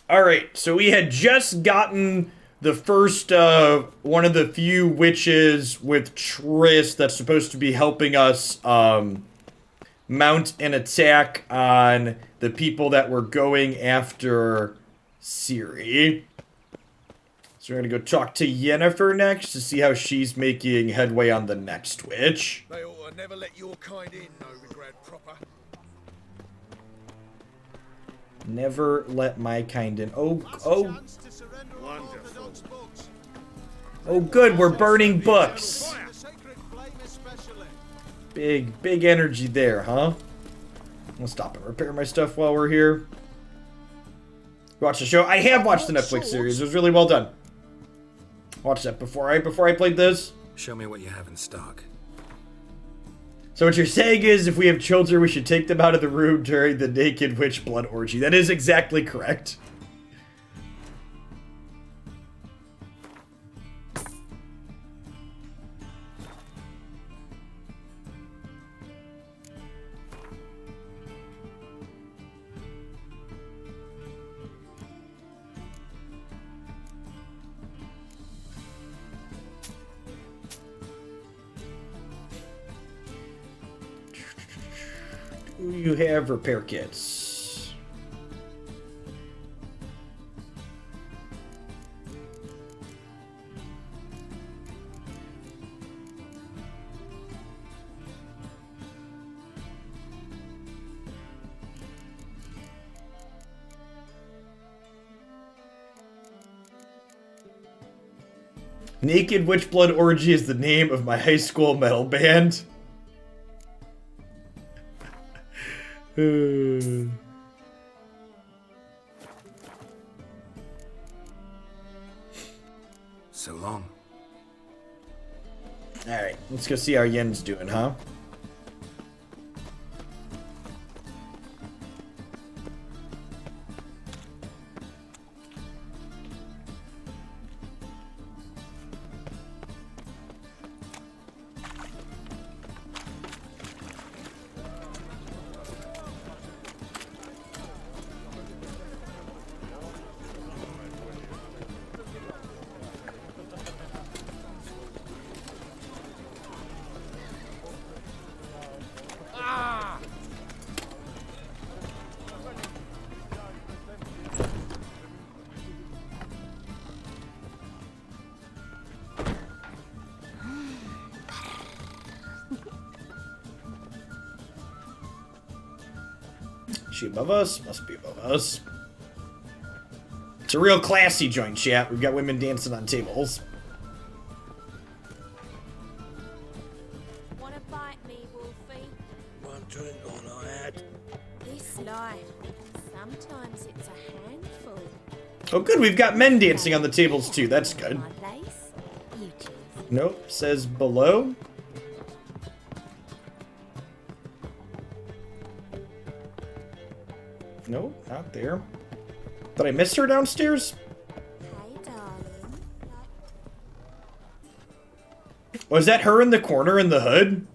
Alright, so we had just gotten the first, one of the few witches with Triss that's supposed to be helping us, mount an attack on the people that were going after Siri. So we're gonna go talk to Yennefer next to see how she's making headway on the next witch. They ought to never let your kind in, Novigrad proper. Never let my kind in. Oh, Wonderful. oh good, we're burning books. Big energy there, huh? I'll stop and repair my stuff while we're here. Watch the show. I have watched the Netflix series. It was really well done. Watched that before I played this. Show me what you have in stock. So what you're saying is, if we have children, we should take them out of the room during the naked witch blood orgy. That is exactly correct. You have repair kits. Naked Witch Blood Orgy is the name of my high school metal band. So long. Alright, let's go see how Yen's doing, huh? She above us? Must be above us. It's a real classy joint, chat. We've got women dancing on tables. Wanna bite me, Wolfie? One drink all I had. This life, sometimes it's a handful. Oh good, we've got men dancing on the tables too. That's good. My place, you choose. Nope, says below. Nope, not there. Did I miss her downstairs? Hey, darling. Was that her in the corner in the hood?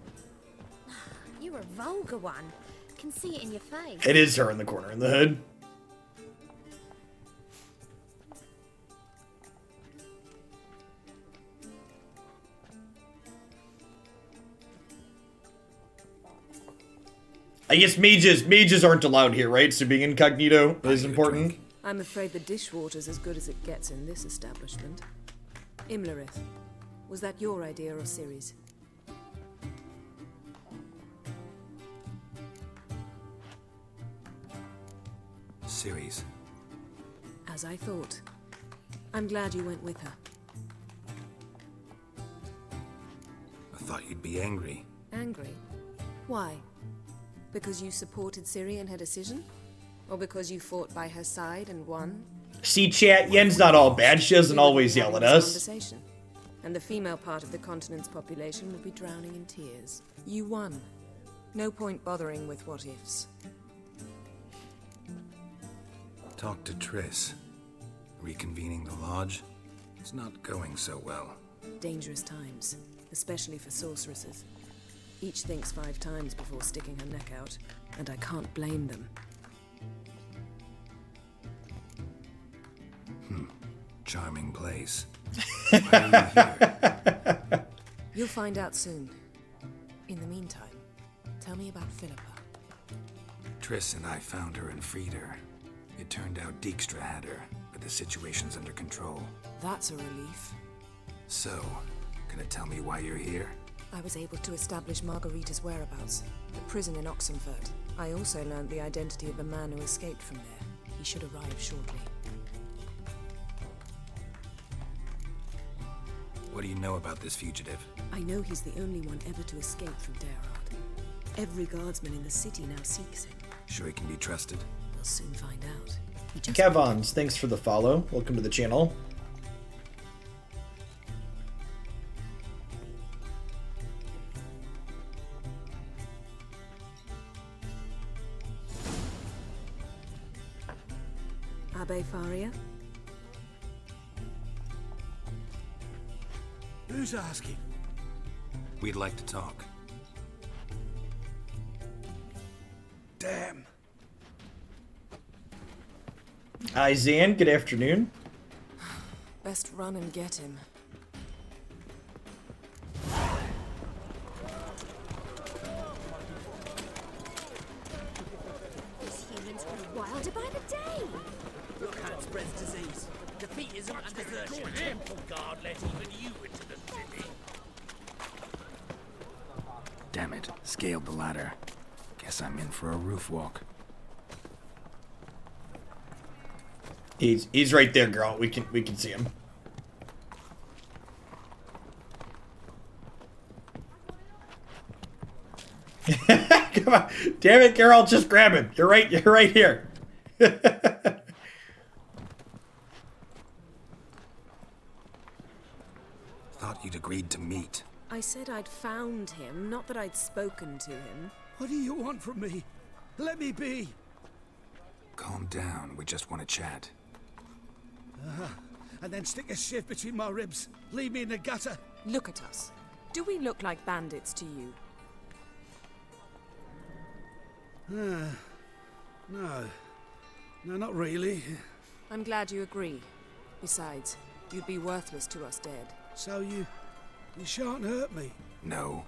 You're a vulgar one. Can see it in your face. It is her in the corner in the hood. I guess mages aren't allowed here, right? So being incognito is important. I'm afraid the dishwater's as good as it gets in this establishment. Imlerith, was that your idea or Ciri's? Ciri's. As I thought. I'm glad you went with her. I thought you'd be angry. Angry? Why? Because you supported Ciri in her decision? Or because you fought by her side and won? See, chat, Yen's not all bad. She doesn't We would always be yell having at this us. conversation, and the female part of the continent's population would be drowning in tears. You won. No point bothering with what ifs. Talk to Triss. Reconvening the lodge. It's not going so well. Dangerous times, especially for sorceresses. Each thinks 5 times before sticking her neck out, and I can't blame them. charming place. Why are you here? You'll find out soon. In the meantime, tell me about Philippa. Triss and I found her and freed her. It turned out Dijkstra had her, but the situation's under control. That's a relief. So, gonna tell me why you're here? I was able to establish Margarita's whereabouts, the prison in Oxenfurt. I also learned the identity of the man who escaped from there. He should arrive shortly. What do you know about this fugitive? I know he's the only one ever to escape from Daerard. Every guardsman in the city now seeks him. Sure he can be trusted? We'll soon find out. He just... Kevons, thanks for the follow. Welcome to the channel. Abbe Faria? Who's asking? We'd like to talk. Damn. Hi, Zan. Good afternoon. Best run and get him. These humans grow wilder by the day. Look how it spreads disease. Defeatism and desertion. Temple guard let even you into the city. Damn it, scaled the ladder. Guess I'm in for a roof walk. He's right there, girl. We can see him. Come on. Damn it, Carol, just grab him. You're right here. Thought you'd agreed to meet. I said I'd found him, not that I'd spoken to him. What do you want from me? Let me be. Calm down, we just want to chat. And then stick a shiv between my ribs. Leave me in the gutter. Look at us. Do we look like bandits to you? No. No, not really. I'm glad you agree. Besides, you'd be worthless to us dead. So you shan't hurt me. No.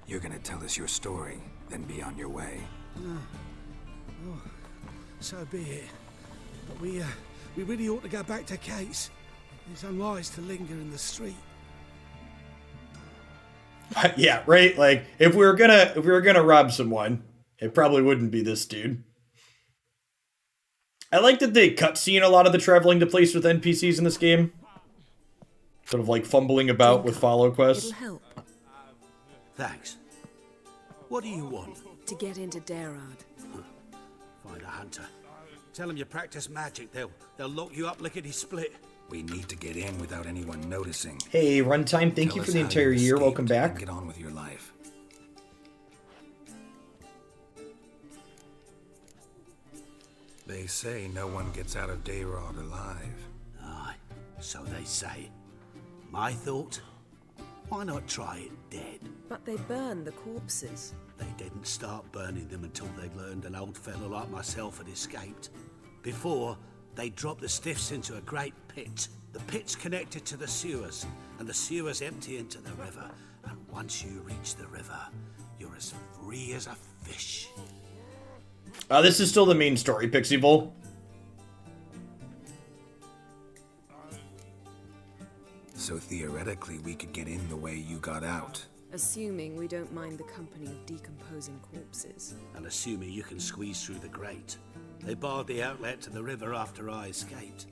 You're gonna tell us your story, then be on your way. So be it. But we really ought to go back to Kate's. It's unwise to linger in the street. Yeah, right. Like if we were gonna rob someone, it probably wouldn't be this dude. I like that they cutscene a lot of the traveling to place with NPCs in this game. Sort of like fumbling about with follow quests. It'll help Thanks. What do you want? to get into Daerard. Find a hunter. Tell them you practice magic. They'll lock you up lickety-split. We need to get in without anyone noticing. Hey, Runtime, thank Tell you us for the how entire year. escaped Welcome and back. get on with your life. They say no one gets out of Daerard alive. Aye, so they say. My thought? Why not try it dead? But they burn the corpses. They didn't start burning them until they learned an old fellow like myself had escaped. Before, they dropped the stiffs into a great pit. The pit's connected to the sewers, and the sewers empty into the river. And once you reach the river, you're as free as a fish. This is still the main story, Pixieville. So theoretically, we could get in the way you got out. Assuming we don't mind the company of decomposing corpses. And assuming you can squeeze through the grate. They barred the outlet to the river after I escaped.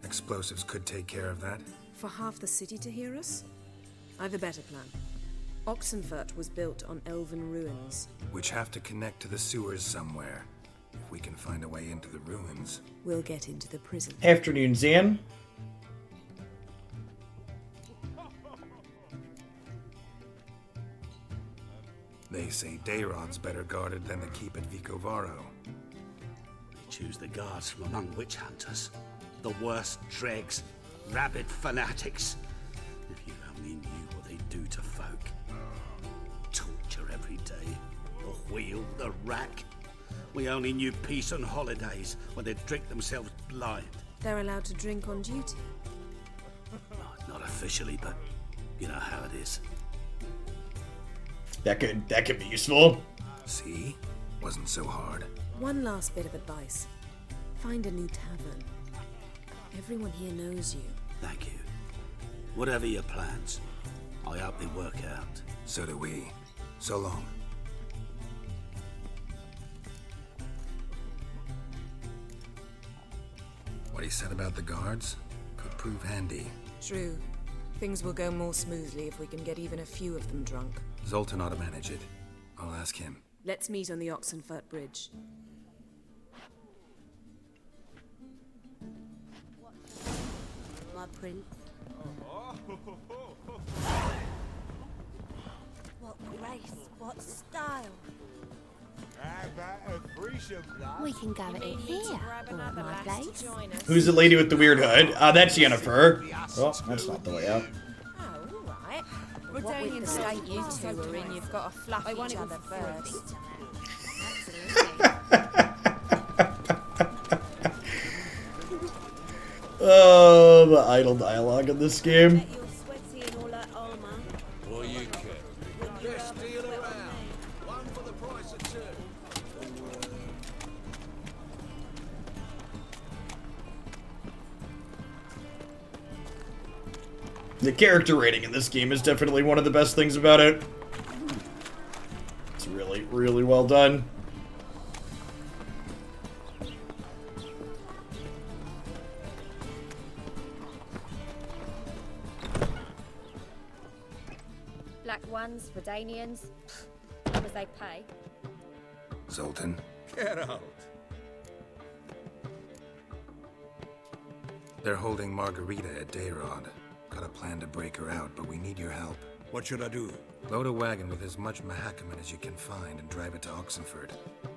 Explosives could take care of that. For half the city to hear us? I've a better plan. Oxenfurt was built on elven ruins. Which have to connect to the sewers somewhere. If we can find a way into the ruins. We'll get into the prison. Afternoon, Zan. They say Daerod's better guarded than the keep at Vicovaro. They choose the guards from among witch hunters. The worst dregs, rabid fanatics. If you only knew what they do to folk. Torture every day. The wheel, the rack. We only knew peace on holidays when they'd drink themselves blind. They're allowed to drink on duty. Not officially, but you know how it is. That could be useful. See? Wasn't so hard. One last bit of advice. Find a new tavern. Everyone here knows you. Thank you. Whatever your plans, I hope they work out. So do we. So long. What he said about the guards could prove handy. True. Things will go more smoothly if we can get even a few of them drunk. Zoltan ought to manage it. I'll ask him. Let's meet on the Oxenfurt Bridge. My prince. What grace, what style. We can go at it here, or at my place. Who's the lady with the weird hood? That's Yennefer. Oh, that's not the layout. Oh, alright. What with the state you two are in, you've got to fluff each other first. Oh, the idle dialogue in this game. Or you could. Best deal around. One for the price of two. The character rating in this game is definitely one of the best things about it. It's really, really well done. Black ones, Redanians, long as they pay. Zoltan? Get out. They're holding Margarita at Dayrod. Got a plan to break her out, but we need your help. What should I do? Load a wagon with as much Mahakaman as you can find and drive it to Oxenfurt.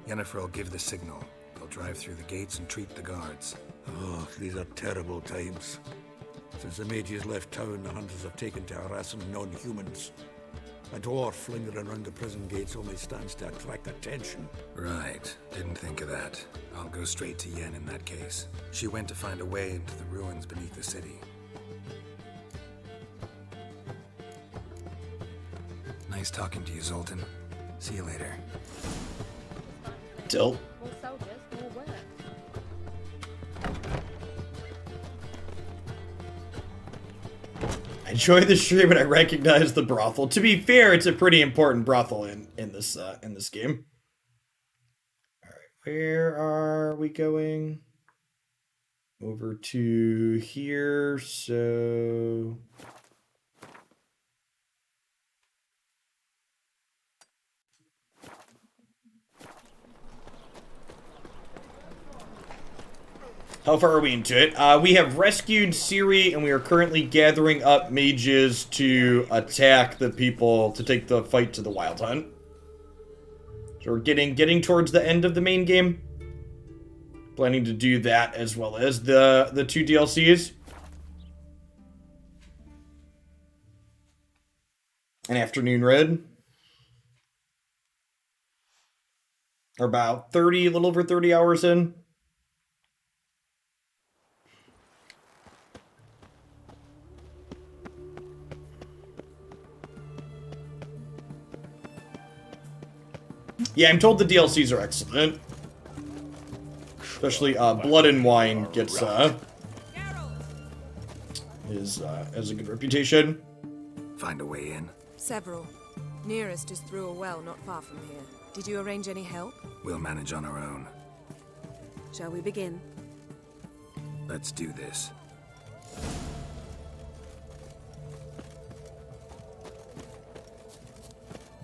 Yennefer will give the signal. They'll drive through the gates and treat the guards. Oh, these are terrible times. Since the mages left town, the hunters have taken to harassing non-humans. A dwarf lingering around the prison gates only stands to attract attention. Right. Didn't think of that. I'll go straight to Yen in that case. She went to find a way into the ruins beneath the city. Nice talking to you, Zoltan. See you later. Tilt. More soldiers, more work. I enjoy the stream and I recognize the brothel. To be fair, it's a pretty important brothel in this game. All right, where are we going? Over to here. So how far are we into it? We have rescued Siri, and we are currently gathering up mages to attack the people, to take the fight to the Wild Hunt. So we're getting towards the end of the main game. Planning to do that as well as the two DLCs. An Afternoon Red. We're about 30, a little over 30 hours in. Yeah, I'm told the DLCs are excellent. Especially Blood and Wine gets has a good reputation. Find a way in. Several. Nearest is through a well not far from here. Did you arrange any help? We'll manage on our own. Shall we begin? Let's do this.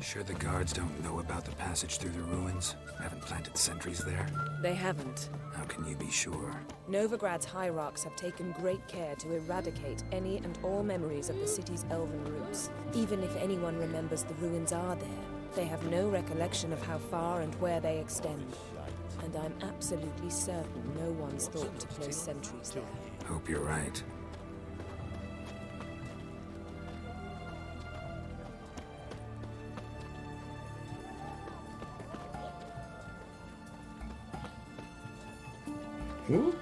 Sure the guards don't know about the passage through the ruins? Haven't planted sentries there? They haven't. How can you be sure? Novigrad's hierarchs have taken great care to eradicate any and all memories of the city's elven roots. Even if anyone remembers the ruins are there, they have no recollection of how far and where they extend. And I'm absolutely certain no one's thought to place sentries there. Hope you're right. Ooh.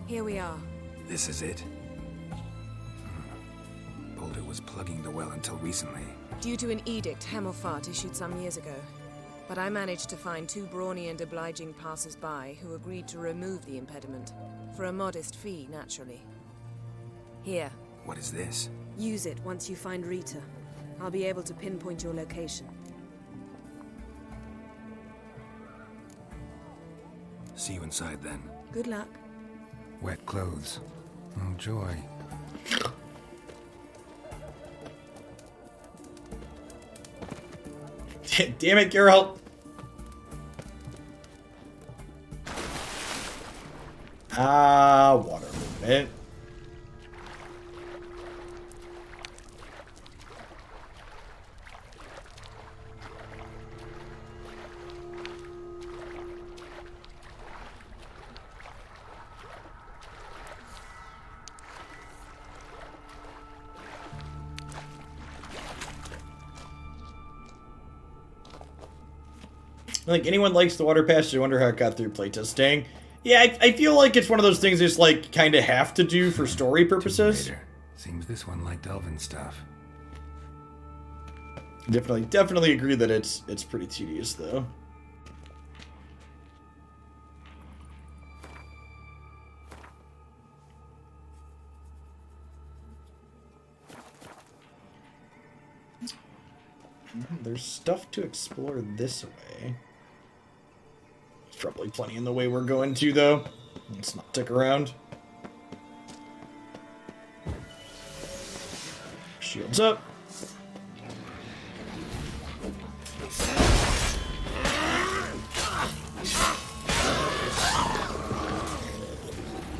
Here we are. This is it? Boulder was plugging the well until recently. Due to an edict Hemelfart issued some years ago. But I managed to find 2 brawny and obliging passers-by who agreed to remove the impediment. For a modest fee, naturally. Here. What is this? Use it once you find Rita. I'll be able to pinpoint your location. See you inside then. Good luck. Wet clothes. Oh, joy. Damn it, Geralt. Water movement. Like, anyone likes the water passage, I wonder how it got through playtesting. Yeah, I feel like it's one of those things you just, like, kind of have to do for story purposes. Seems this one liked elven stuff. Definitely agree that it's pretty tedious, though. There's stuff to explore this way. There's probably plenty in the way we're going to, though. Let's not stick around. Shields up.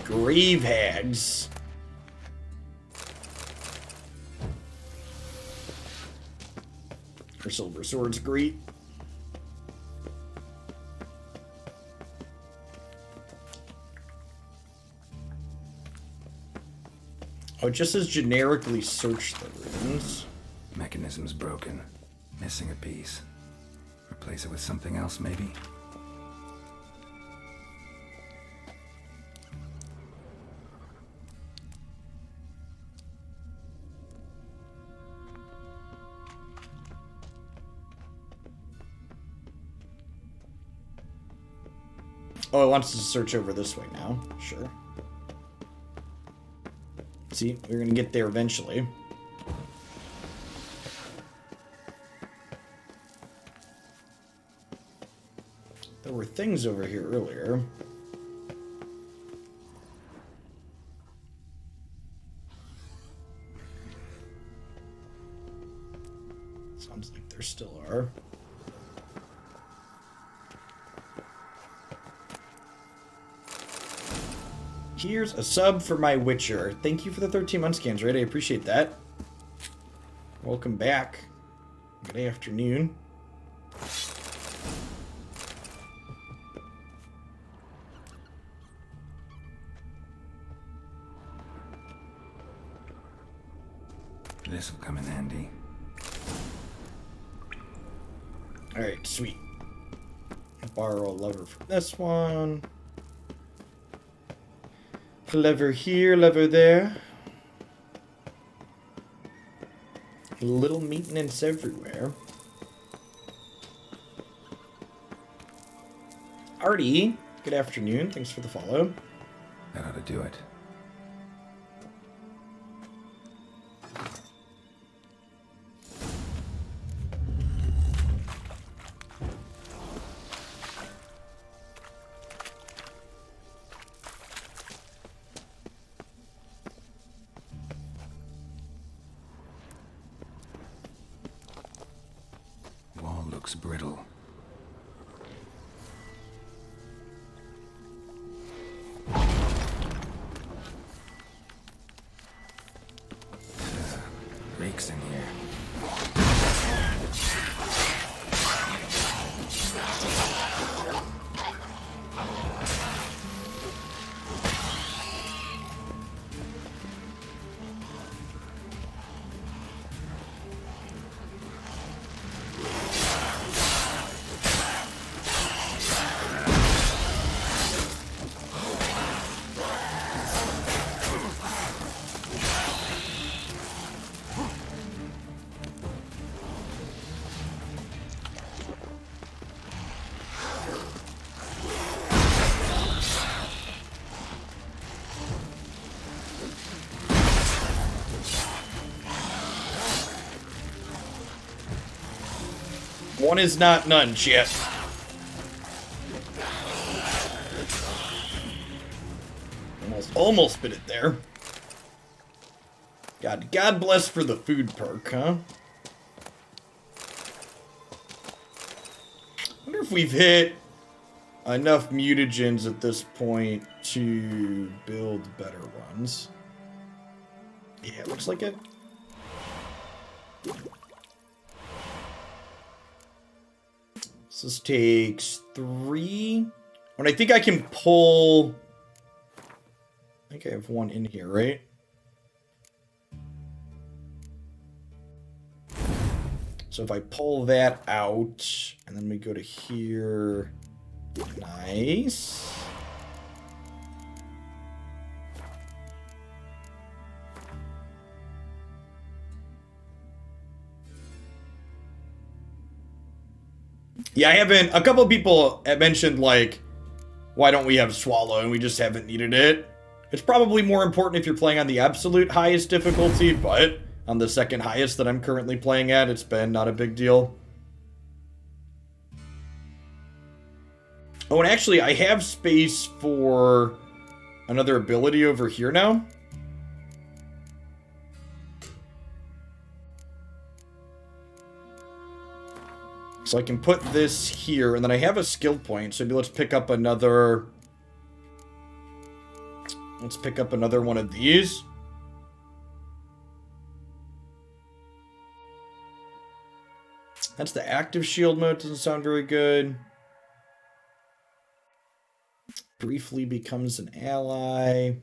Grave hags. Her silver swords greet. Oh, it just says generically search the ruins. Mechanism's broken. Missing a piece. Replace it with something else, maybe? Oh, it wants to search over this way now. Sure. See, we're gonna get there eventually. There were things over here earlier. Sounds like there still are. Here's a sub for my Witcher. Thank you for the 13 month scans, right? I appreciate that. Welcome back. Good afternoon. This will come in handy. Alright, sweet. Borrow a lever from this one. Lever here, lever there. Little maintenance everywhere. Artie, good afternoon. Thanks for the follow. That ought to do it. Looks brittle. Rakes in here. One is not none, shit. Almost bit it there. God bless for the food perk, huh? Wonder if we've hit enough mutagens at this point to build better ones. Yeah, it looks like it. So this takes 3. And I think I can pull... I think I have one in here, right? So if I pull that out, and then we go to here... Nice. Yeah, I haven't... A couple of people have mentioned, like, why don't we have Swallow, and we just haven't needed it. It's probably more important if you're playing on the absolute highest difficulty, but on the second highest that I'm currently playing at, it's been not a big deal. Oh, and actually, I have space for another ability over here now. So I can put this here, and then I have a skill point, so maybe let's pick up another... Let's pick up another one of these. That's the active shield mode, doesn't sound very good. Briefly becomes an ally.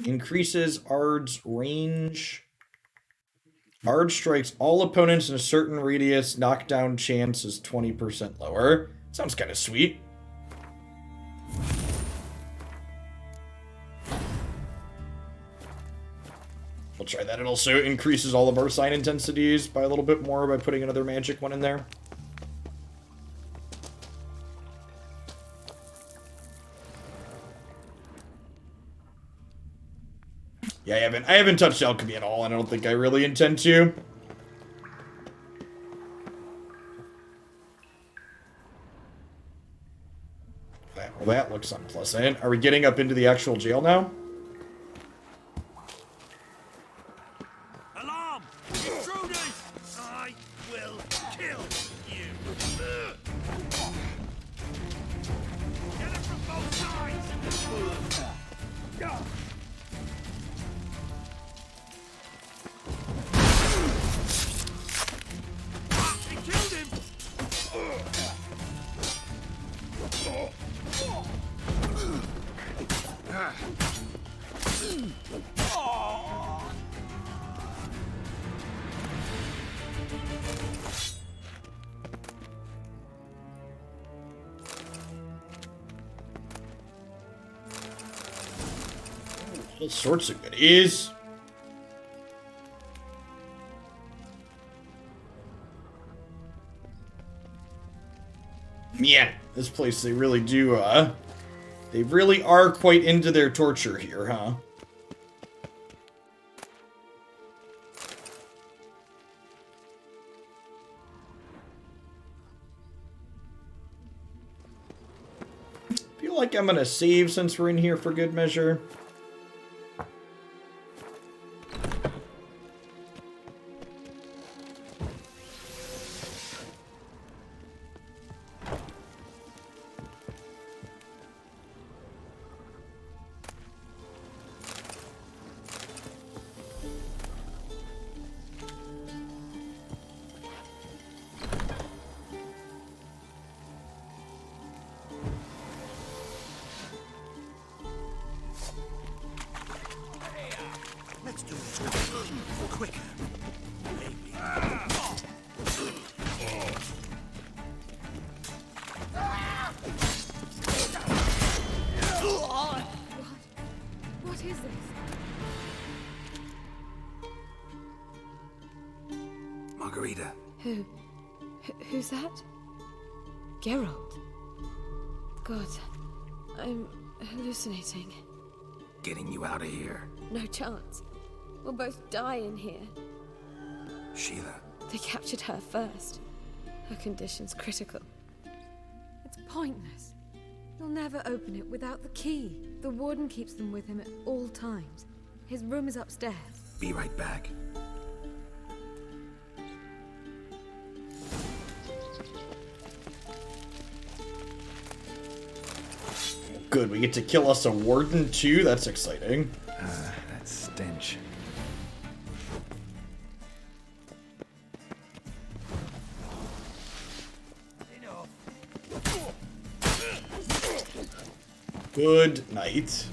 Increases Ard's range. Ard strikes all opponents in a certain radius. Knockdown chance is 20% lower. Sounds kind of sweet. We'll try that. It also increases all of our sign intensities by a little bit more by putting another magic one in there. Yeah, I haven't touched alchemy at all, and I don't think I really intend to. Well, that looks unpleasant. Are we getting up into the actual jail now? Alarm! Intruders! I will kill you! Get it from both sides! They killed him! All sorts of goodies. Man, this place, they really do, they really are quite into their torture here, huh? Feel like I'm gonna save since we're in here for good measure. Who's that? Geralt. God, I'm hallucinating. Getting you out of here. No chance. We'll both die in here. Sheila. They captured her first. Her condition's critical. It's pointless. He'll never open it without the key. The warden keeps them with him at all times. His room is upstairs. Be right back. Good, we get to kill us a warden too. That's exciting. That stench. Good night.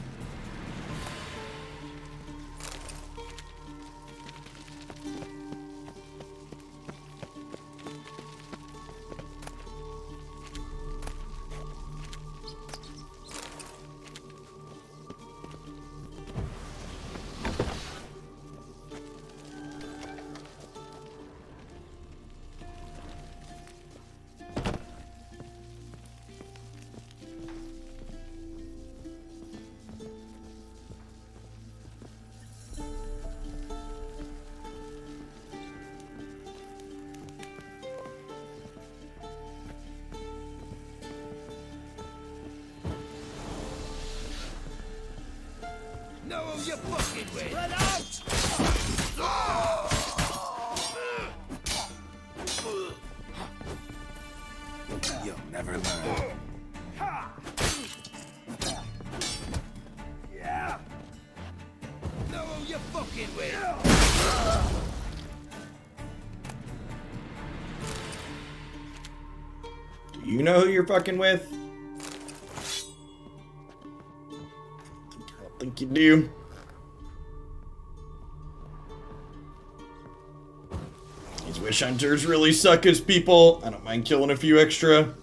Know who you're fucking with! Spread out! You'll never learn. Yeah! Know who you're fucking with! Do you know who you're fucking with? I don't think you do. These wish hunters really suck as people. I don't mind killing a few extra.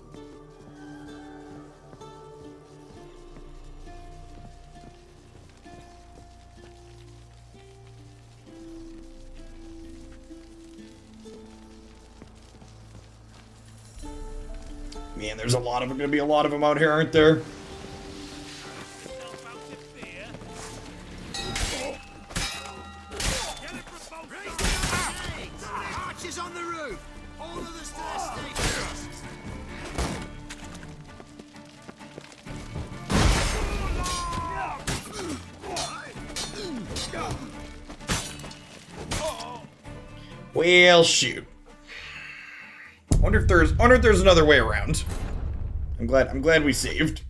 Man, there's a lot of them. Gonna be a lot of them out here, aren't there? Archers on the roof! All of us to the station! Well, shoot. Wonder if there's another way around. I'm glad we saved.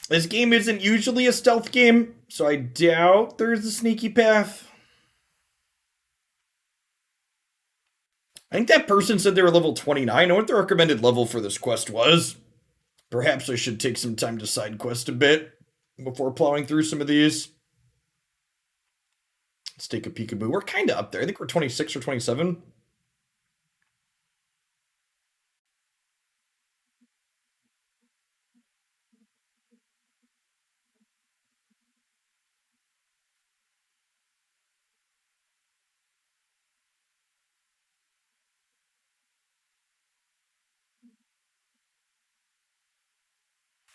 This game isn't usually a stealth game, so I doubt there's a sneaky path. I think that person said they were level 29. I know what the recommended level for this quest was. Perhaps I should take some time to side quest a bit before plowing through some of these. Let's take a peekaboo. We're kind of up there. I think we're 26 or 27.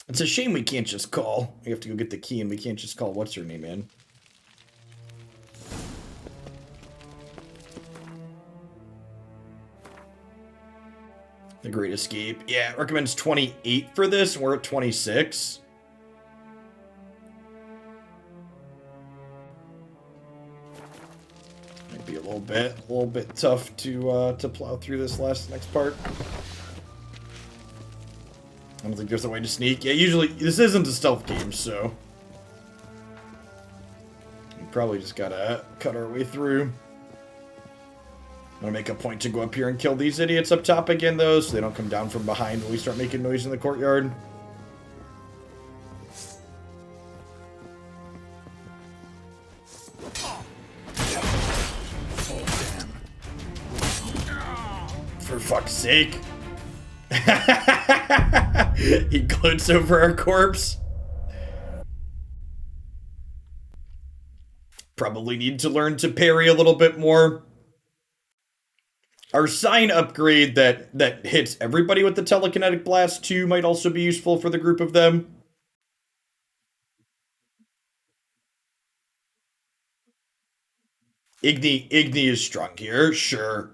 It's a shame we can't just call. We have to go get the key and we can't just call what's her name in. The Great Escape. Yeah, it recommends 28 for this, and we're at 26. Might be a little bit tough to plow through this next part. I don't think there's a way to sneak. Yeah, usually this isn't a stealth game, so we probably just gotta cut our way through. I'm gonna make a point to go up here and kill these idiots up top again, though, so they don't come down from behind when we start making noise in the courtyard. For fuck's sake. He gloats over our corpse. Probably need to learn to parry a little bit more. Our sign upgrade that hits everybody with the telekinetic blast too might also be useful for the group of them. Igni is strong here, sure.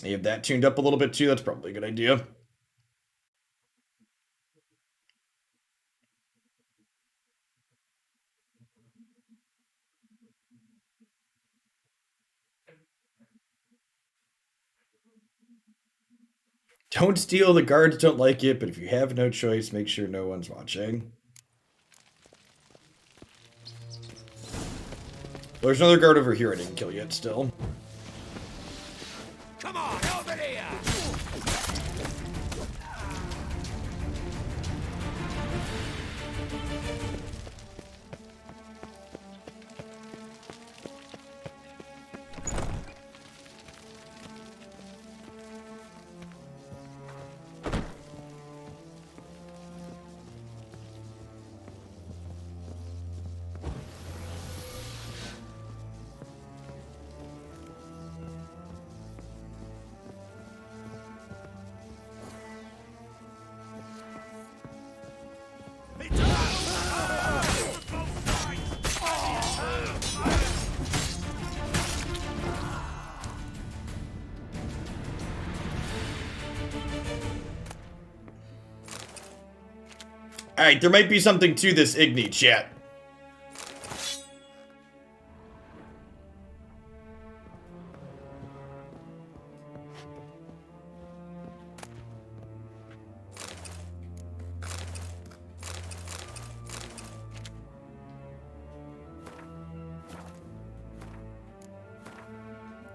You have that tuned up a little bit too, that's probably a good idea. Don't steal, the guards don't like it, but if you have no choice, make sure no one's watching. There's another guard over here I didn't kill yet still. Come on, over here! Alright, there might be something to this Igni, chat.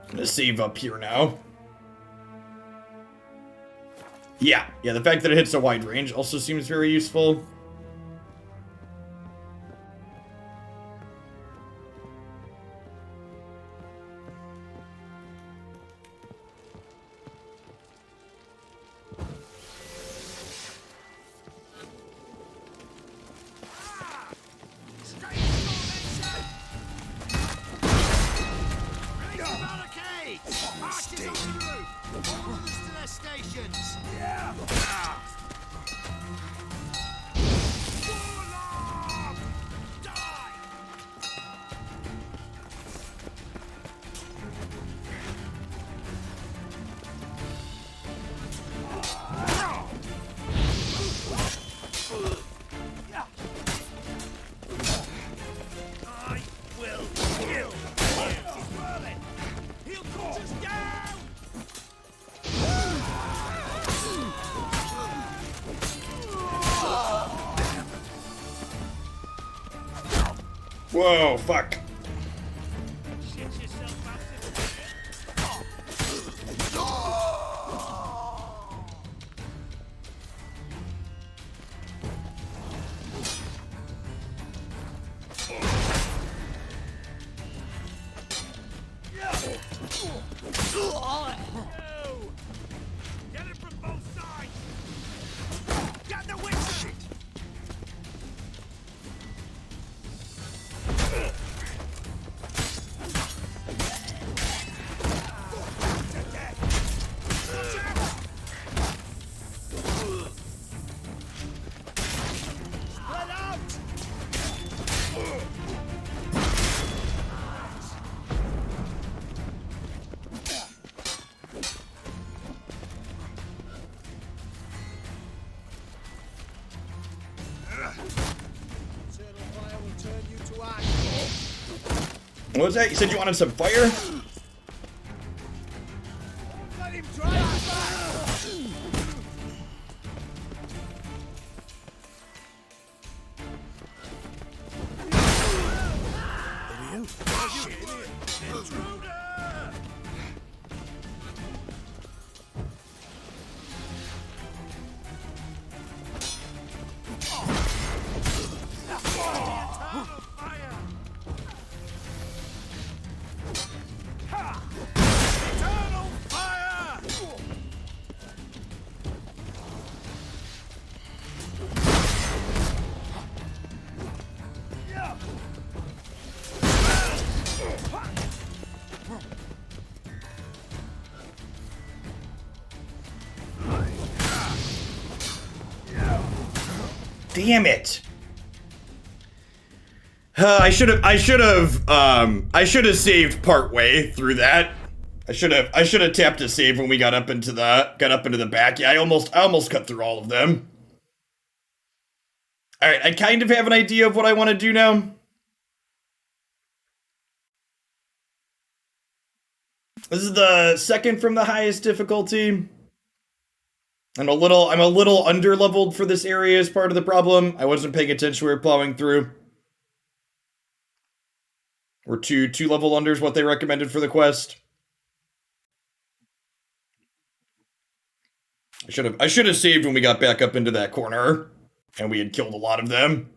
I'm gonna save up here now. Yeah, the fact that it hits a wide range also seems very useful. Whoa, fuck. Get it from both sides! Get the witch! Shit! What was that? You said you wanted some fire? Let him try! Damn it. I should have saved part way through that. I should have tapped a save when we got up into the back. Yeah, I almost cut through all of them. All right, I kind of have an idea of what I want to do now. This is the second from the highest difficulty. I'm a little under-leveled for this area as part of the problem. I wasn't paying attention when we were plowing through. We're two level unders what they recommended for the quest. I should have saved when we got back up into that corner and we had killed a lot of them.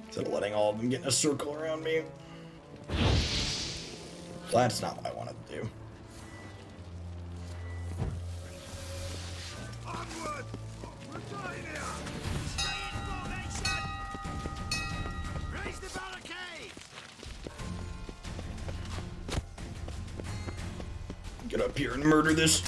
Instead of letting all of them get in a circle around me. That's not what I wanted to do. Onward! Britannia! Stay in formation! Raise the barricade! Get up here and murder this.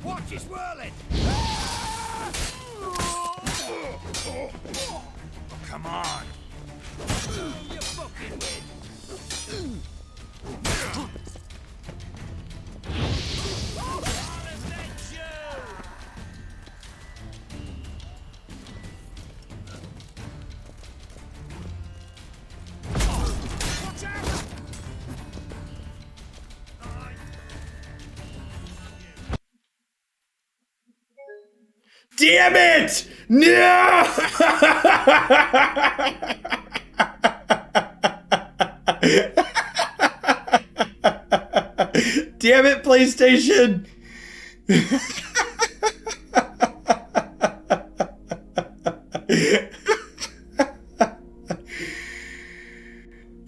Watch is whirling! Come on! You fucking win! Damn it! No! Damn it, PlayStation!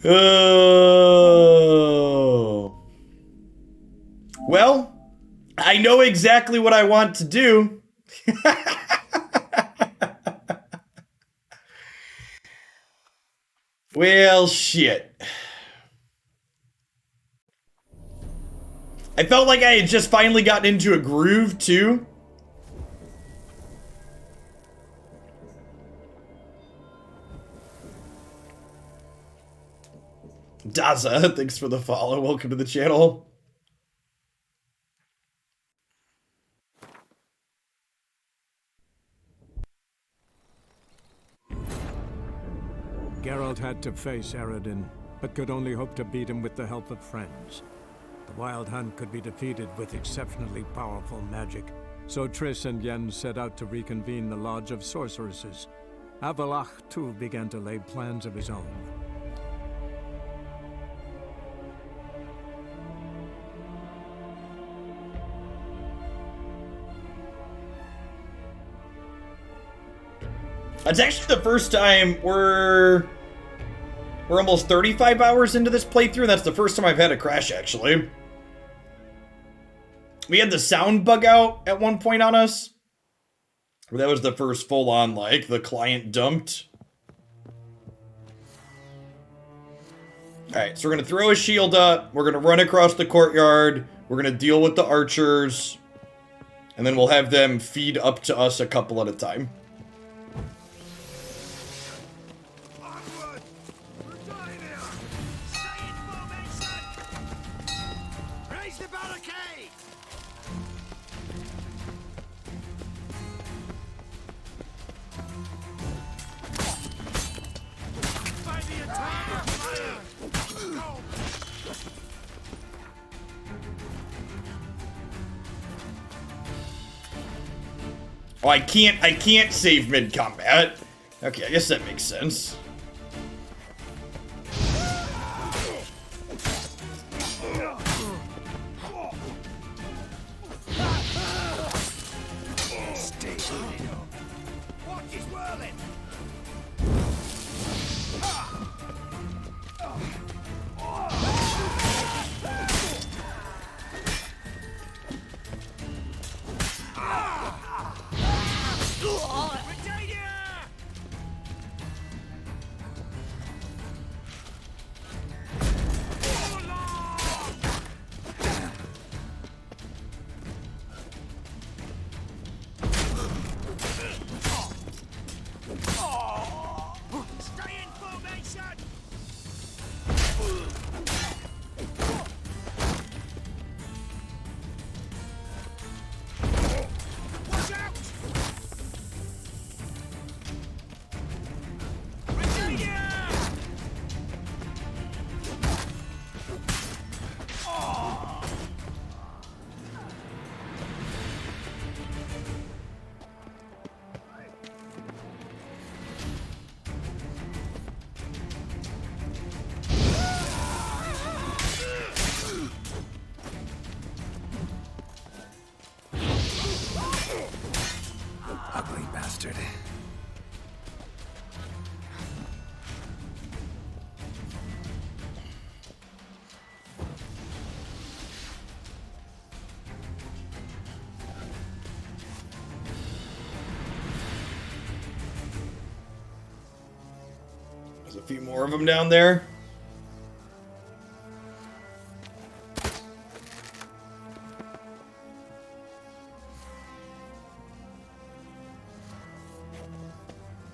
Oh. Well, I know exactly what I want to do. Well, shit. I felt like I had just finally gotten into a groove, too. Daza, thanks for the follow. Welcome to the channel. Geralt had to face Eredin, but could only hope to beat him with the help of friends. The Wild Hunt could be defeated with exceptionally powerful magic, so Triss and Yen set out to reconvene the Lodge of Sorceresses. Avallac'h, too, began to lay plans of his own. It's actually the first time we're almost 35 hours into this playthrough, and that's the first time I've had a crash, actually. We had the sound bug out at one point on us. That was the first full-on, like, the client dumped. Alright, so we're going to throw a shield up. We're going to run across the courtyard. We're going to deal with the archers. And then we'll have them feed up to us a couple at a time. Oh, I can't save mid-combat. Okay, I guess that makes sense. Ugly bastard. There's a few more of them down there.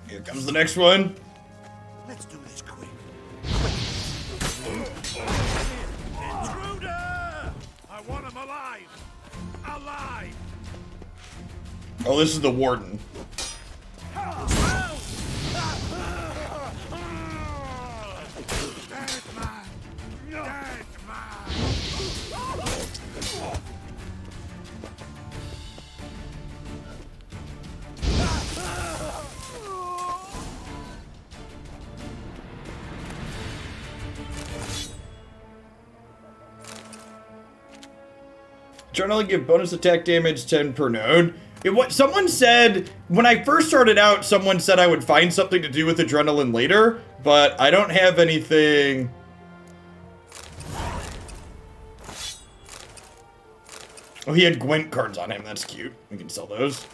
Here comes the next one. Let's do this quick. Intruder! I want him alive! Alive! Oh, this is the warden. Generally give bonus attack damage 10 per node. Someone said, when I first started out, someone said I would find something to do with adrenaline later, but I don't have anything. Oh, he had Gwent cards on him. That's cute. We can sell those.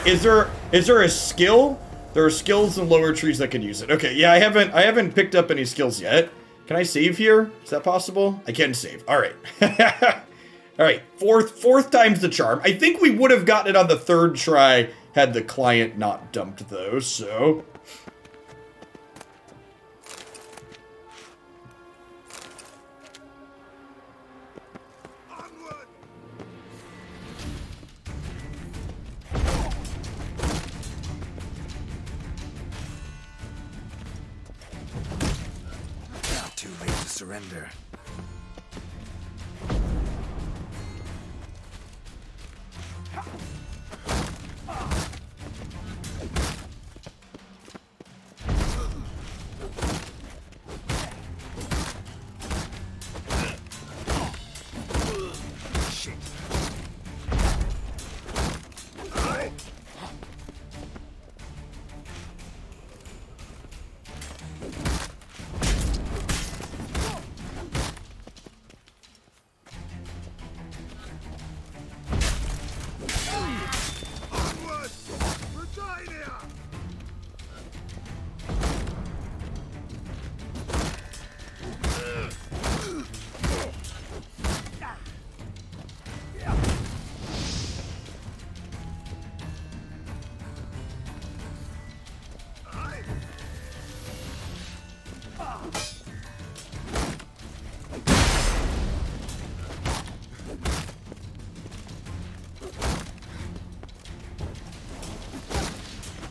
Is there a skill? There are skills in lower trees that can use it. Okay, yeah, I haven't picked up any skills yet. Can I save here? Is that possible? I can save. All right. All right, fourth time's the charm. I think we would have gotten it on the third try had the client not dumped those, so. Onward! Now too late to surrender.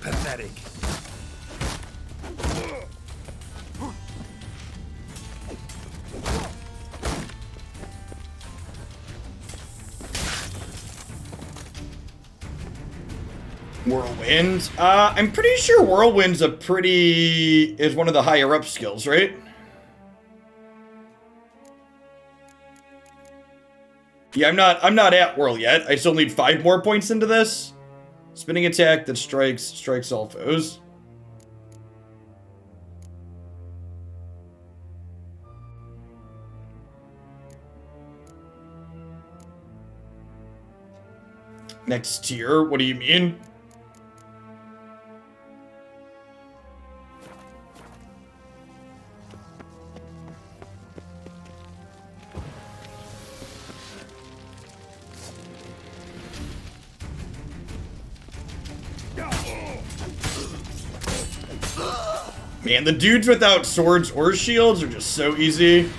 Pathetic. Whirlwind. I'm pretty sure Whirlwind's is one of the higher up skills, right? Yeah, I'm not at Whirl yet. I still need 5 more points into this. Spinning attack that strikes all foes. Next tier, what do you mean? Man, the dudes without swords or shields are just so easy.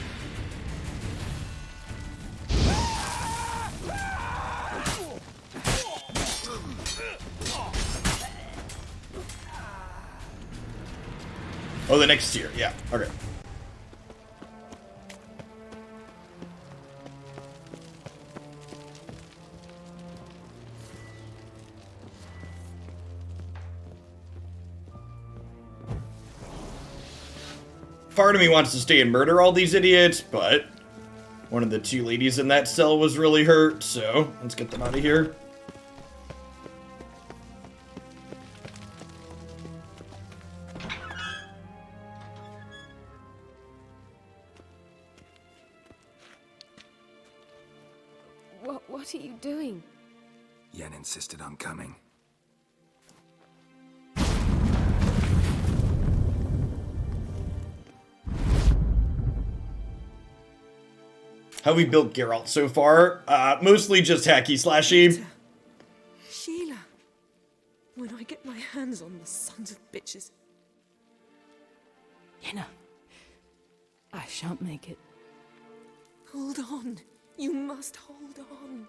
Oh, the next tier. Yeah, okay. Part of me wants to stay and murder all these idiots, but one of the 2 ladies in that cell was really hurt, so let's get them out of here. What are you doing? Yen insisted on coming. How we built Geralt so far? Mostly just hacky slashy. Sheila. When I get my hands on the sons of bitches. Yenna. I shan't make it. Hold on. You must hold on.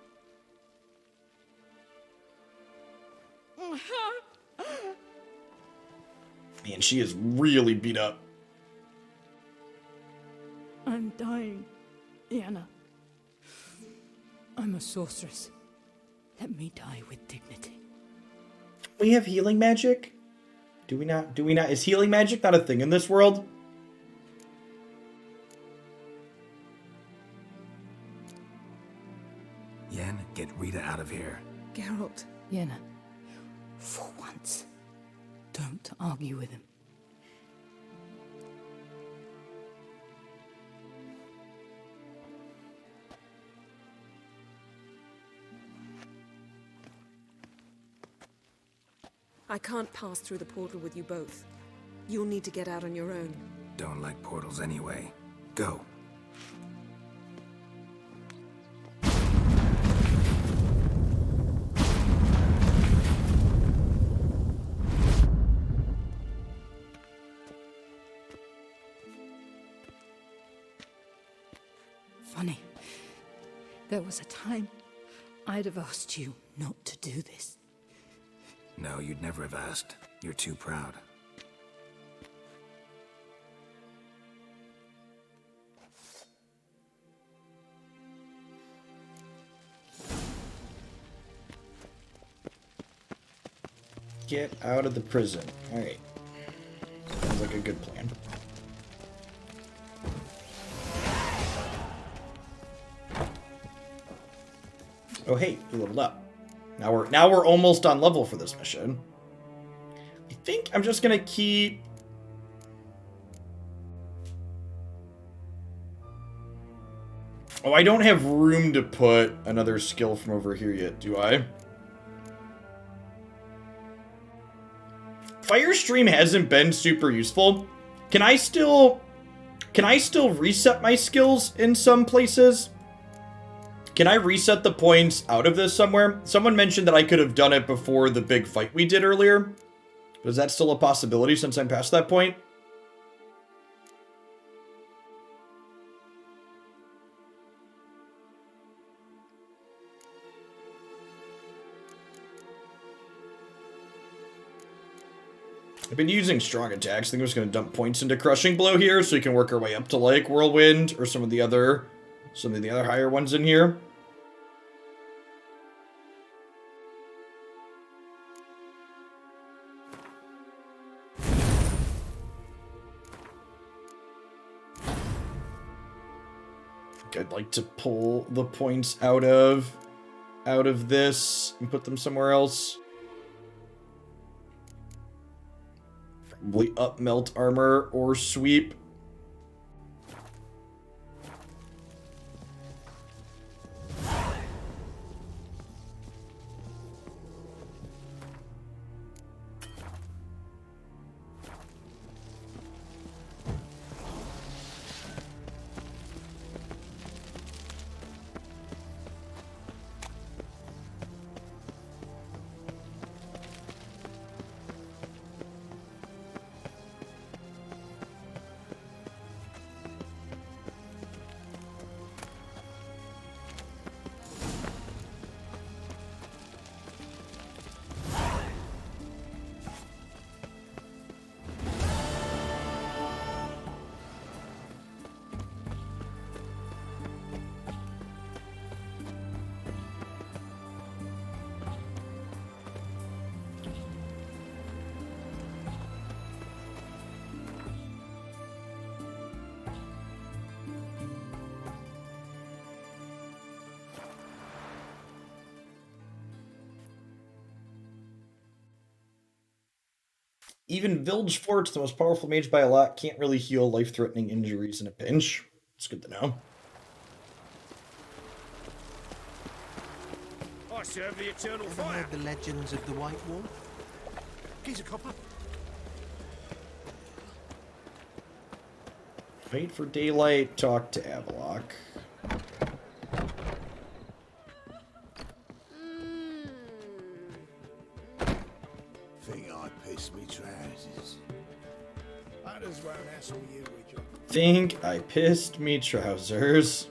Man, she is really beat up. I'm dying, Yenna. I'm a sorceress. Let me die with dignity. We have healing magic? Do we not? Is healing magic not a thing in this world? Yen, get Rita out of here. Geralt. Yenna, for once, don't argue with him. I can't pass through the portal with you both. You'll need to get out on your own. Don't like portals anyway. Go. Funny. There was a time I'd have asked you not to do this. No, you'd never have asked. You're too proud. Get out of the prison. Alright. Sounds like a good plan. Oh hey, you leveled up. Now we're almost on level for this mission. I think I'm just gonna keep... Oh, I don't have room to put another skill from over here yet, do I? Fire Stream hasn't been super useful. Can I still reset my skills in some places? Can I reset the points out of this somewhere? Someone mentioned that I could have done it before the big fight we did earlier. Is that still a possibility since I'm past that point? I've been using strong attacks. I think I'm just going to dump points into Crushing Blow here so we can work our way up to like Whirlwind or some of the other higher ones in here. I'd like to pull the points out of this and put them somewhere else. Probably up melt armor or sweep. Even Village Forge, the most powerful mage by a lot, can't really heal life-threatening injuries in a pinch. It's good to know. I serve the eternal fire. Heard the legends of the White Wall? Piece of copper. Wait for daylight, talk to Avaloc. Think I pissed me trousers. Might as well hassle you with your... Think I pissed me trousers.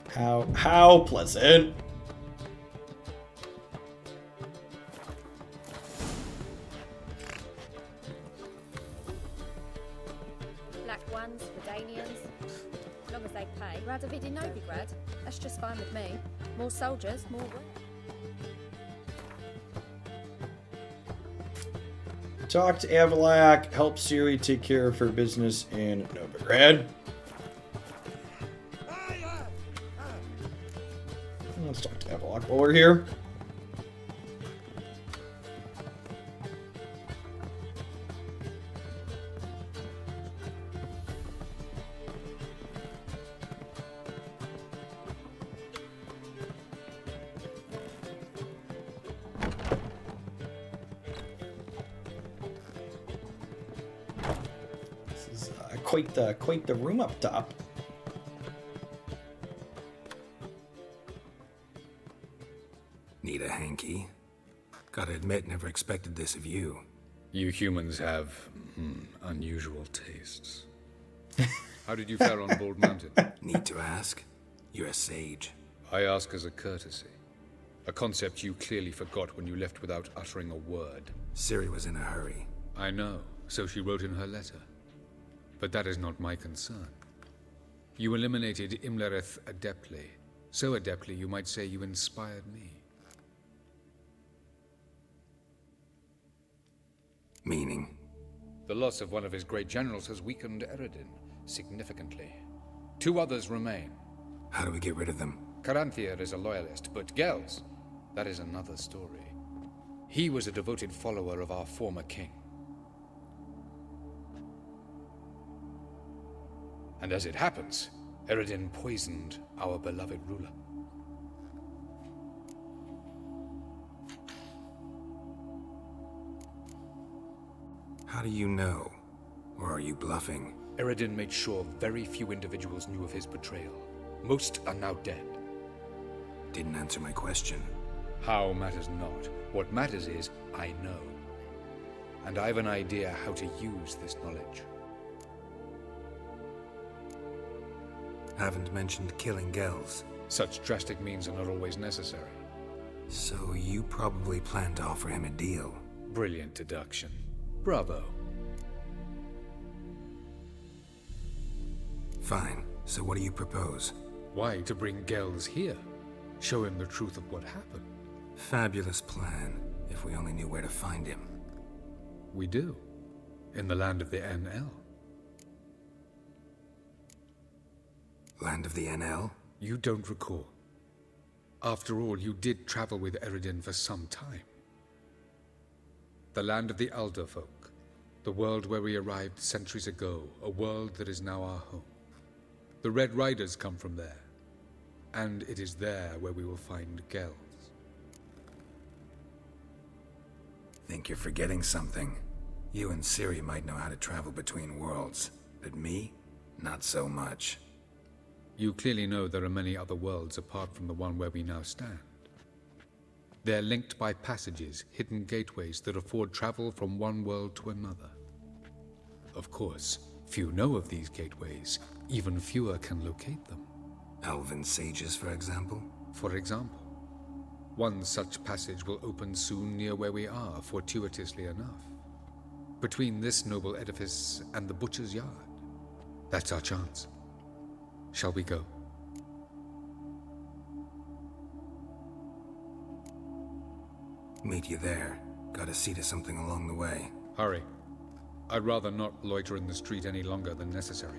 How pleasant. Black ones, Redanians. As long as they pay. Radovid in Novigrad. That's just fine with me. More soldiers, more work. Talk to Avaloc, help Siri take care of her business in Novigrad. Let's talk to Avaloc while we're here. This is quite the room up top. Need a hanky? Gotta admit, never expected this of you. You humans have unusual tastes. How did you fare on Bald Mountain? Need to ask? You're a sage. I ask as a courtesy. A concept you clearly forgot when you left without uttering a word. Siri was in a hurry. I know, so she wrote in her letter. But that is not my concern. You eliminated Imlerith adeptly. So adeptly, you might say you inspired me. Meaning? The loss of one of his great generals has weakened Eredin significantly. 2 others remain. How do we get rid of them? Caranthier is a loyalist, but Gels, that is another story. He was a devoted follower of our former king. And as it happens, Eredin poisoned our beloved ruler. How do you know? Or are you bluffing? Eredin made sure very few individuals knew of his betrayal. Most are now dead. Didn't answer my question. How matters not. What matters is, I know. And I have an idea how to use this knowledge. Haven't mentioned killing Gels. Such drastic means are not always necessary. So you probably plan to offer him a deal. Brilliant deduction. Bravo. Fine. So what do you propose? Why, to bring Gels here. Show him the truth of what happened. Fabulous plan, if we only knew where to find him. We do. In the land of the NL. Land of the NL? You don't recall. After all, you did travel with Eredin for some time. The land of the Elder Folk. The world where we arrived centuries ago. A world that is now our home. The Red Riders come from there. And it is there where we will find Gels. Think you're forgetting something. You and Siri might know how to travel between worlds, but me? Not so much. You clearly know there are many other worlds apart from the one where we now stand. They're linked by passages, hidden gateways that afford travel from one world to another. Of course, few know of these gateways. Even fewer can locate them. Elven sages, for example? For example. One such passage will open soon near where we are, fortuitously enough. Between this noble edifice and the butcher's yard. That's our chance. Shall we go? Meet you there. Gotta see to something along the way. Hurry. I'd rather not loiter in the street any longer than necessary.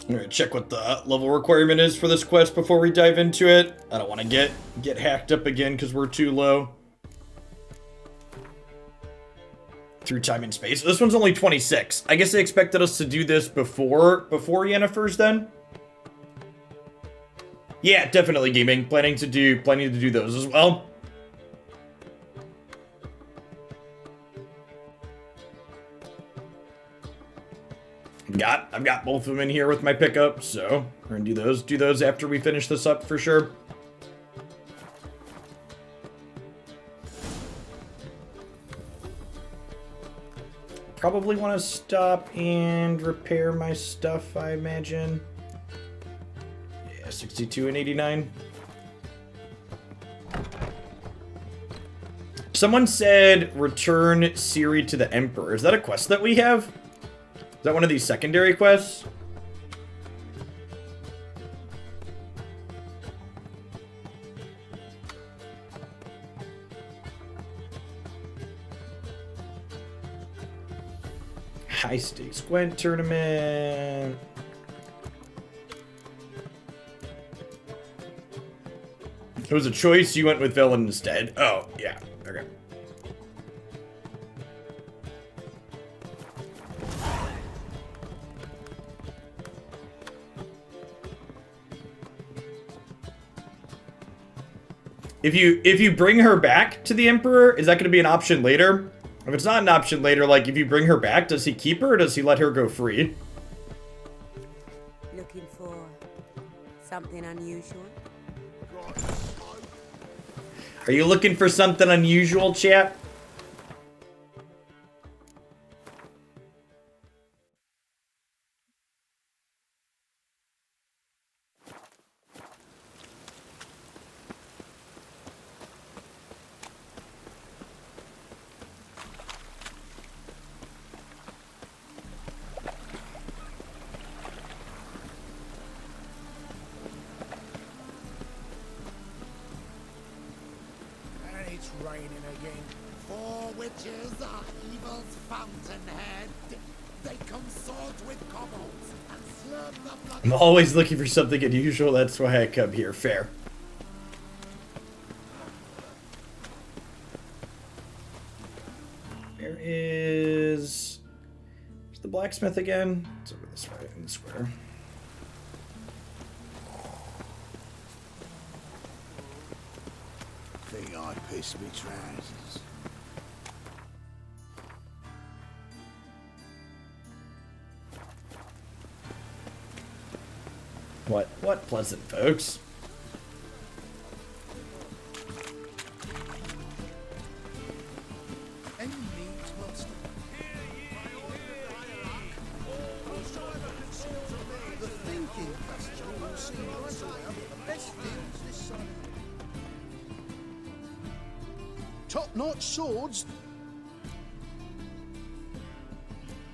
I'm gonna check what the level requirement is for this quest before we dive into it. I don't want to get hacked up again because we're too low. Through time and space. This one's only 26. I guess they expected us to do this before Yennefer's then? Yeah, definitely gaming. Planning to do those as well. I've got both of them in here with my pickup, so we're gonna do those after we finish this up for sure. Probably want to stop and repair my stuff, I imagine. Yeah, 62 and 89. Someone said return Siri to the Emperor. Is that a quest that we have? Is that one of these secondary quests? High stakes Gwent tournament. It was a choice. You went with villain instead. Oh, yeah. Okay. If you bring her back to the Emperor, is that going to be an option later? If it's not an option later, like if you bring her back, does he keep her or does he let her go free? Looking for something unusual? Are you looking for something unusual, chap? I'm always looking for something unusual, that's why I come here. Fair. Where's the blacksmith again? It's over this way in the square. Think I pissed me trousers. What pleasant folks. Top-notch swords.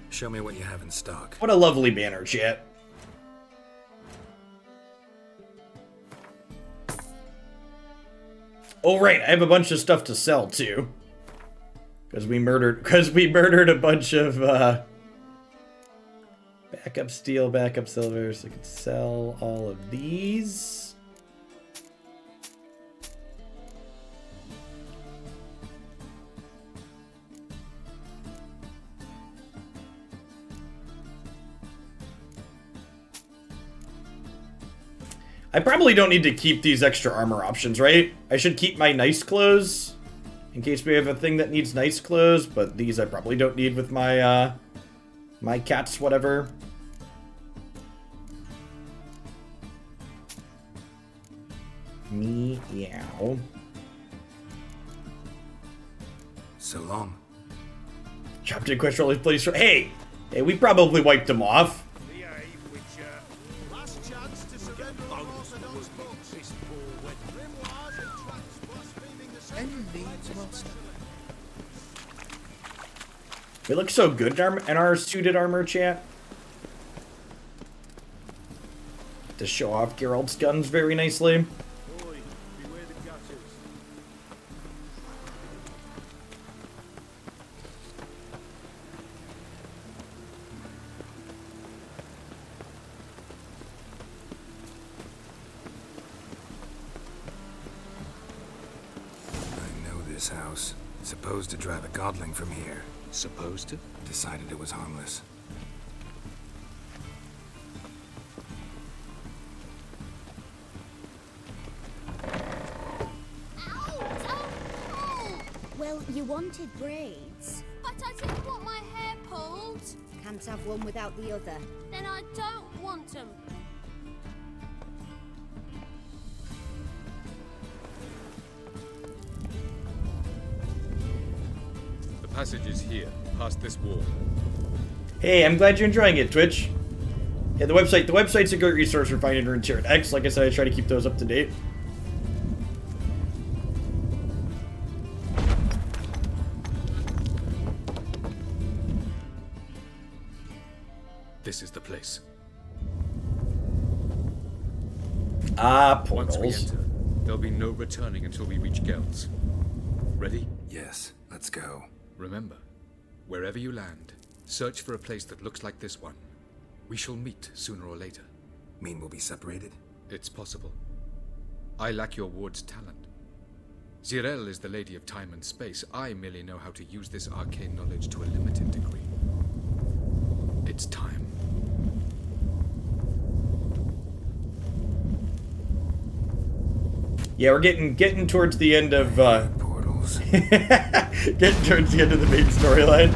Show me what you have in stock. What a lovely banner, chat. Oh right, I have a bunch of stuff to sell too. Because we murdered a bunch of Backup steel, backup silver, so I could sell all of these. I probably don't need to keep these extra armor options, right? I should keep my nice clothes in case we have a thing that needs nice clothes, but these I probably don't need with my my cats, whatever. Meow. So long. Chapter quest role place for hey, we probably wiped them off. We look so good in our suited armor, chat. To show off Geralt's guns very nicely. I know this house. Supposed to drive a godling from here. Supposed to? Decided it was harmless. Well, you wanted braids. But I didn't want my hair pulled. Can't have one without the other. Then I don't want them. The passage is here, past this wall. Hey, I'm glad you're enjoying it, Twitch. Yeah, the website's a great resource for finding runes here at X. Like I said, I try to keep those up to date. This is the place. Ah, portals. Once we enter, there'll be no returning until we reach Gelds. Ready? Yes, let's go. Remember, wherever you land, search for a place that looks like this one. We shall meet sooner or later. Mean we'll be separated? It's possible. I lack your ward's talent. Zirel is the lady of time and space. I merely know how to use this arcane knowledge to a limited degree. It's time. Yeah, we're getting towards the end of portals. Getting towards the end of the main storyline.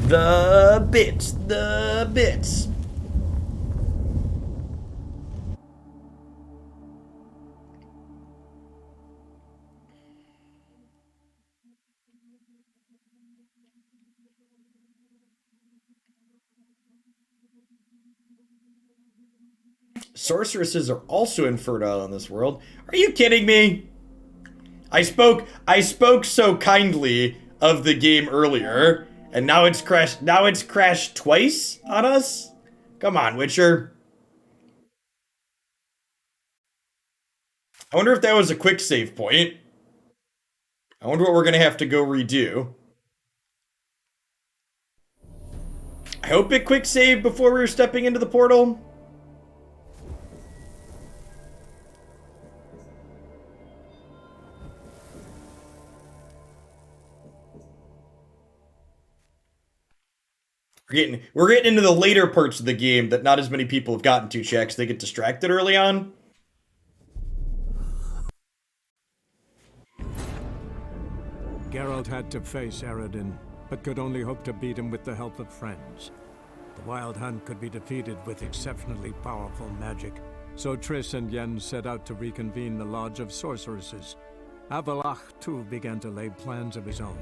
The bits. Sorceresses are also infertile in this world. Are you kidding me? I spoke so kindly of the game earlier, and now it's crashed. Now it's crashed twice on us? Come on, Witcher. I wonder if that was a quick save point. I wonder what we're gonna have to go redo. I hope it quick saved before we were stepping into the portal. We're getting into the later parts of the game that not as many people have gotten to, checks. They get distracted early on. Geralt had to face Eredin, but could only hope to beat him with the help of friends. The Wild Hunt could be defeated with exceptionally powerful magic, so Triss and Yen set out to reconvene the Lodge of Sorceresses. Avalach, too, began to lay plans of his own.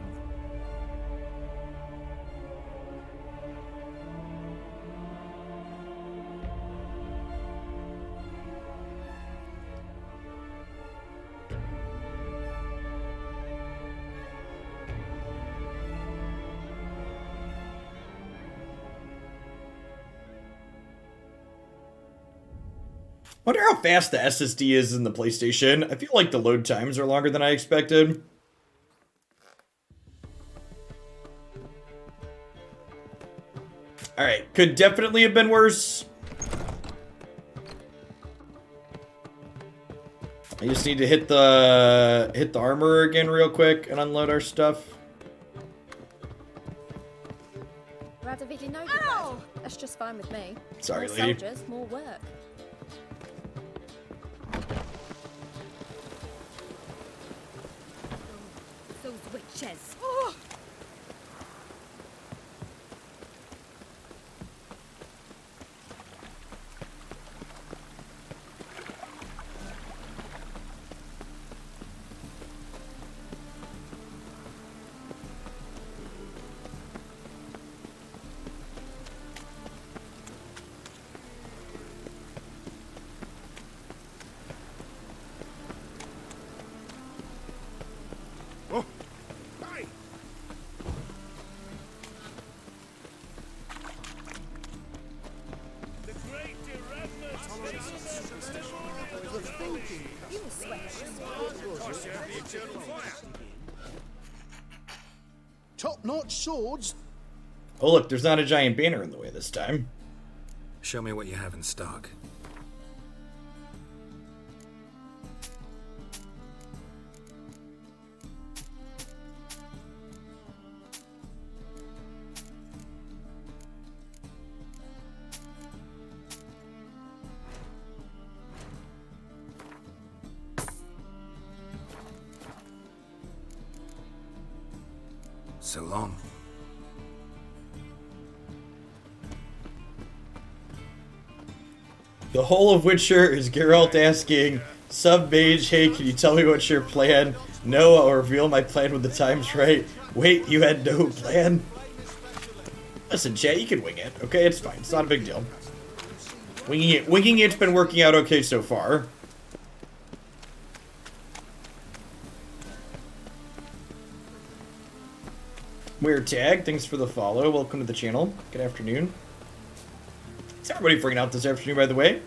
Wonder how fast the SSD is in the PlayStation. I feel like the load times are longer than I expected. Alright, could definitely have been worse. I just need to hit the armor again real quick and unload our stuff. That's just fine with me. Sorry, more lady. Soldiers, more work. Those witches. Top-notch swords. Oh look, there's not a giant banner in the way this time. Show me what you have in stock. So long. The whole of Witcher is Geralt asking, Sub-Mage, hey, can you tell me what's your plan? No, I'll reveal my plan when the time's right. Wait, you had no plan? Listen, chat, you can wing it, okay? It's fine. It's not a big deal. Winging it's been working out okay so far. Weird Tag, thanks for the follow. Welcome to the channel. Good afternoon. Is everybody freaking out this afternoon, by the way?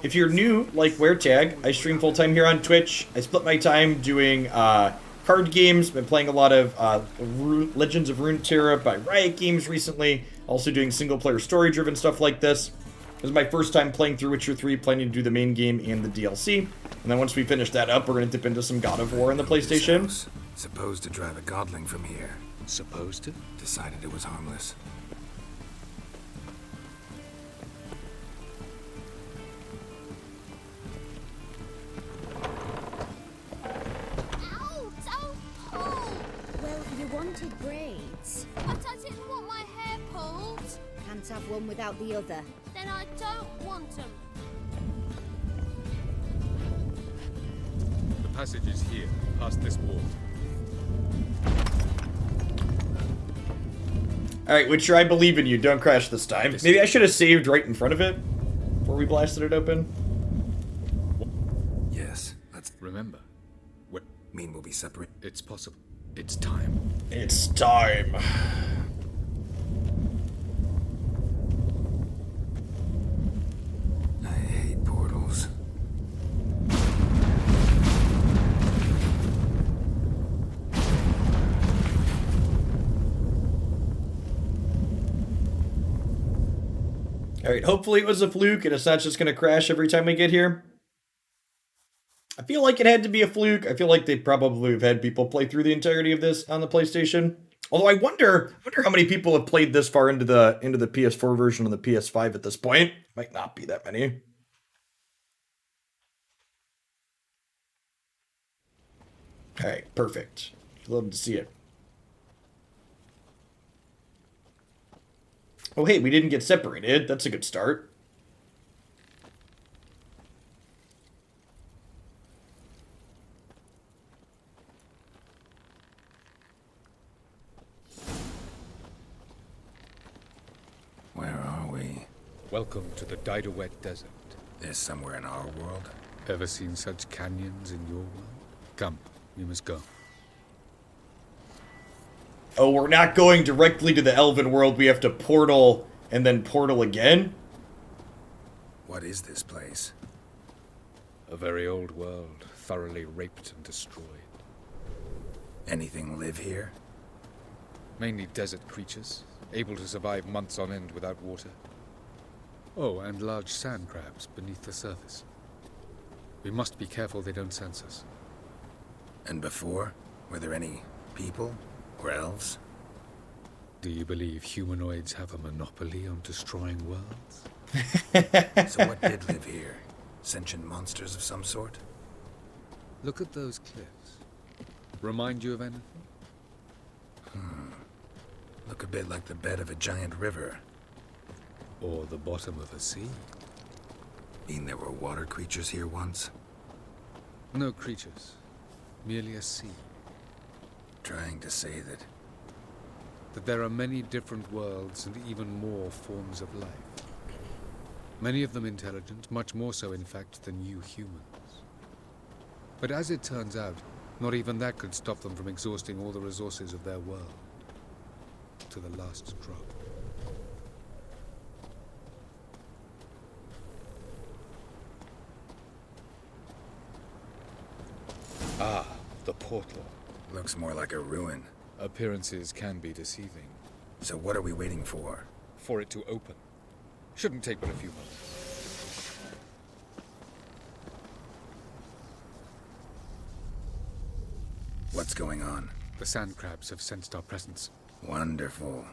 If you're new, like Wear Tag, I stream full-time here on Twitch. I split my time doing card games. Been playing a lot of Legends of Runeterra by Riot Games recently. Also doing single-player story-driven stuff like this. This is my first time playing through Witcher 3, planning to do the main game and the DLC. And then once we finish that up, we're going to dip into some God of War on the PlayStation. Supposed to drive a godling from here. Supposed to? Decided it was harmless. Well, you wanted braids. But I didn't want my hair pulled. Can't have one without the other. Then I don't want them. The passage is here, past this wall. Alright, Witcher, I believe in you. Don't crash this time. Maybe I should have saved right in front of it before we blasted it open. Yes, let's remember. Mean we'll be separate? It's possible. It's time. It's time. I hate portals. Alright, hopefully it was a fluke and it's not just going to crash every time we get here. I feel like it had to be a fluke. I feel like they probably have had people play through the entirety of this on the PlayStation. Although I wonder how many people have played this far into the PS4 version and the PS5 at this point. Might not be that many. Alright, perfect. Love to see it. Oh hey, we didn't get separated. That's a good start. Where are we? Welcome to the Didowet Desert. This somewhere in our world? Ever seen such canyons in your world? Come, we must go. Oh, we're not going directly to the Elven world. We have to portal and then portal again? What is this place? A very old world, thoroughly raped and destroyed. Anything live here? Mainly desert creatures, able to survive months on end without water. Oh, and large sand crabs beneath the surface. We must be careful they don't sense us. And before? Were there any people? Or elves? Do you believe humanoids have a monopoly on destroying worlds? So what did live here? Sentient monsters of some sort? Look at those cliffs. Remind you of anything? Look a bit like the bed of a giant river. Or the bottom of a sea. Mean there were water creatures here once? No creatures. Merely a sea. Trying to say that... That there are many different worlds and even more forms of life. Many of them intelligent, much more so in fact than you humans. But as it turns out, not even that could stop them from exhausting all the resources of their world. To the last drop. Ah, the portal. Looks more like a ruin. Appearances can be deceiving. So what are we waiting for? For it to open. Shouldn't take but a few moments. What's going on? The sand crabs have sensed our presence. Wonderful.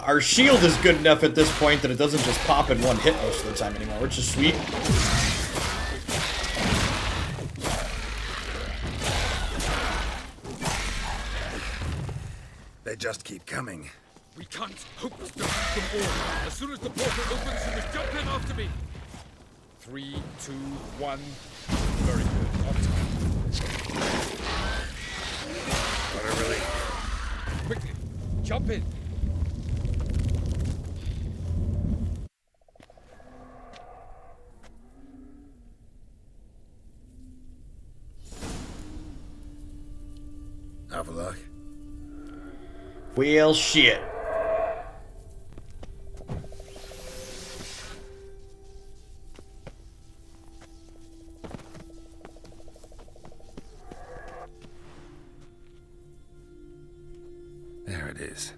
Our shield is good enough at this point that it doesn't just pop in one hit most of the time anymore, which is sweet. They just keep coming. We can't hope to defeat them all. As soon as the portal opens, you must jump in after me. 3, 2, 1. Very good. On time. What a relief. Quickly, jump in. Have a look. Well, shit. There it is.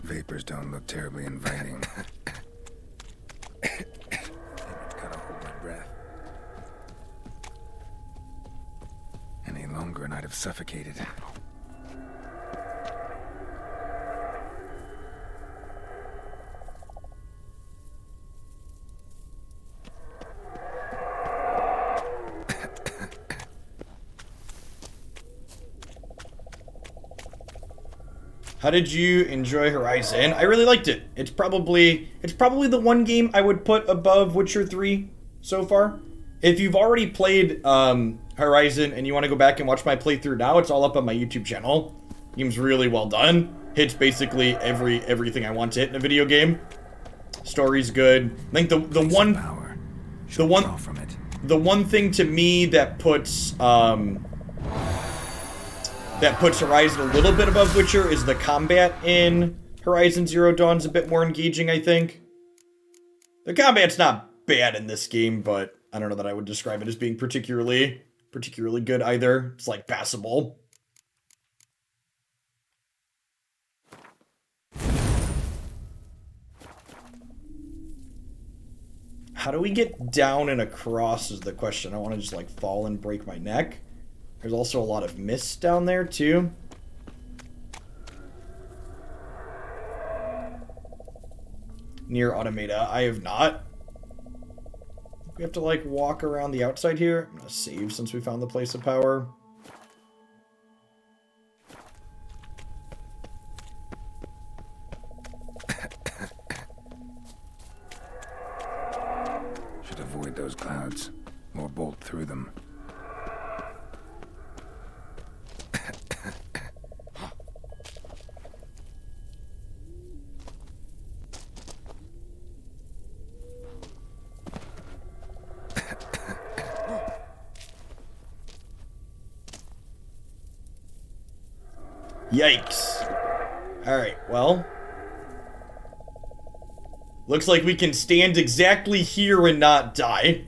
Vapors don't look terribly inviting. Gotta hold my breath. Any longer and I'd have suffocated. How did you enjoy Horizon? I really liked it. It's probably the one game I would put above Witcher 3 so far. If you've already played Horizon and you want to go back and watch my playthrough now, it's all up on my YouTube channel. Game's really well done. Hits basically everything I want to hit in a video game. Story's good. I think the one thing to me that puts Horizon a little bit above Witcher is the combat in Horizon Zero Dawn's a bit more engaging, I think. The combat's not bad in this game, but I don't know that I would describe it as being particularly good either. It's like passable. How do we get down and across is the question. I want to just like fall and break my neck. There's also a lot of mist down there, too. Near Automata, I have not. We have to, like, walk around the outside here. I'm gonna save since we found the place of power. Should avoid those clouds, or bolt through them. Yikes. Alright, well. Looks like we can stand exactly here and not die.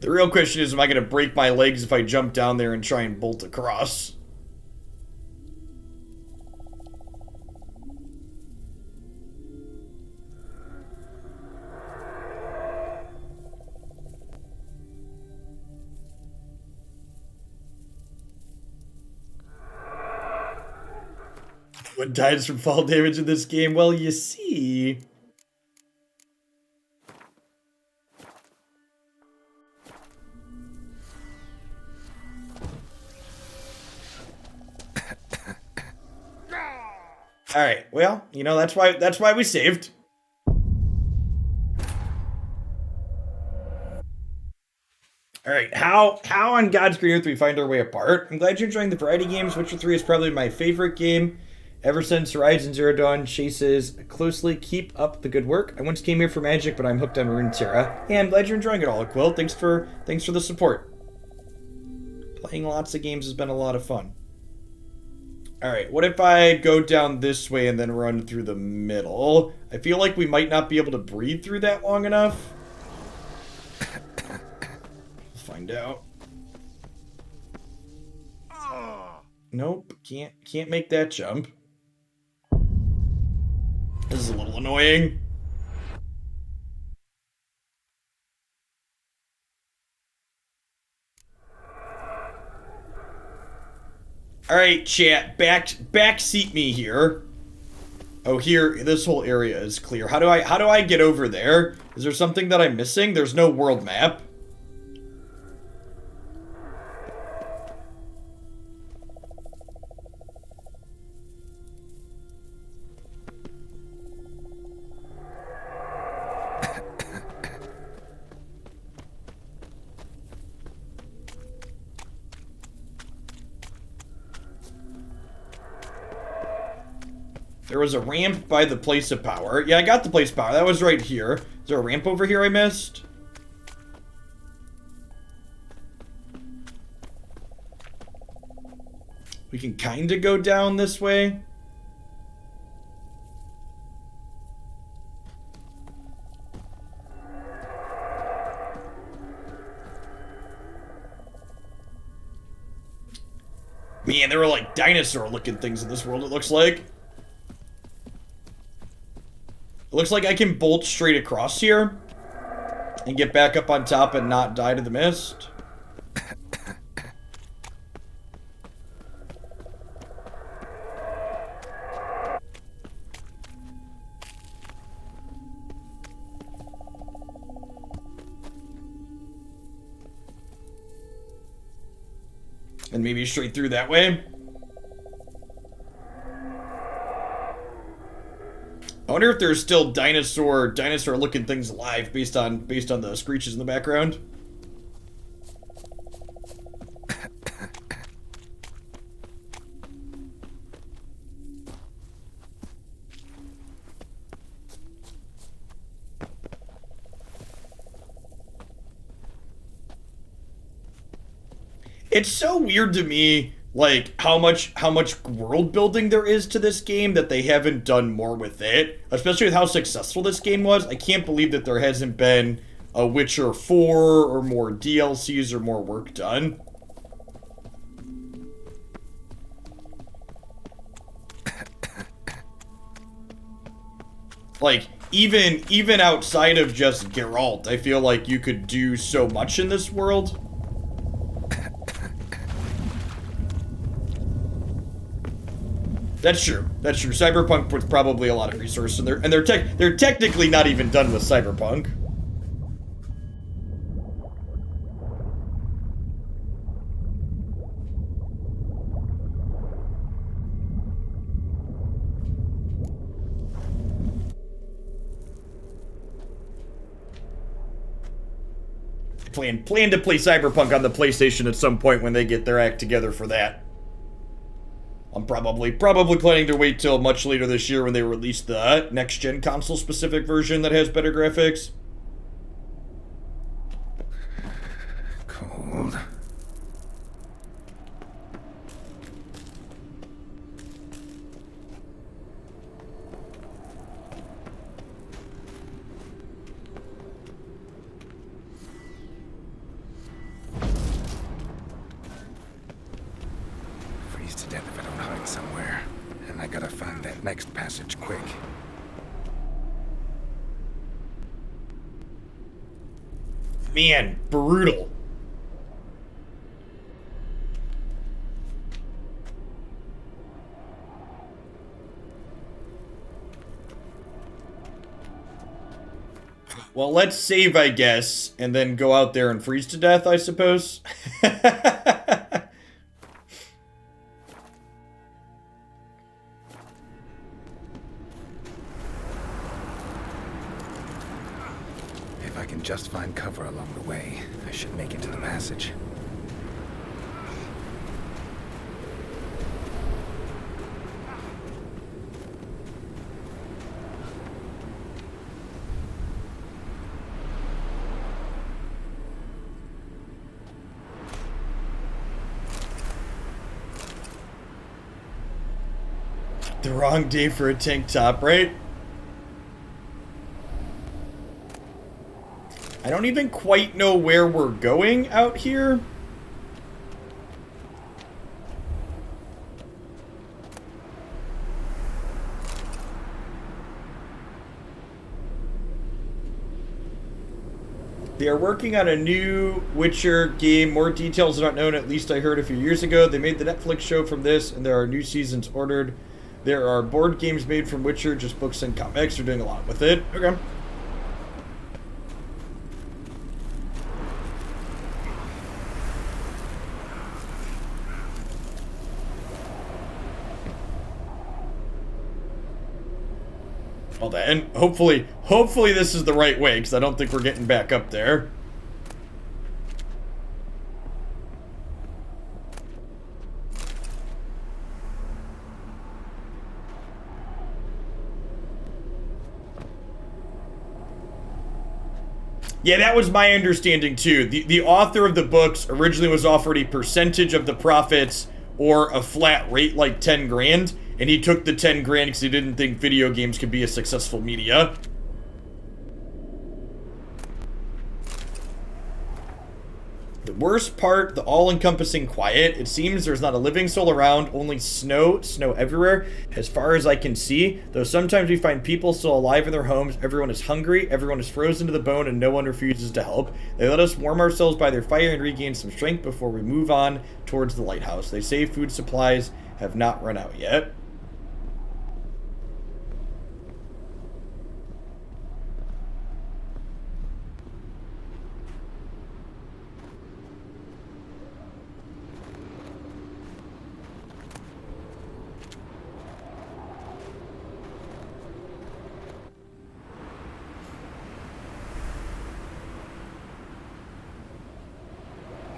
The real question is, am I going to break my legs if I jump down there and try and bolt across? What dies from fall damage in this game? Well, you see... Alright, well, you know, that's why we saved. Alright, how on God's green earth do we find our way apart? I'm glad you're enjoying the variety games. Witcher 3 is probably my favorite game ever since Horizon Zero Dawn. Chases closely. Keep up the good work. I once came here for magic, but I'm hooked on Runeterra. Yeah, I'm glad you're enjoying it all, Quill. Thanks for the support. Playing lots of games has been a lot of fun. Alright, what if I go down this way and then run through the middle? I feel like we might not be able to breathe through that long enough. We'll find out. Nope, can't make that jump. This is a little annoying. Alright, chat, backseat me here. Oh, here, this whole area is clear. How do I get over there? Is there something that I'm missing? There's no world map. There was a ramp by the place of power. Yeah, I got the place of power. That was right here. Is there a ramp over here I missed? We can kind of go down this way. Man, there were like dinosaur-looking things in this world, it looks like. It looks like I can bolt straight across here and get back up on top and not die to the mist. And maybe straight through that way. I wonder if there's still dinosaur looking things alive based on the screeches in the background. It's so weird to me, like, how much world building there is to this game that they haven't done more with it. Especially with how successful this game was. I can't believe that there hasn't been a Witcher 4 or more DLCs or more work done. Like, even outside of just Geralt, I feel like you could do so much in this world. That's true. That's true. Cyberpunk puts probably a lot of resources in there, and they're technically not even done with Cyberpunk. Plan to play Cyberpunk on the PlayStation at some point when they get their act together for that. I'm probably planning to wait till much later this year when they release the next-gen console-specific version that has better graphics. Cold. Freeze to death if I don't hide somewhere. And I gotta find that next passage quick. Man, brutal. Well, let's save, I guess, and then go out there and freeze to death, I suppose. If I can just find cover along the way, I should make it to the passage. The wrong day for a tank top, right? I don't even quite know where we're going out here. They are working on a new Witcher game. More details are not known, at least I heard a few years ago. They made the Netflix show from this, and there are new seasons ordered. There are board games made from Witcher, just books and comics. They're doing a lot with it. Okay. Well then, hopefully this is the right way, because I don't think we're getting back up there. Yeah, that was my understanding too. The author of the books originally was offered a percentage of the profits or a flat rate like 10 grand, and he took the 10 grand because he didn't think video games could be a successful media. The worst part, the all-encompassing quiet. It seems there's not a living soul around, only snow everywhere, as far as I can see. Though sometimes we find people still alive in their homes. Everyone is hungry, everyone is frozen to the bone, and no one refuses to help. They let us warm ourselves by their fire and regain some strength before we move on towards the lighthouse. They say food supplies have not run out yet.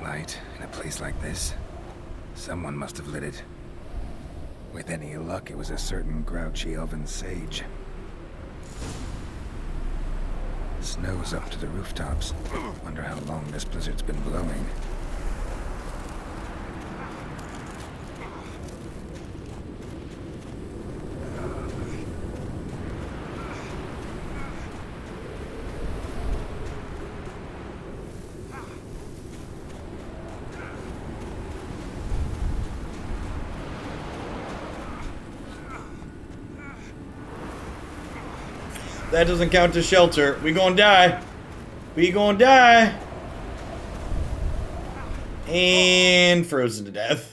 Light in a place like this. Someone must have lit it. With any luck, it was a certain grouchy elven sage. Snow's up to the rooftops. Wonder how long this blizzard's been blowing. That doesn't count as shelter. We gonna die. We gonna die. And frozen to death.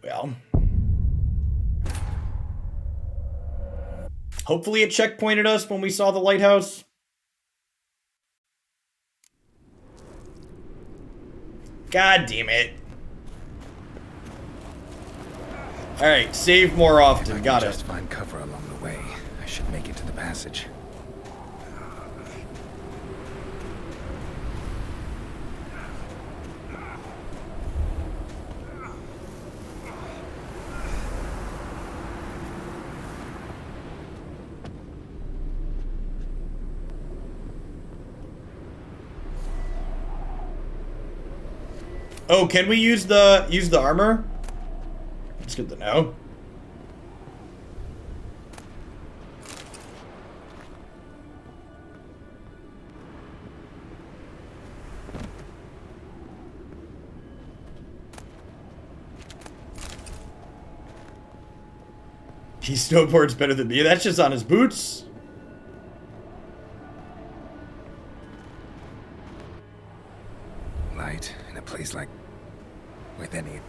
Well. Hopefully it checkpointed us when we saw the lighthouse. God damn it. Alright, save more often. Got it. Just find cover along the way. I should make it to the passage. Oh, can we use the armor? That's good to know. He snowboards better than me. That's just on his boots. Light in a place like... with any...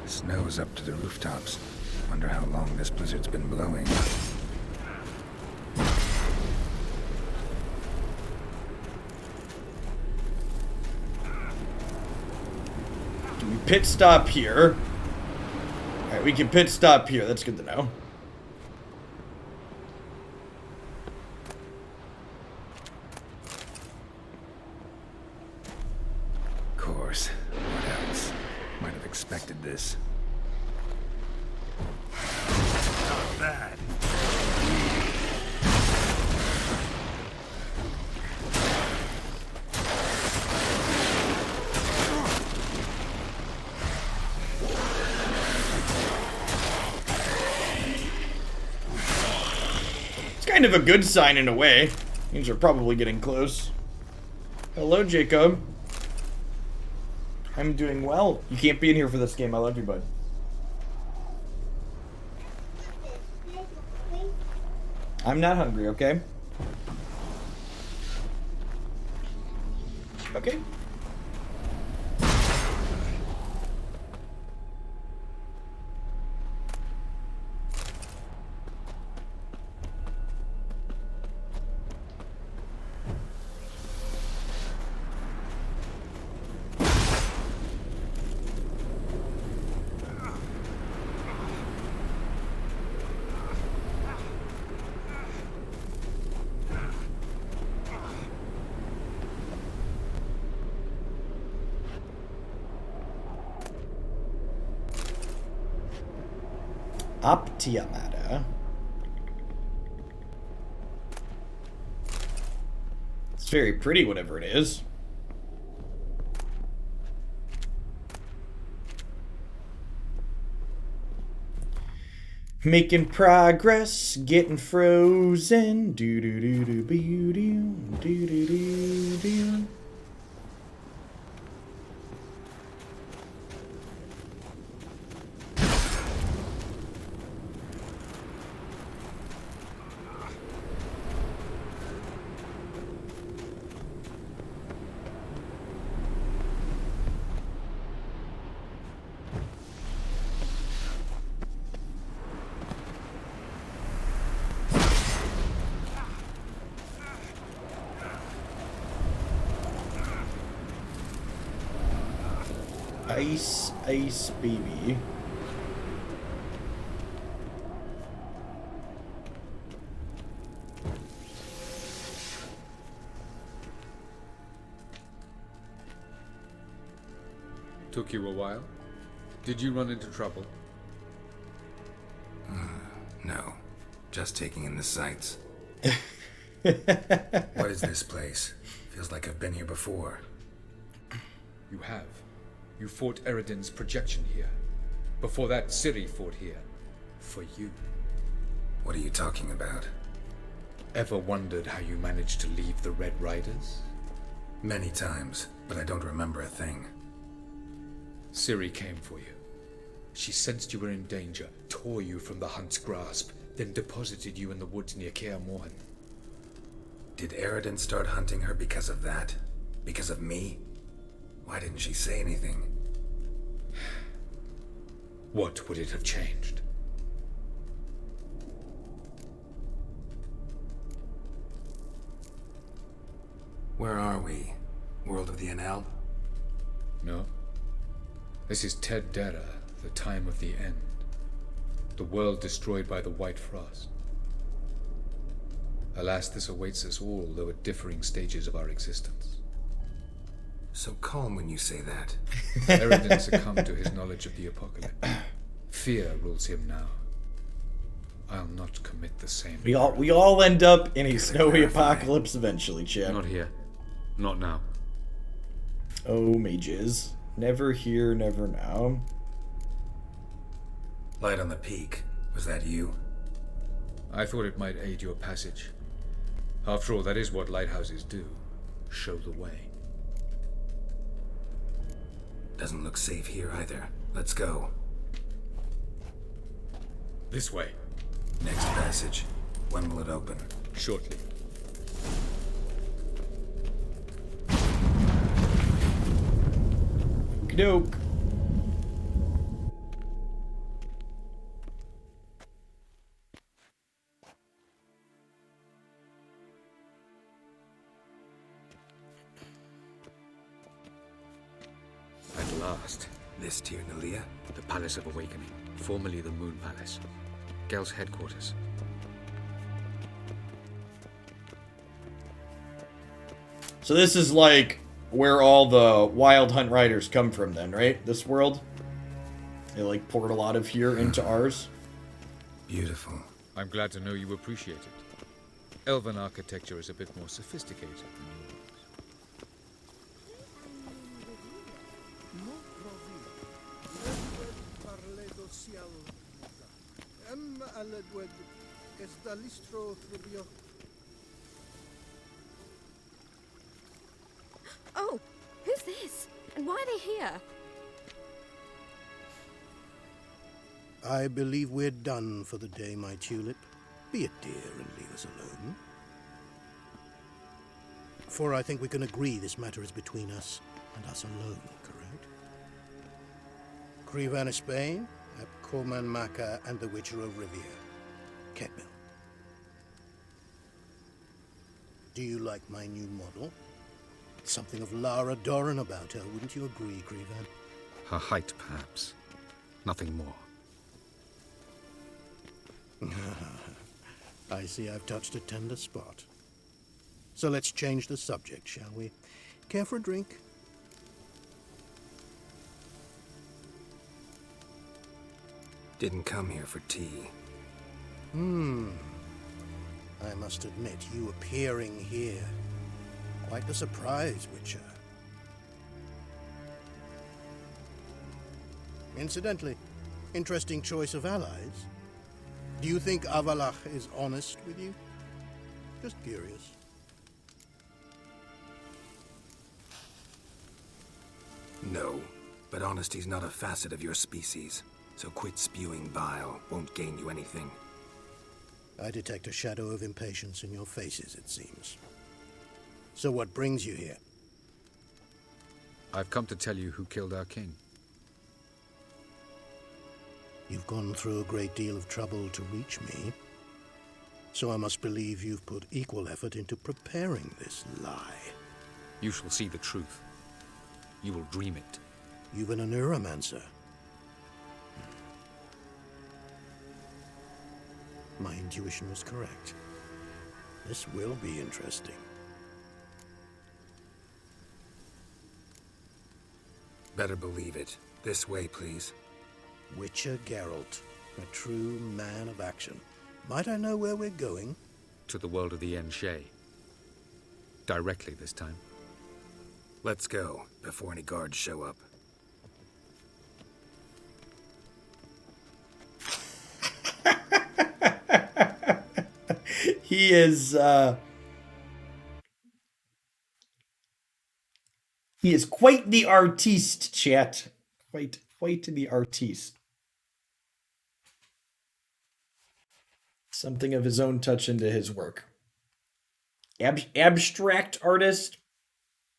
Snow's up to the rooftops. Wonder how long this blizzard's been blowing. Can we pit stop here? Alright, we can pit stop here. That's good to know. Of course. What else? Might have expected this. Not bad. It's kind of a good sign in a way. Means we're probably getting close. Hello, Jacob. I'm doing well. You can't be in here for this game. I love you, bud. I'm not hungry, okay? Okay. Optiamata. It's very pretty, whatever it is. Making progress, getting frozen. Do do do do do do do do do do. Ice, ice, baby. Took you a while? Did you run into trouble? No. Just taking in the sights. What is this place? Feels like I've been here before. You have. You fought Eridan's projection here. Before that, Siri fought here. For you. What are you talking about? Ever wondered how you managed to leave the Red Riders? Many times, but I don't remember a thing. Siri came for you. She sensed you were in danger, tore you from the Hunt's grasp, then deposited you in the woods near Kaer Morhen. Did Eridan start hunting her because of that? Because of me? Why didn't she say anything? What would it have changed? Where are we? World of the NL? No. This is Ted Dera, the time of the end. The world destroyed by the White Frost. Alas, this awaits us all, though at differing stages of our existence. So calm when you say that. Eridan succumbed to his knowledge of the apocalypse. Fear rules him now. I'll not commit the same. We all end up in a snowy apocalypse eventually, Chip. Not here. Not now. Oh, mages. Never here, never now. Light on the peak. Was that you? I thought it might aid your passage. After all, that is what lighthouses do. Show the way. Doesn't look safe here either. Let's go. This way. Next passage. When will it open? Shortly. Doke. At last. This Tyr Nalia? The Palace of Awakening, formerly the Moon Palace. Gel's headquarters. So this is like where all the Wild Hunt riders come from then, right? This world? They like poured a lot of here into ours. Beautiful. I'm glad to know you appreciate it. Elven architecture is a bit more sophisticated than yours. Oh, who's this? And why are they here? I believe we're done for the day, my tulip. Be a dear and leave us alone. For I think we can agree this matter is between us and us alone, correct? Krivan of Spain, Abcorman Maka, and the Witcher of Rivia. Ketmil. Do you like my new model? Something of Lara Doran about her, wouldn't you agree, Krivan? Her height, perhaps. Nothing more. I see I've touched a tender spot. So let's change the subject, shall we? Care for a drink? Didn't come here for tea. I must admit, you appearing here, quite the surprise, Witcher. Incidentally, interesting choice of allies. Do you think Avalach is honest with you? Just curious. No, but honesty's not a facet of your species. So quit spewing bile. Won't gain you anything. I detect a shadow of impatience in your faces, it seems. So what brings you here? I've come to tell you who killed our king. You've gone through a great deal of trouble to reach me. So I must believe you've put equal effort into preparing this lie. You shall see the truth. You will dream it. You've been a neuromancer. My intuition was correct. This will be interesting. Better believe it. This way, please. Witcher Geralt, a true man of action. Might I know where we're going? To the world of the Enshay. Directly this time. Let's go, before any guards show up. He is quite the artiste, chat. Quite the artiste. Something of his own touch into his work. Abstract artist,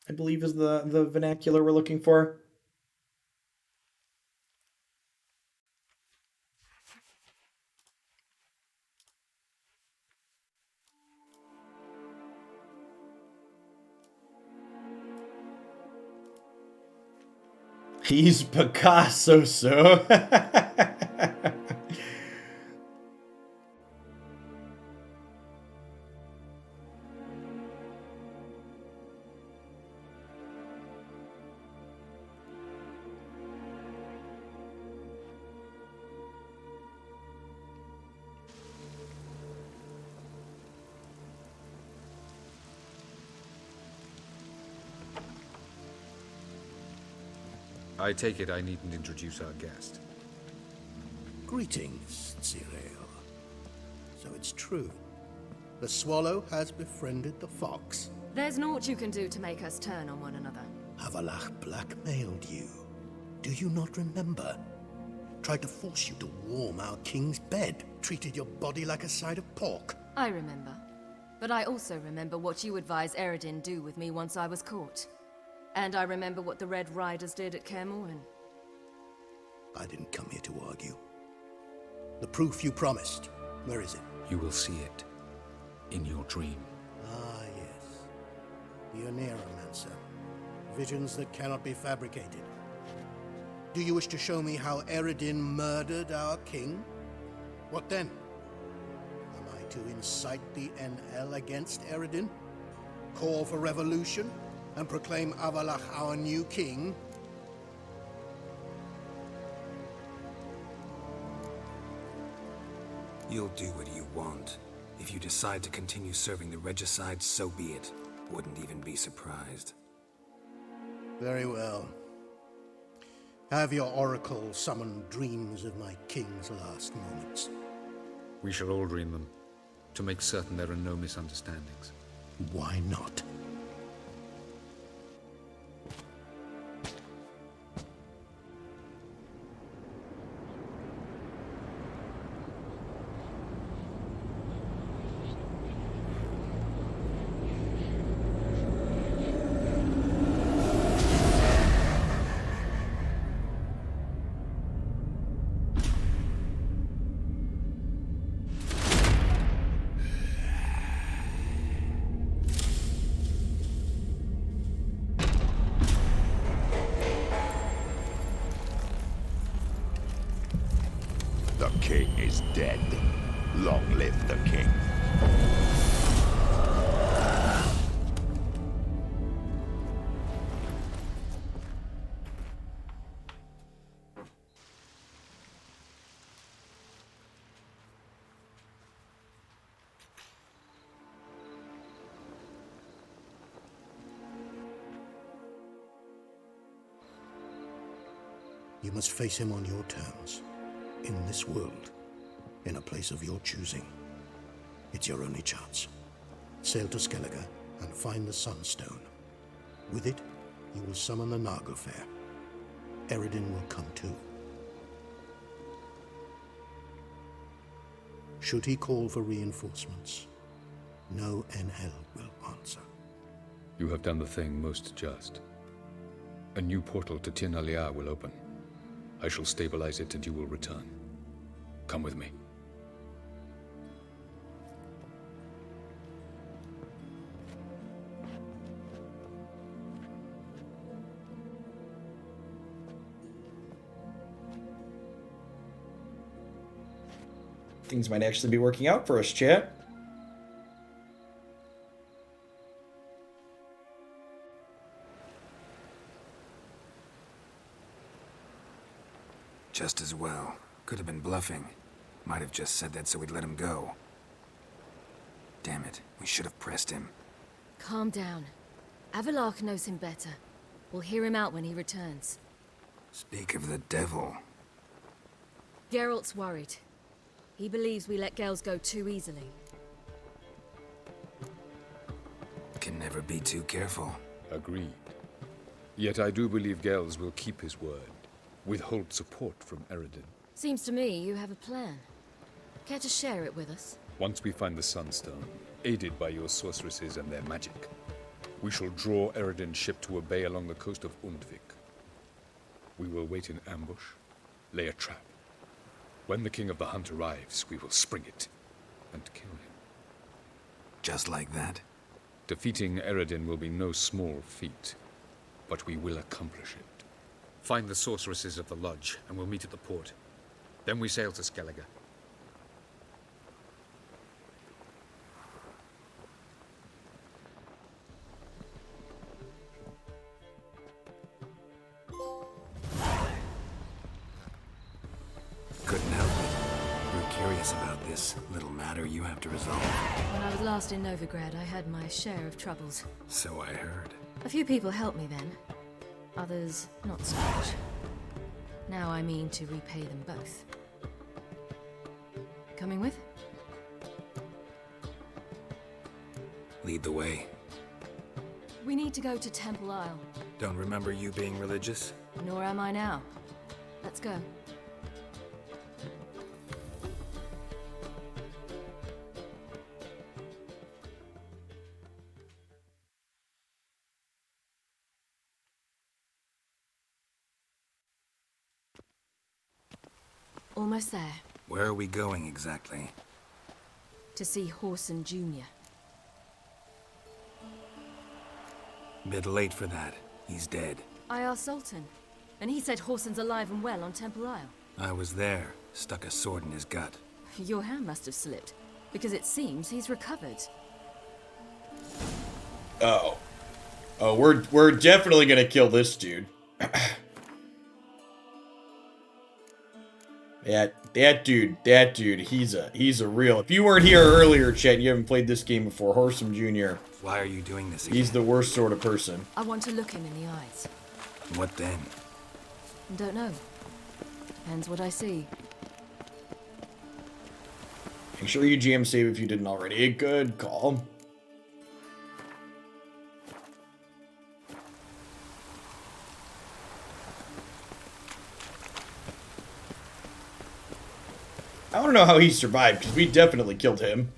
I believe is the vernacular we're looking for. He's Picasso, so. I take it I needn't introduce our guest. Greetings, Cyril. So it's true. The swallow has befriended the fox. There's naught you can do to make us turn on one another. Havalach blackmailed you. Do you not remember? Tried to force you to warm our king's bed. Treated your body like a side of pork. I remember. But I also remember what you advised Eredin do with me once I was caught. And I remember what the Red Riders did at Kaer Morhen. I didn't come here to argue. The proof you promised. Where is it? You will see it. In your dream. Ah, yes. The Oneromancer. Visions that cannot be fabricated. Do you wish to show me how Eredin murdered our king? What then? Am I to incite the NL against Eredin? Call for revolution? And proclaim Havalach our new king? You'll do what you want. If you decide to continue serving the regicide, so be it. Wouldn't even be surprised. Very well. Have your oracle summon dreams of my king's last moments. We shall all dream them, to make certain there are no misunderstandings. Why not? The king is dead. Long live the king. You must face him on your terms. In this world, in a place of your choosing. It's your only chance. Sail to Skellige and find the Sunstone. With it, you will summon the Nagelfair. Eredin will come too. Should he call for reinforcements, no NL will answer. You have done the thing most just. A new portal to Tir Nalia will open. I shall stabilize it and you will return. Come with me. Things might actually be working out for us, chat. Just as well. Could have been bluffing. Might have just said that so we'd let him go. Damn it, we should have pressed him. Calm down. Havalach knows him better. We'll hear him out when he returns. Speak of the devil. Geralt's worried. He believes we let Gels go too easily. Can never be too careful. Agreed. Yet I do believe Gels will keep his word. Withhold support from Eredin. Seems to me you have a plan. Care to share it with us? Once we find the Sunstone, aided by your sorceresses and their magic, we shall draw Eredin's ship to a bay along the coast of Undvik. We will wait in ambush, lay a trap. When the King of the Hunt arrives, we will spring it and kill him. Just like that? Defeating Eredin will be no small feat, but we will accomplish it. Find the sorceresses of the lodge, and we'll meet at the port. Then we sail to Skellige. Couldn't help it. We're curious about this little matter you have to resolve. When I was last in Novigrad, I had my share of troubles. So I heard. A few people helped me then. Others, not so much. Now I mean to repay them both. Coming with? Lead the way. We need to go to Temple Isle. Don't remember you being religious? Nor am I now. Let's go. Almost there. Where are we going exactly? To see Horson Jr. Bit late for that. He's dead. I asked Sultan, and he said Horson's alive and well on Temple Isle. I was there. Stuck a sword in his gut. Your hand must have slipped, because it seems he's recovered. Oh, we're definitely gonna kill this dude. That dude, he's a real. If you weren't here earlier, Chet, and you haven't played this game before, Horson Jr. Why are you doing this again? He's the worst sort of person. I want to look him in the eyes. What then? Don't know. Depends what I see. Make sure you GM save if you didn't already. Good call. I don't know how he survived, because we definitely killed him.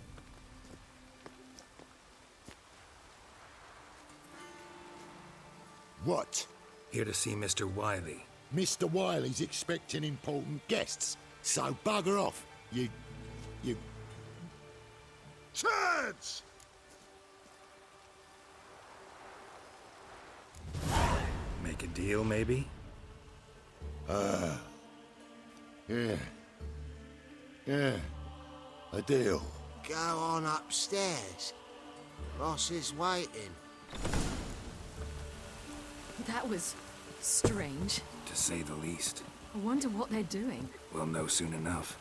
What? Here to see Mr. Wiley. Mr. Wiley's expecting important guests, so bugger off, you... Turds! Make a deal, maybe? Yeah, a deal. Go on upstairs. Ross is waiting. That was strange. To say the least. I wonder what they're doing. We'll know soon enough.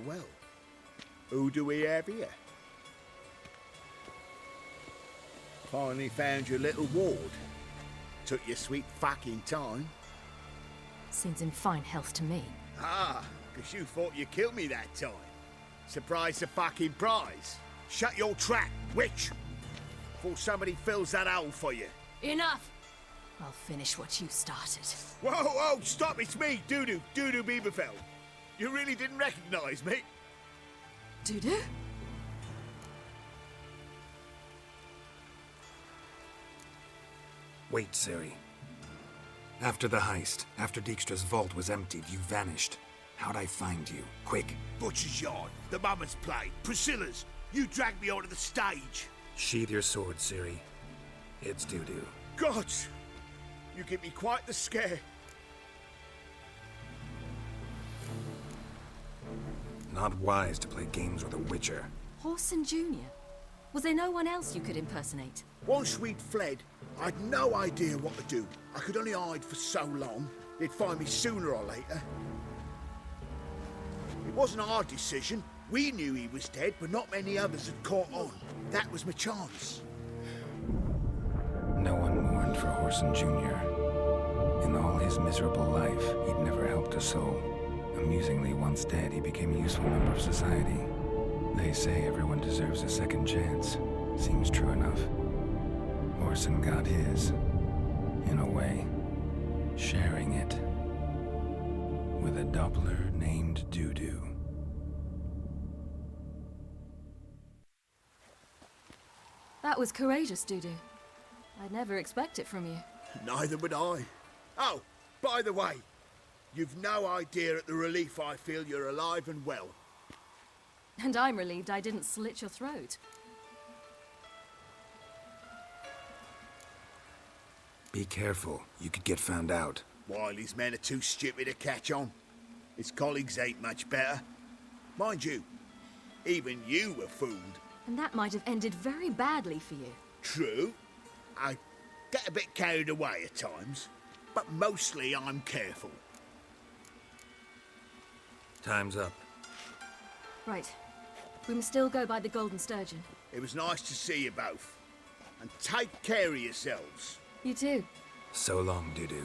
Well. Who do we have here? Finally found your little ward. Took your sweet fucking time. Seems in fine health to me. Ah, because you thought you killed me that time. Surprise the fucking prize. Shut your trap, witch! Before somebody fills that hole for you. Enough! I'll finish what you started. Whoa, stop, it's me, Dudu Beaverfell. You really didn't recognize me? Dudu? Wait, Siri. After the heist, after Dijkstra's vault was emptied, you vanished. How'd I find you? Quick. Butcher's Yard, the Mama's Play, Priscilla's. You dragged me onto the stage. Sheath your sword, Siri. It's Dudu. Gods! You give me quite the scare. Not wise to play games with a witcher. Horson Jr. Was there no one else you could impersonate? Once we'd fled, I'd no idea what to do. I could only hide for so long. They'd find me sooner or later. It wasn't our decision. We knew he was dead, but not many others had caught on. That was my chance. No one mourned for Horson Jr. In all his miserable life, he'd never helped a soul. Amusingly, once dead, he became a useful member of society. They say everyone deserves a second chance. Seems true enough. Horson got his, in a way, sharing it with a Doppler named Dudu. That was courageous, Dudu. I'd never expect it from you. Neither would I. Oh, by the way, you've no idea at the relief I feel you're alive and well. And I'm relieved I didn't slit your throat. Be careful. You could get found out. Wiley's men are too stupid to catch on. His colleagues ain't much better. Mind you, even you were fooled. And that might have ended very badly for you. True. I get a bit carried away at times, but mostly I'm careful. Time's up. Right. We must still go by the Golden Sturgeon. It was nice to see you both. And take care of yourselves. You too. So long, Dudu.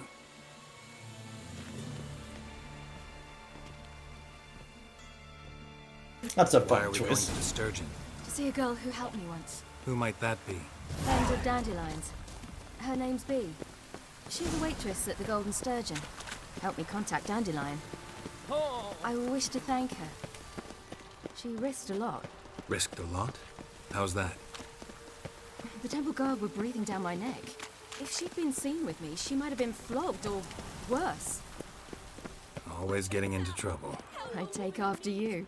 That's a Why fun are we going choice. to the Sturgeon? To see a girl who helped me once. Who might that be? Friend of Dandelions. Her name's Bee. She's a waitress at the Golden Sturgeon. Helped me contact Dandelion. I wish to thank her. She risked a lot. Risked a lot? How's that? The temple guard were breathing down my neck. If she'd been seen with me, she might have been flogged or worse. Always getting into trouble. I take after you.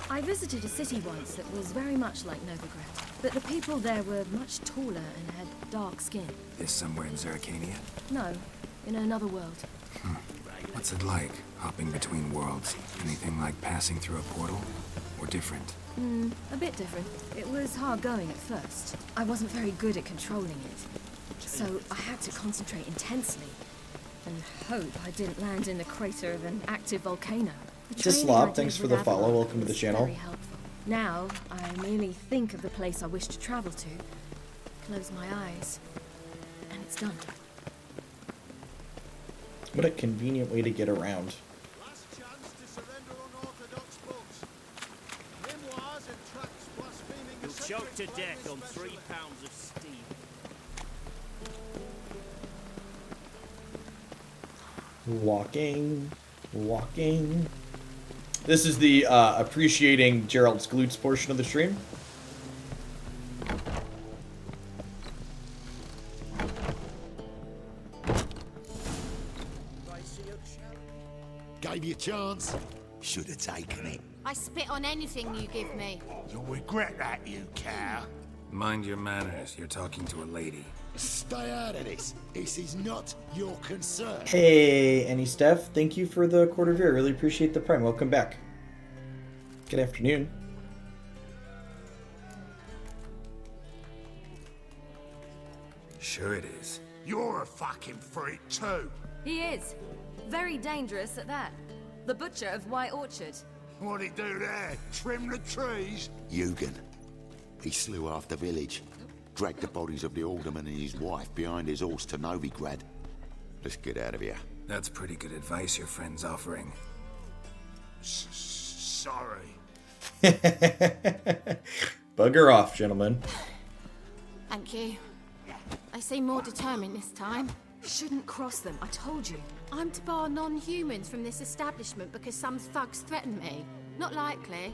I visited a city once that was very much like Novigrad, but the people there were much taller and had dark skin. Is somewhere in Zeracania? No, in another world. What's it like, hopping between worlds? Anything like passing through a portal? Or different? A bit different. It was hard going at first. I wasn't very good at controlling it. So I had to concentrate intensely and hope I didn't land in the crater of an active volcano. The training I Slob, did thanks for with the follow. Avalon Welcome to the was channel. very helpful. Now, I merely think of the place I wish to travel to, close my eyes, and it's done. What a convenient way to get around. Last chance to surrender unorthodox books. Memoirs and tracts blaspheming the You'll choke to sacred death on Roman 3 specimen. pounds of steam. Walking. This is the appreciating Gerald's glutes portion of the stream. Gave you a chance. Should have taken it. I spit on anything you give me. You'll regret that, you cow. Mind your manners, you're talking to a lady. Stay out of this. This is not your concern. Hey, Annie Steph, thank you for the quarter view. I really appreciate the prime. Welcome back. Good afternoon. Sure it is. You're a fucking freak too. He is. Very dangerous at that. The butcher of White Orchard. What'd he do there? Trim the trees? Eugen. He slew half the village. Dragged the bodies of the alderman and his wife behind his horse to Novigrad. Let's get out of here. That's pretty good advice your friend's offering. Sorry. Bugger off, gentlemen. Thank you. They seem more determined this time. Shouldn't cross them, I told you. I'm to bar non-humans from this establishment because some thugs threaten me. Not likely.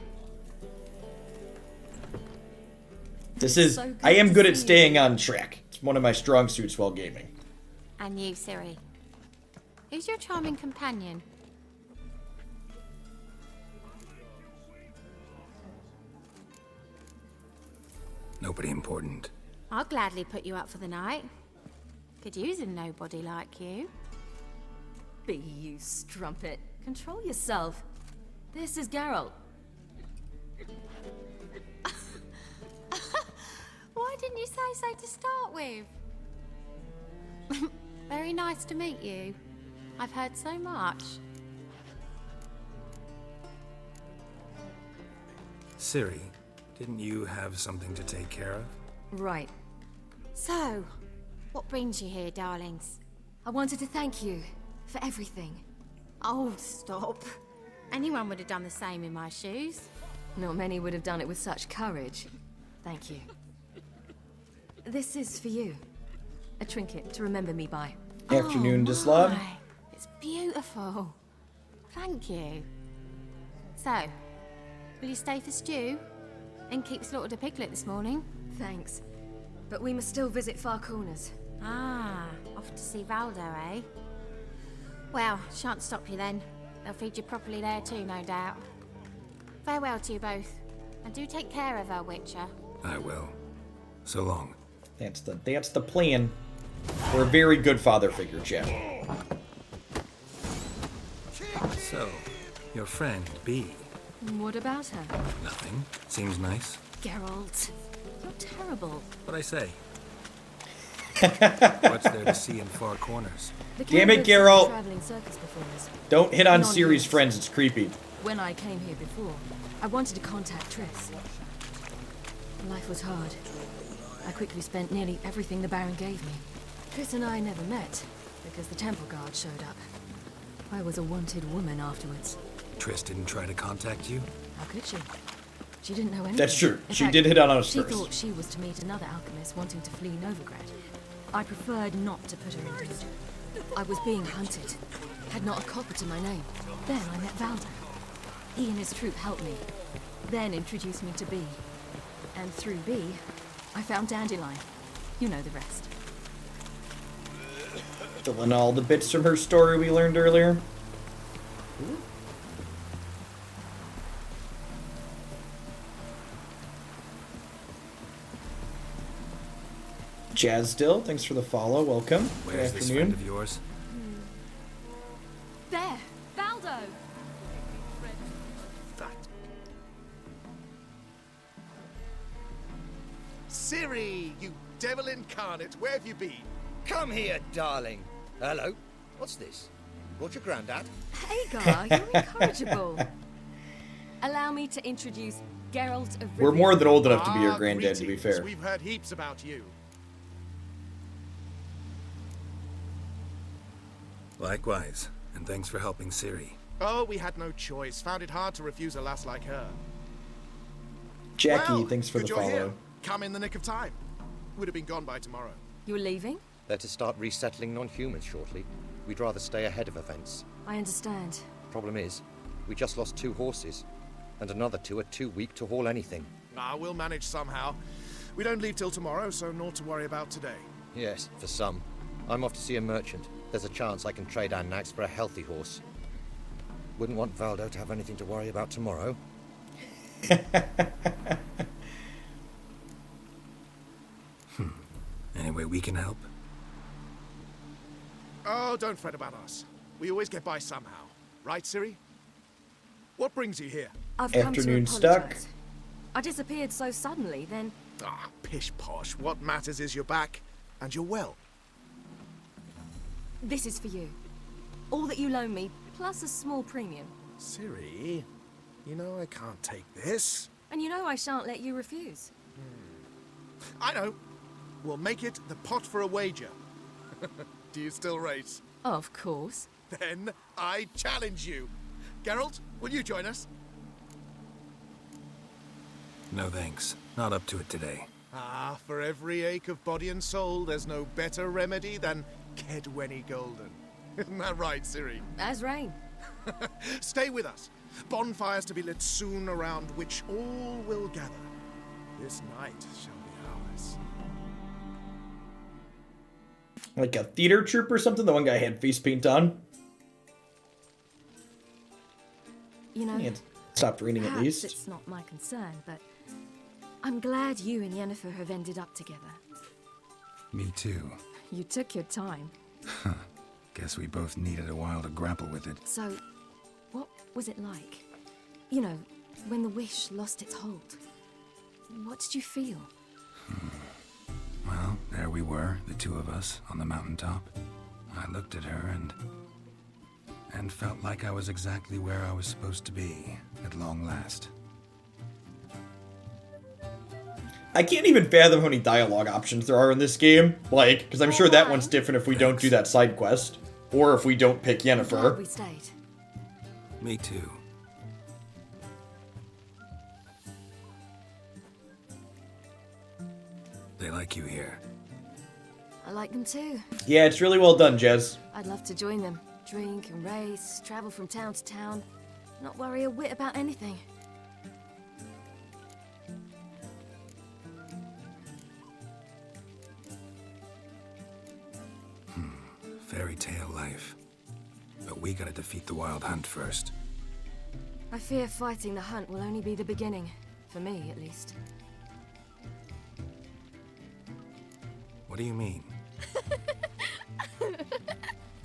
This is... So good I am to good at see staying you. on track. It's one of my strong suits while gaming. And you, Siri. Who's your charming companion? Nobody important. I'll gladly put you up for the night. Could use a nobody like you. Be you strumpet. Control yourself. This is Geralt. Why didn't you say so to start with? Very nice to meet you. I've heard so much. Siri, didn't you have something to take care of? Right. So, what brings you here, darlings? I wanted to thank you for everything. Oh, stop. Anyone would have done the same in my shoes. Not many would have done it with such courage. Thank you. This is for you. A trinket to remember me by. Afternoon, Dislab. My, it's beautiful. Thank you. So, will you stay for stew? And keep slaughtered a piglet this morning? Thanks. But we must still visit Far Corners. Ah, off to see Valdo, eh? Well, shan't stop you then. They'll feed you properly there too, no doubt. Farewell to you both. And do take care of her, Witcher. I will. So long. That's the plan. We're a very good father figure, Jeff. So, your friend, B. What about her? Nothing. Seems nice. Geralt, you're terrible. What'd I say? What's there to see in far corners? Damn it, Geralt! Traveling circus performers. Don't hit on Non-humans. Siri's friends, it's creepy. When I came here before, I wanted to contact Triss. Life was hard. I quickly spent nearly everything the Baron gave me. Triss and I never met, because the temple guard showed up. I was a wanted woman afterwards. Triss didn't try to contact you? How could she? She didn't know anything. That's true. In She fact, did hit on us she first. thought she was to meet another alchemist wanting to flee Novigrad. I preferred not to put her in danger. I was being hunted. Had not a copper to my name. Then I met Valdo. He and his troop helped me. Then introduced me to B. And through B, I found Dandelion. You know the rest. Filling all the bits from her story we learned earlier. Jazz Dill, thanks for the follow. Welcome. Where's Good this afternoon. friend of yours? There! Valdo! Siri, you devil incarnate, where have you been? Come here, darling. Hello. What's this? Brought your granddad? Hagar, you're incorrigible. Allow me to introduce Geralt of Rivia. We're more than old enough to be your granddad, to be Greetings. fair. We've heard heaps about you. Likewise, and thanks for helping Siri. Oh, we had no choice. Found it hard to refuse a lass like her. Jackie, Well, thanks for good the you're here. follow. Come in the nick of time. Would have been gone by tomorrow. You're leaving? They're to start resettling non-humans shortly. We'd rather stay ahead of events. I understand. Problem is, we just lost 2 horses, and another 2 are too weak to haul anything. Ah, we'll manage somehow. We don't leave till tomorrow, so naught to worry about today. Yes, for some. I'm off to see a merchant. There's a chance I can trade our nags for a healthy horse. Wouldn't want Valdo to have anything to worry about tomorrow. Any way we can help? Oh, don't fret about us. We always get by somehow. Right, Siri? What brings you here? I've Afternoon come to stuck. apologize. I disappeared so suddenly, then... Ah, pish posh. What matters is you're back, and you're well. This is for you. All that you loan me, plus a small premium. Siri, you know I can't take this. And you know I shan't let you refuse. I know. We'll make it the pot for a wager. Do you still race? Of course. Then I challenge you. Geralt, will you join us? No thanks. Not up to it today. Ah, for every ache of body and soul, there's no better remedy than Kedwenny Golden. Isn't that right, Siri? As rain. Stay with us. Bonfires to be lit soon around which all will gather. This night shall be ours. Like a theater troupe or something? The one guy had face paint on. You know, Yeah, stopped raining at perhaps least. it's not my concern, but I'm glad you and Yennefer have ended up together. Me too. You took your time. Guess we both needed a while to grapple with it. So, what was it like? You know, when the wish lost its hold. What did you feel? Well, there we were, the 2 of us, on the mountaintop. I looked at her and felt like I was exactly where I was supposed to be, at long last. I can't even fathom how many dialogue options there are in this game. Like, because I'm sure that one's different if we don't do that side quest. Or if we don't pick Glad Yennefer. we stayed. Me too. They like you here. I like them too. Yeah, it's really well done, Jez. I'd love to join them. Drink and race, travel from town to town. Not worry a whit about anything. Fairy tale life. But we gotta defeat the Wild Hunt first. I fear fighting the hunt will only be the beginning. For me, at least. What do you mean?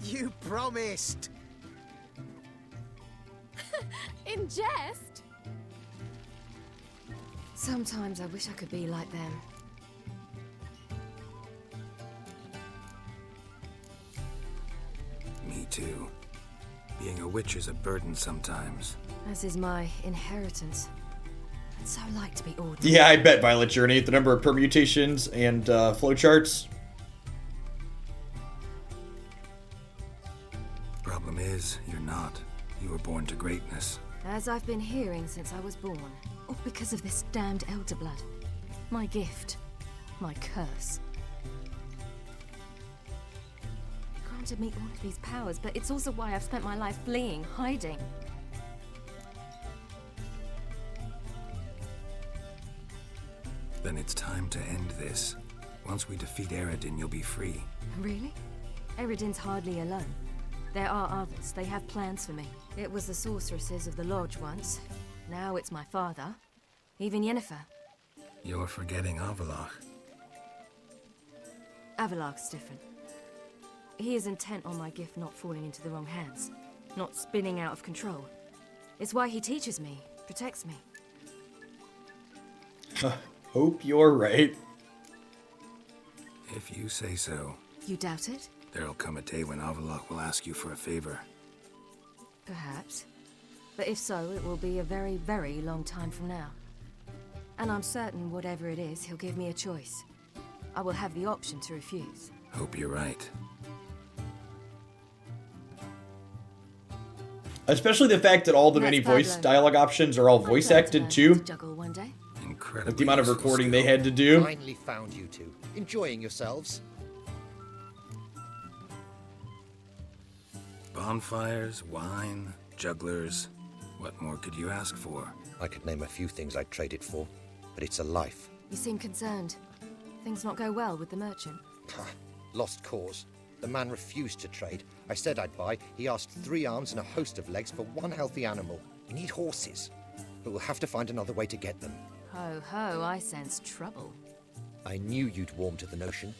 You promised! In jest? Sometimes I wish I could be like them. Me too. Being a witch is a burden sometimes. As is my inheritance. I'd so like to be ordinary. Yeah, I bet Violet Journey, the number of permutations and flowcharts. Problem is, you're not. You were born to greatness. As I've been hearing since I was born. All because of this damned elder blood. My gift. My curse. Granted me all of these powers, but it's also why I've spent my life fleeing, hiding. Then it's time to end this. Once we defeat Eredin, you'll be free. Really? Eredin's hardly alone. There are others. They have plans for me. It was the sorceresses of the Lodge once. Now it's my father. Even Yennefer. You're forgetting Avalach. Avalach's different. He is intent on my gift not falling into the wrong hands. Not spinning out of control. It's why he teaches me, protects me. Hope you're right. If you say so. You doubt it? There'll come a day when Avalach will ask you for a favor. Perhaps. But if so, it will be a very, very long time from now. And I'm certain whatever it is, he'll give me a choice. I will have the option to refuse. Hope you're right. Especially the fact that all the many voice dialogue options are all voice acted too. Juggle one day. Like the amount of recording they had to do. Finally found you two. Enjoying yourselves? Bonfires, wine, jugglers. What more could you ask for? I could name a few things I'd trade it for, but it's a life. You seem concerned. Things not go well with the merchant. Lost cause. The man refused to trade. I said I'd buy. He asked 3 arms and a host of legs for 1 healthy animal. We need horses, but we'll have to find another way to get them. Ho ho, I sense trouble. I knew you'd warm to the notion.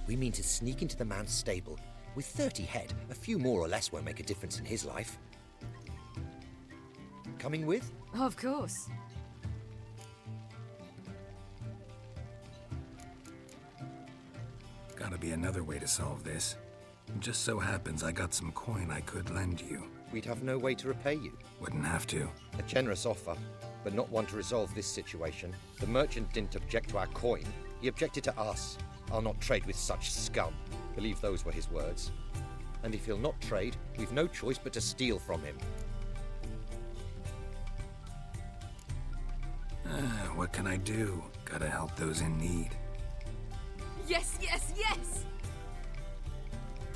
We mean to sneak into the man's stable. With 30 head, a few more or less won't make a difference in his life. Coming with? Of course. Gotta be another way to solve this. It just so happens I got some coin I could lend you. We'd have no way to repay you. Wouldn't have to. A generous offer, but not one to resolve this situation. The merchant didn't object to our coin. He objected to us. I'll not trade with such scum. Believe those were his words. And if he'll not trade, we've no choice but to steal from him. What can I do? Gotta help those in need. Yes, yes, yes!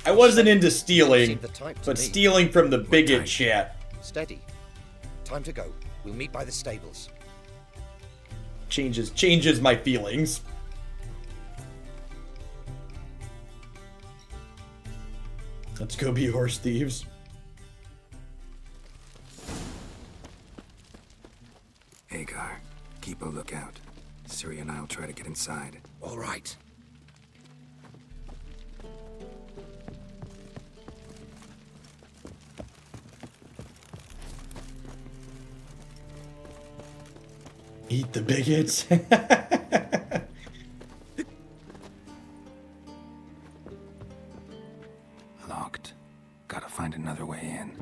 I wasn't into stealing, but stealing from the bigot chat. Steady. Time to go. We'll meet by the stables. Changes my feelings. Let's go be horse thieves. Agar, keep a lookout. Siri and I'll try to get inside. All right. Eat the bigots. Locked. Gotta find another way in.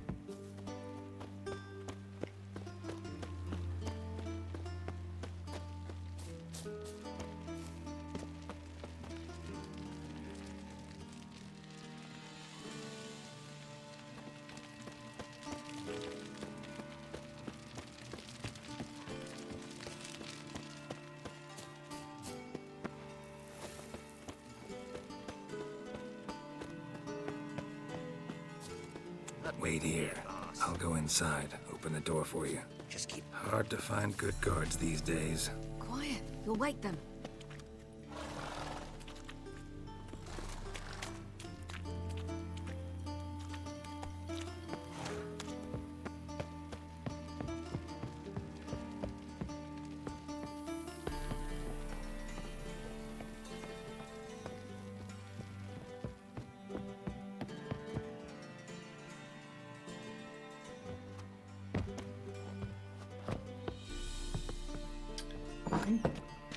Wait here. I'll go inside, open the door for you. Just keep... Hard to find good guards these days. Quiet. You'll wake them.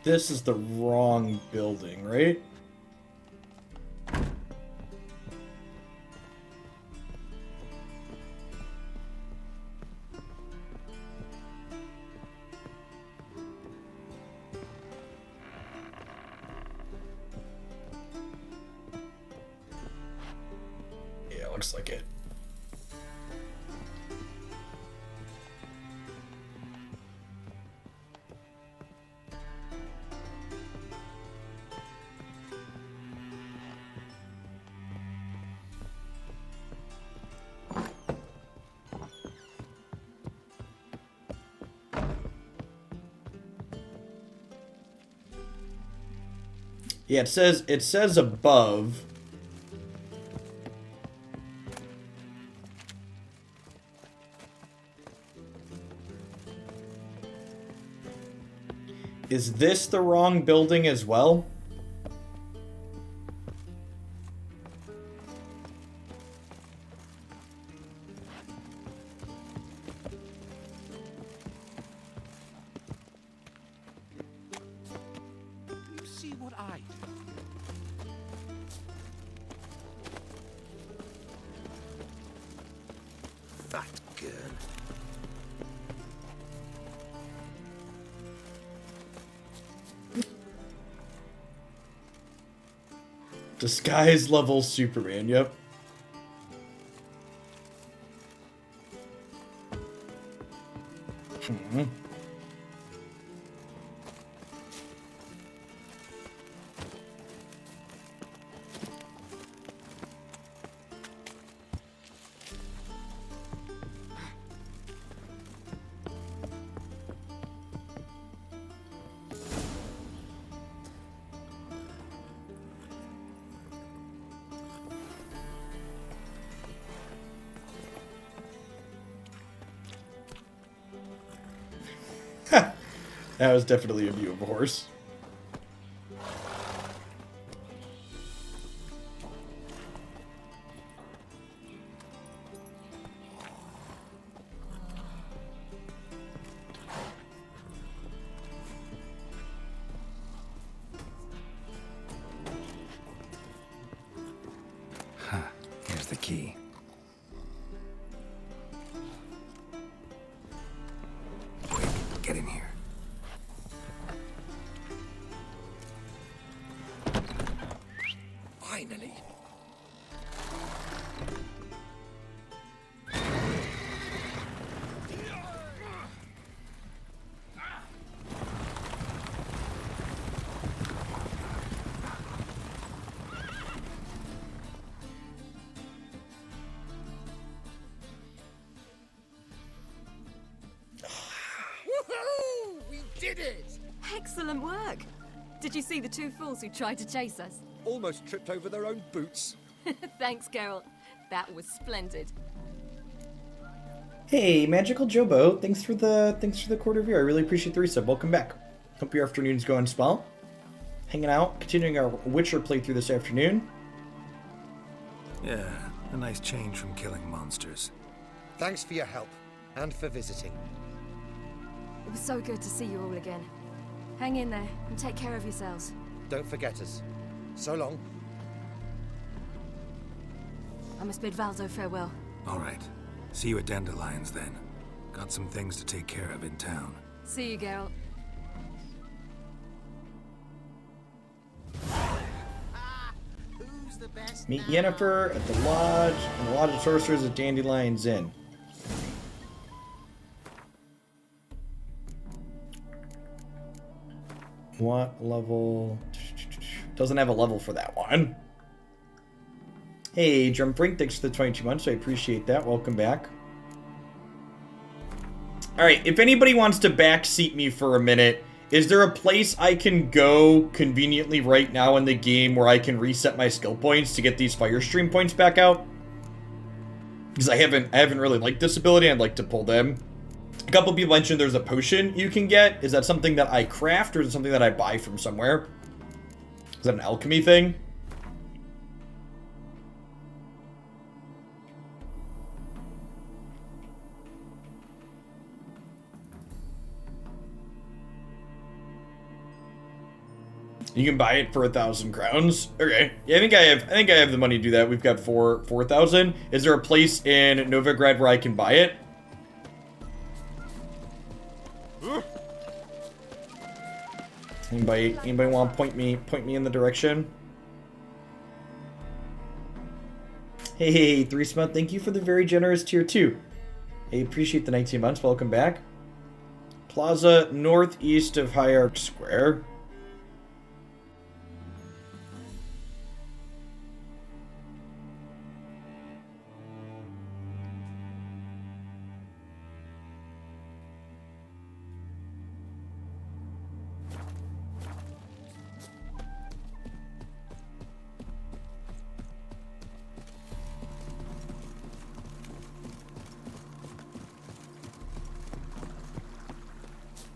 this is the wrong building, right? Yeah, looks like it. Yeah, it says above. Is this the wrong building as well? You see what I do? Fat girl. Disguise level Superman, yep. Hmm. That was definitely a view of a horse. Huh. Here's the key. Quick, get in here. Finally. Woohoo! We did it! Excellent work. Did you see the two fools who tried to chase us? Almost tripped over their own boots. Thanks, Carol. That was splendid. Hey, Magical Jobo, thanks for the quarter view. I really appreciate the resub. Welcome back. Hope your afternoon's going swell. Hanging out, continuing our Witcher playthrough this afternoon. Yeah, a nice change from killing monsters. Thanks for your help and for visiting. It was so good to see you all again. Hang in there and take care of yourselves. Don't forget us. So long. I must bid Valdo farewell. All right. See you at Dandelions then. Got some things to take care of in town. See you, Geralt. Meet Yennefer at the Lodge, and the Lodge of Sorcerers at Dandelion's Inn. What level? Doesn't have a level for that one. Hey, Drumfrink, thanks for the 22 months. I appreciate that. Welcome back. Alright, if anybody wants to backseat me for a minute, is there a place I can go conveniently right now in the game where I can reset my skill points to get these fire stream points back out? Because I haven't really liked this ability. I'd like to pull them. A couple people mentioned there's a potion you can get. Is that something that I craft or is it something that I buy from somewhere? Is that an alchemy thing? You can buy it for 1,000 crowns. Okay. Yeah, I think I have the money to do that. We've got 4,000. Is there a place in Novigrad where I can buy it? Anybody want to point me in the direction? Hey, 3 thank you for the very generous tier 2. Hey, appreciate the 19 months. Welcome back. Plaza northeast of Hierarch Square.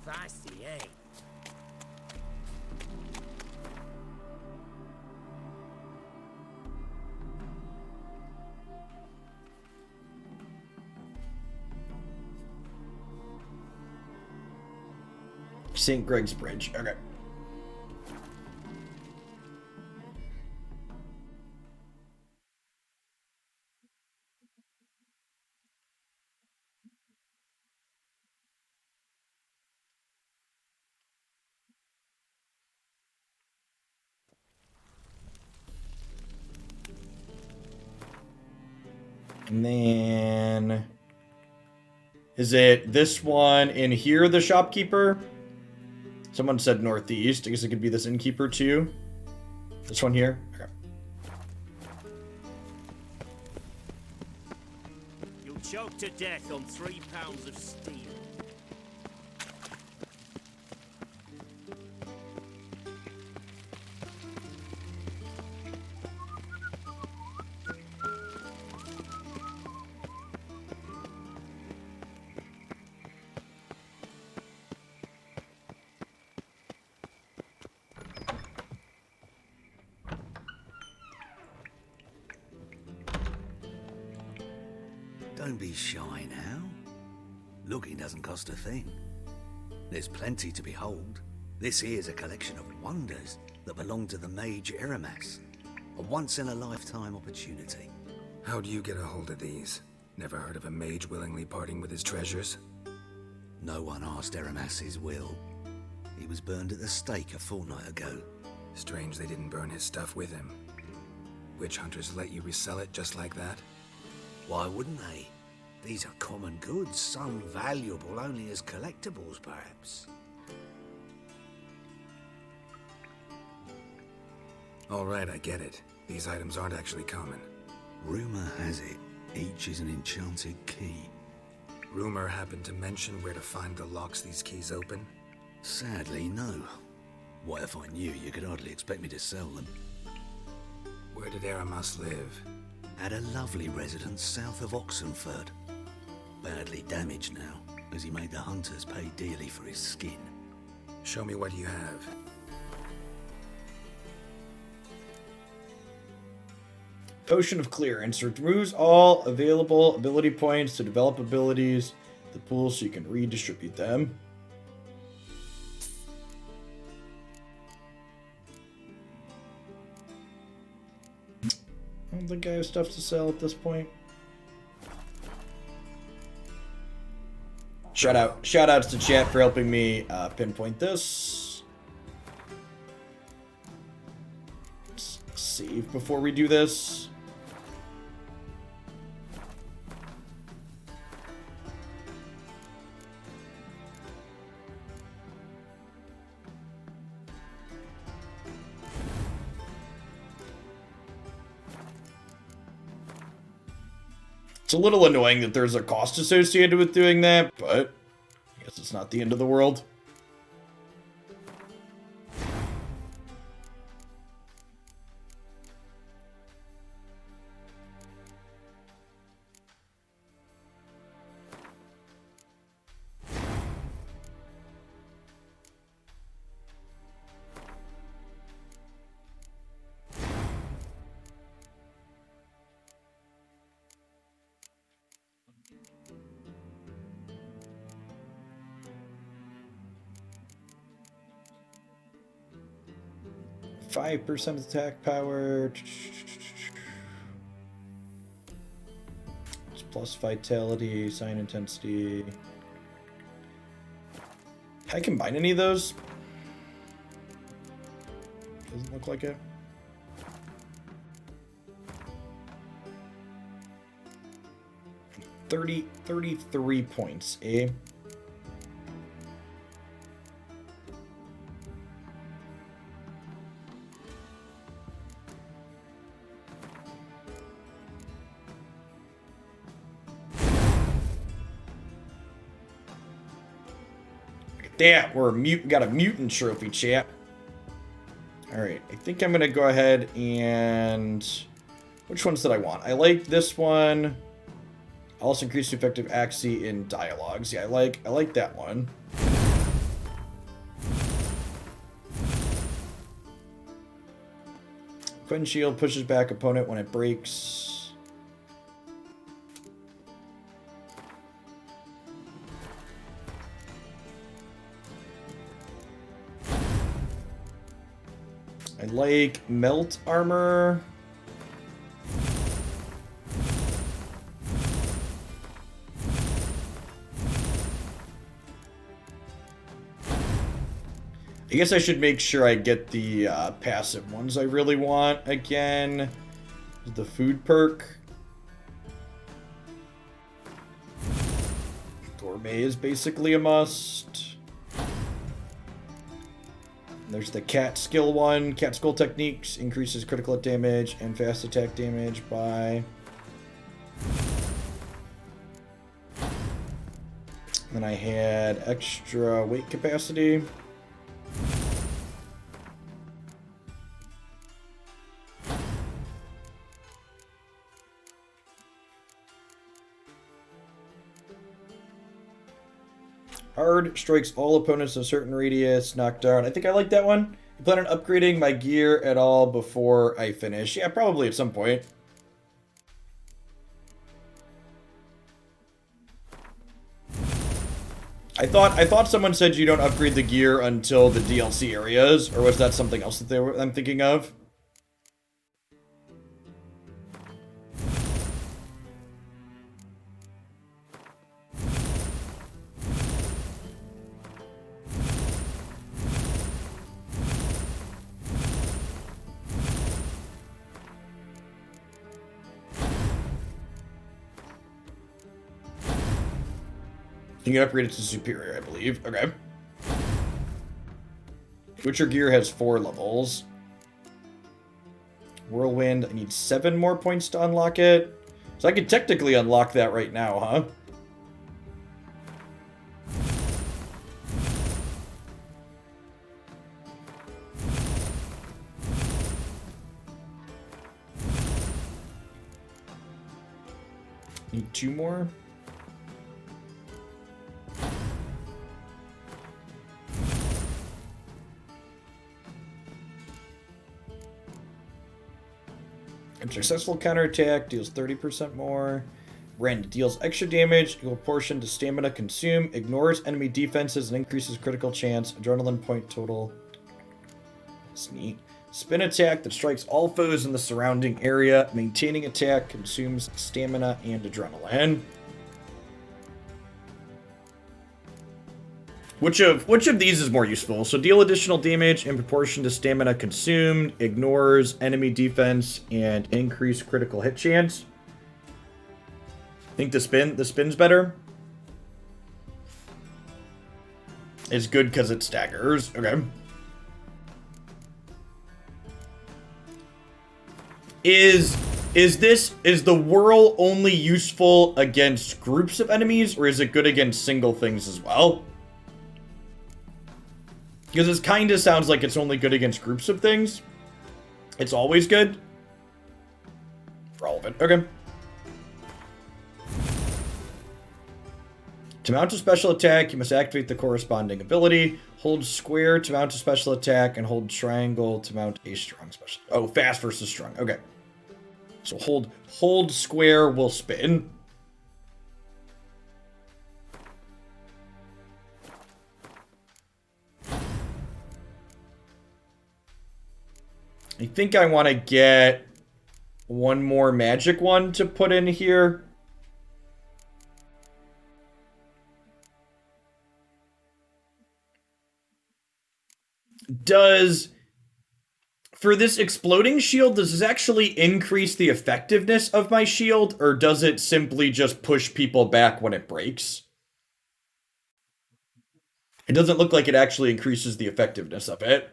Feisty, eh? St. Greg's Bridge. Okay. And then... Is it this one in here, the shopkeeper? Someone said northeast. I guess it could be this innkeeper too. This one here? Okay. You'll choke to death on 3 pounds of steel. Don't be shy now. Looking doesn't cost a thing. There's plenty to behold. This here's a collection of wonders that belong to the mage Eramas. A once-in-a-lifetime opportunity. How do you get a hold of these? Never heard of a mage willingly parting with his treasures? No one asked Eramas his will. He was burned at the stake a fortnight ago. Strange they didn't burn his stuff with him. Witch hunters let you resell it just like that? Why wouldn't they? These are common goods, some valuable only as collectibles, perhaps. All right, I get it. These items aren't actually common. Rumor has it, each is an enchanted key. Rumor happened to mention where to find the locks these keys open? Sadly, no. What if I knew? You could hardly expect me to sell them. Where did Eramas live? At a lovely residence south of Oxenford. Badly damaged now, as he made the hunters pay dearly for his skin. Show me what you have. Potion of Clearance removes all available ability points to develop abilities in the pool so you can redistribute them. I don't think I have stuff to sell at this point. Shout outs to chat for helping me pinpoint this. Let's save before we do this. It's a little annoying that there's a cost associated with doing that, but I guess it's not the end of the world. 5% attack power. It's plus vitality, sign intensity. Can I combine any of those? Doesn't look like it. $33 points, eh? Yeah, we got a mutant trophy, chat. Alright, I think I'm gonna go ahead and... Which ones did I want? I like this one. Also increase effective accuracy in dialogues. Yeah, I like that one. Quinn Shield pushes back opponent when it breaks. I like melt armor. I guess I should make sure I get the passive ones I really want again. The food perk. Gourmet is basically a must. There's the cat skill one. Cat skill techniques increases critical damage and fast attack damage by... Then I had extra weight capacity. Hard strikes all opponents of a certain radius, knocked down. I think I like that one. You plan on upgrading my gear at all before I finish? Yeah, probably at some point. I thought someone said you don't upgrade the gear until the DLC areas, or was that something else that I'm thinking of? You can upgrade it to superior, I believe. Okay. Witcher gear has 4 levels. Whirlwind, I need 7 more points to unlock it. So I could technically unlock that right now, huh? Need 2 more. A successful counterattack deals 30% more. Rend deals extra damage, equal portion to stamina consume, ignores enemy defenses, and increases critical chance. Adrenaline point total. That's neat. Spin attack that strikes all foes in the surrounding area. Maintaining attack consumes stamina and adrenaline. Which of these is more useful? So deal additional damage in proportion to stamina consumed, ignores enemy defense, and increase critical hit chance. I think the spin's better. It's good because it staggers. Okay. Is the whirl only useful against groups of enemies, or is it good against single things as well? Because it kind of sounds like it's only good against groups of things. It's always good. For all of it. Okay. To mount a special attack, you must activate the corresponding ability. Hold square to mount a special attack, and hold triangle to mount a strong special... Oh, fast versus strong. Okay. So hold square will spin. I think I want to get one more magic one to put in here. For this exploding shield, does this actually increase the effectiveness of my shield, or does it simply just push people back when it breaks? It doesn't look like it actually increases the effectiveness of it.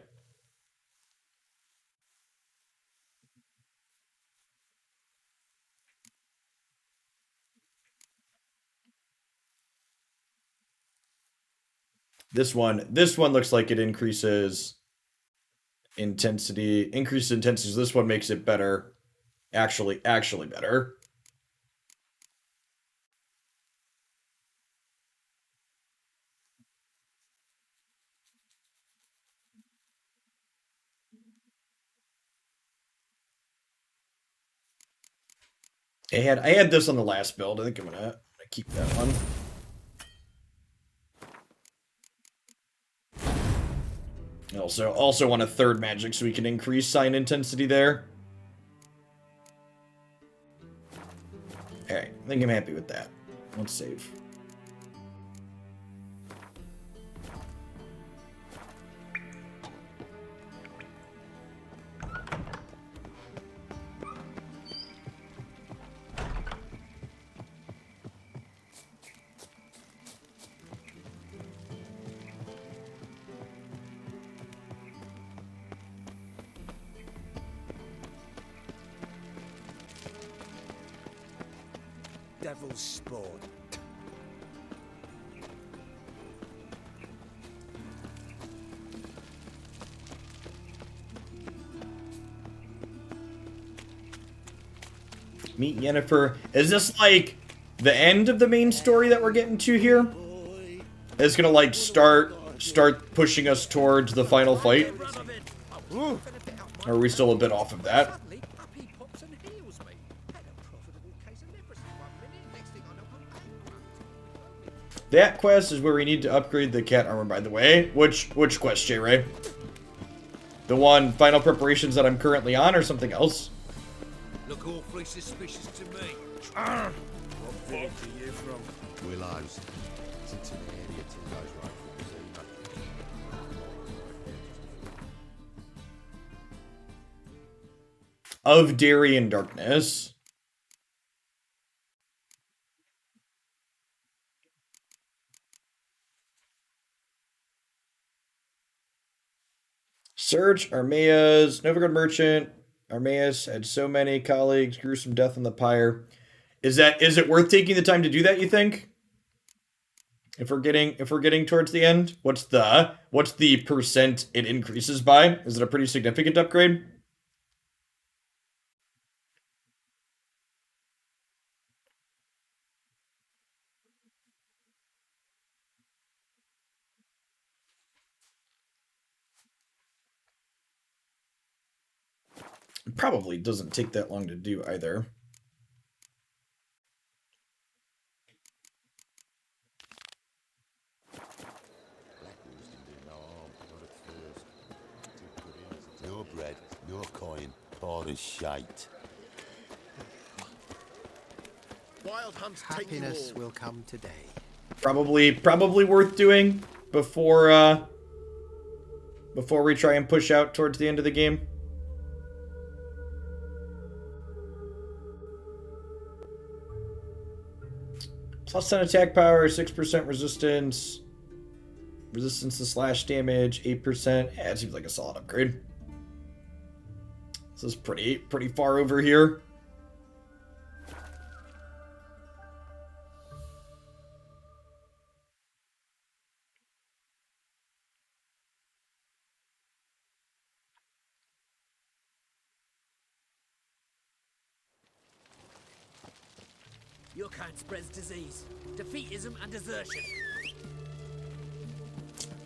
This one looks like it increases intensity. Increases intensity, so this one makes it better. Actually better. I had this on the last build. I think I'm gonna keep that one. I also want a third magic so we can increase sign intensity there. Alright, I think I'm happy with that. Let's save. Devil's spawn. Meet Yennefer. Is this like the end of the main story that we're getting to here? It's gonna like start pushing us towards the final fight? Or are we still a bit off of that? That quest is where we need to upgrade the cat armor, by the way. Which quest, J-Ray? The one, final preparations that I'm currently on, or something else? Look awfully suspicious to me. What village are you from? Willows. It's an area to those rifles, Of Darien Darkness. Search Armeas, Novigrad Merchant. Armeas had so many colleagues, gruesome death on the pyre. Is it worth taking the time to do that, you think? If we're getting towards the end? What's the percent it increases by? Is it a pretty significant upgrade? It probably doesn't take that long to do either. Your bread, your coin, all is shite. Wild hunts Happiness will come today. Probably worth doing before we try and push out towards the end of the game. Plus 10 attack power, 6% resistance. Resistance to slash damage, 8%. Yeah, it seems like a solid upgrade. This is pretty far over here. Your kind spreads disease, defeatism, and desertion.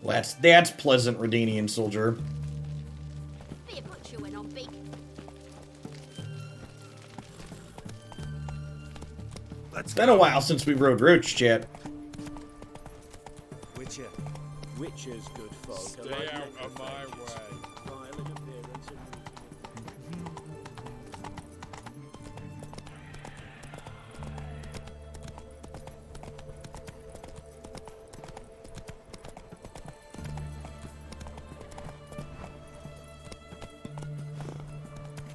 That's pleasant, Redanian soldier. It's been a while since we rode Roach, chat. Witcher's good folk. Stay out of my way.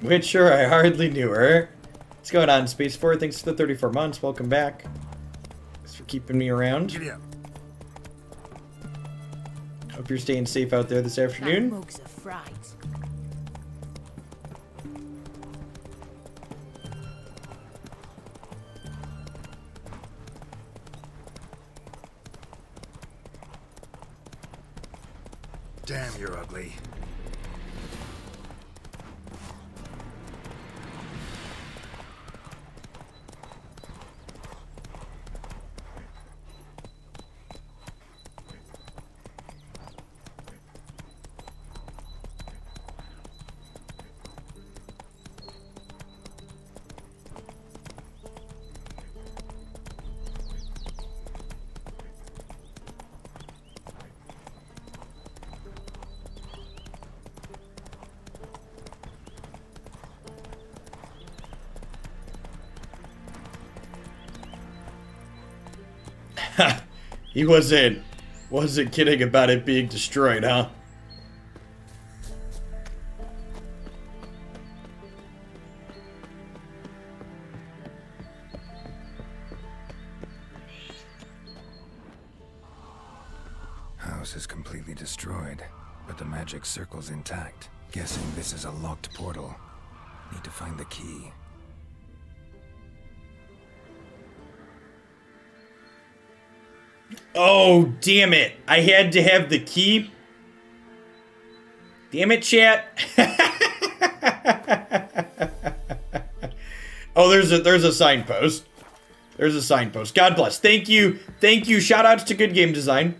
Witcher, I hardly knew her. What's going on, Space 4? Thanks for the 34 months. Welcome back. Thanks for keeping me around. Hope you're staying safe out there this afternoon. That mug's a fright. Damn, you're ugly. He wasn't kidding about it being destroyed, huh? House is completely destroyed, but the magic circle's intact. Guessing this is a locked portal. Need to find the key. Oh, damn it. I had to have the key. Damn it, chat. Oh, there's a signpost. There's a signpost. God bless. Thank you. Thank you. Shout outs to Good Game Design.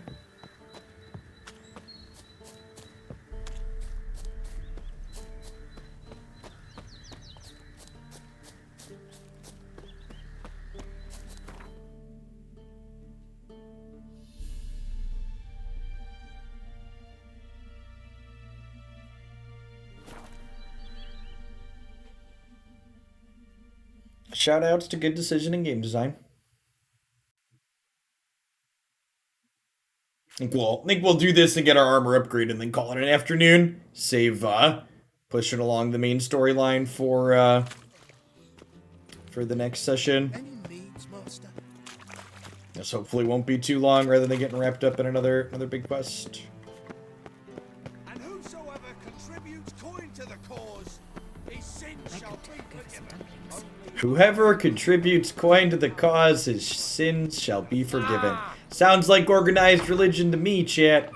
Shoutouts to Good Decision and Game Design. I think we'll do this and get our armor upgrade and then call it an afternoon. Save pushing along the main storyline for the next session. This hopefully won't be too long rather than getting wrapped up in another big quest. And whosoever contributes coin to the cause, his sin shall be forgiven. Whoever contributes coin to the cause, his sins shall be forgiven. Sounds like organized religion to me, chat.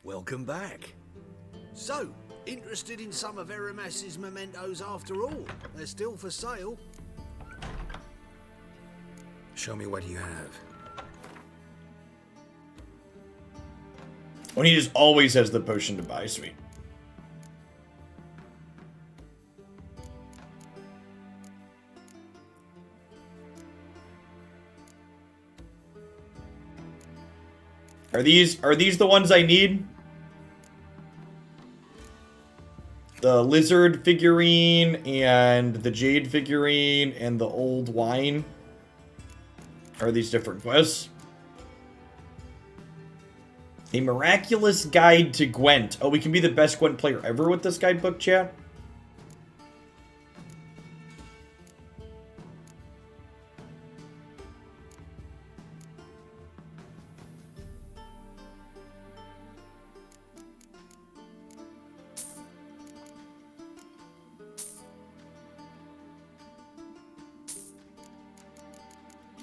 Welcome back. So, interested in some of Aramas's mementos after all? They're still for sale. Show me what you have. When he just always has the potion to buy, sweet. Are these the ones I need? The lizard figurine and the jade figurine and the old wine? Are these different quests? A miraculous guide to Gwent. Oh, we can be the best Gwent player ever with this guidebook, chat?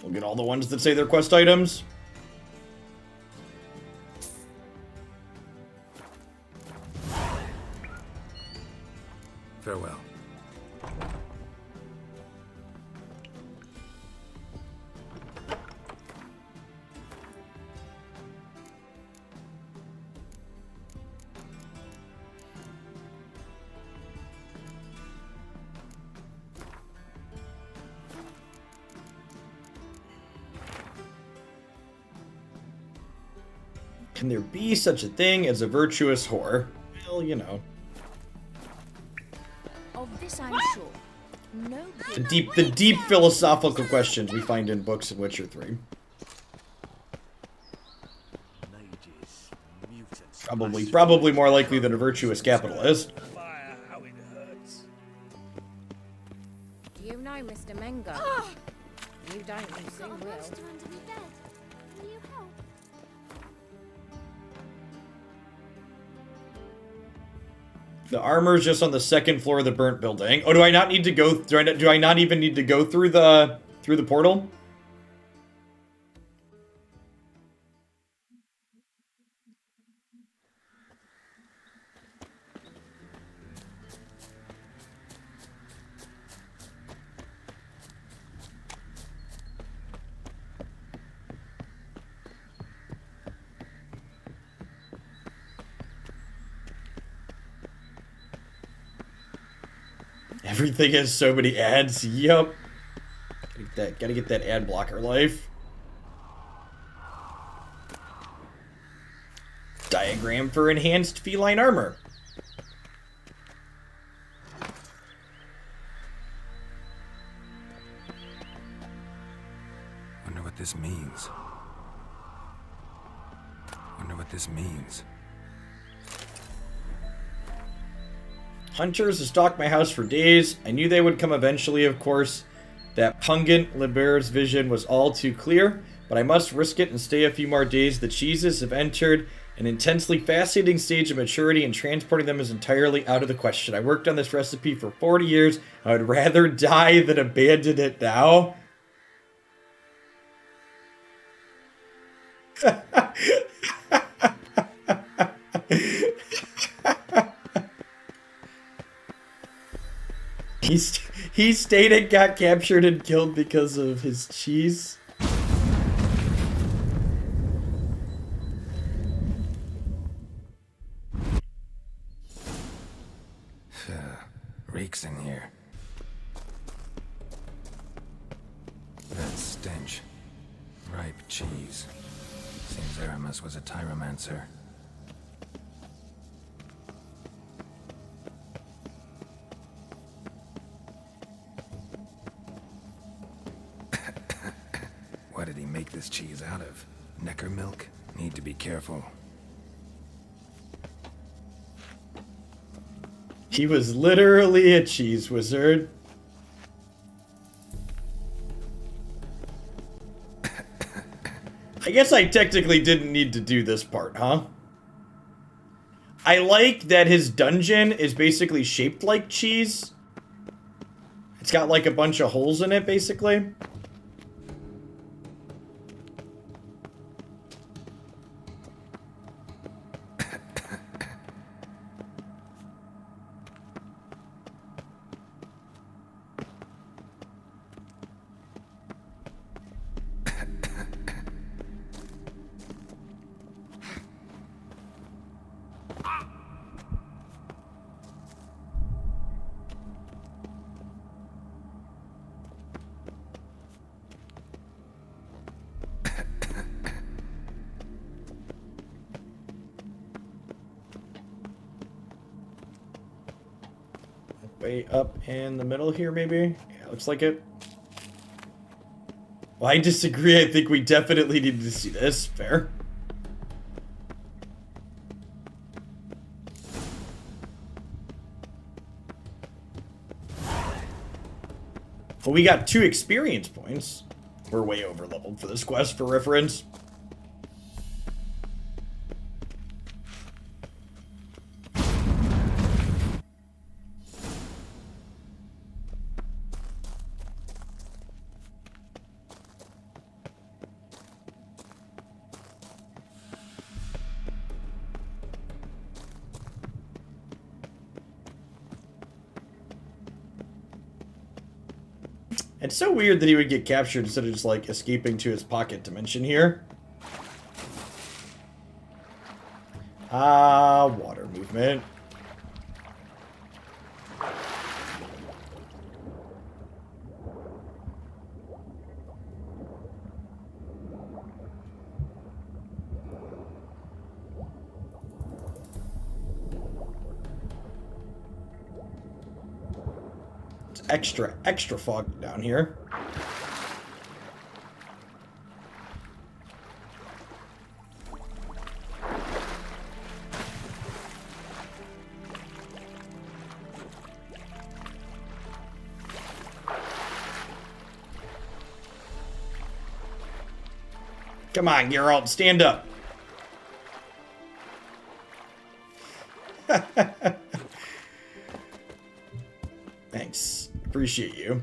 We'll get all the ones that say they're quest items. Farewell. Can there be such a thing as a virtuous whore? Well, you know. Of this I'm sure. No. The deep philosophical questions we find in books in Witcher 3. Probably more likely than a virtuous capitalist. Do you know Mr. Mengo? You don't, you soon will. The armor's just on the second floor of the burnt building. Oh, do I not need to go? Do I not even need to go through the portal? Everything has so many ads. Yup. Gotta get that ad blocker life. Diagram for enhanced feline armor. Wonder what this means. Wonder what this means. Hunters have stalked my house for days. I knew they would come eventually, of course. That pungent Liber's vision was all too clear, but I must risk it and stay a few more days. The cheeses have entered an intensely fascinating stage of maturity, and transporting them is entirely out of the question. I worked on this recipe for 40 years. I would rather die than abandon it now. He stayed and got captured and killed because of his cheese. Reeks in here. That stench. Ripe cheese. Seems Aramis was a tyromancer. What did he make this cheese out of? Necker milk? Need to be careful. He was literally a cheese wizard. I guess I technically didn't need to do this part, huh? I like that his dungeon is basically shaped like cheese. It's got like a bunch of holes in it, basically. Way up in the middle here, maybe? Yeah, looks like it. Well, I disagree. I think we definitely need to see this. Fair. Well, we got 2 experience points. We're way over leveled for this quest, for reference. It's so weird that he would get captured instead of just, like, escaping to his pocket dimension here. Water movement. Extra fog down here. Come on, Geralt, stand up. Thanks. Appreciate you.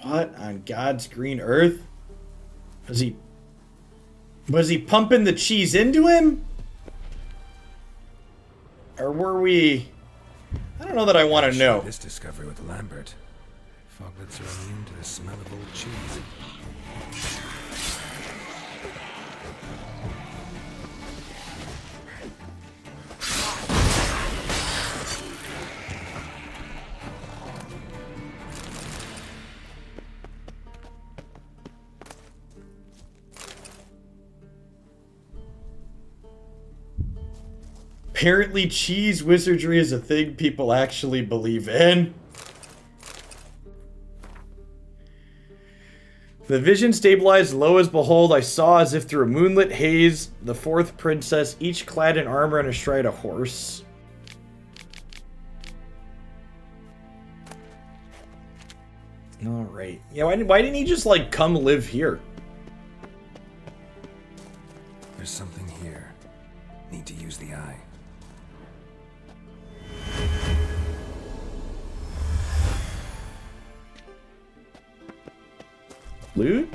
What on God's green earth? Was he pumping the cheese into him? Or were we... I don't know that I want to know. This discovery with Lambert. Foglets are immune to the smell of old cheese. Apparently cheese wizardry is a thing people actually believe in. The vision stabilized. Lo as behold, I saw as if through a moonlit haze the fourth princess, each clad in armor and astride a horse. Alright. Yeah, why didn't he just, like, come live here? There's something here. Need to use the eye. Loot?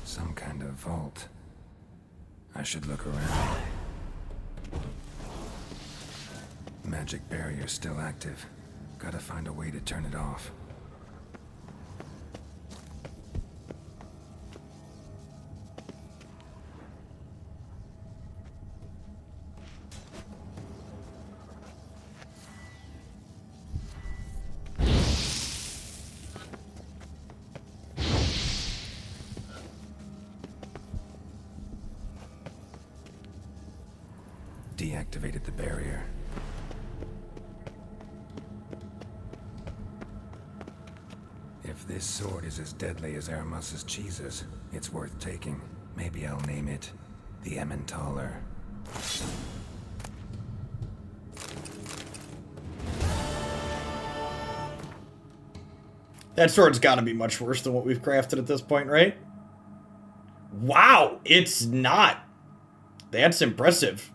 Some kind of vault. I should look around. Magic barrier still active. Gotta find a way to turn it off. Deactivated the barrier. If this sword is as deadly as Aramus's cheeses, it's worth taking. Maybe I'll name it the Emmentaler. That sword's gotta be much worse than what we've crafted at this point, right? Wow, it's not. That's impressive.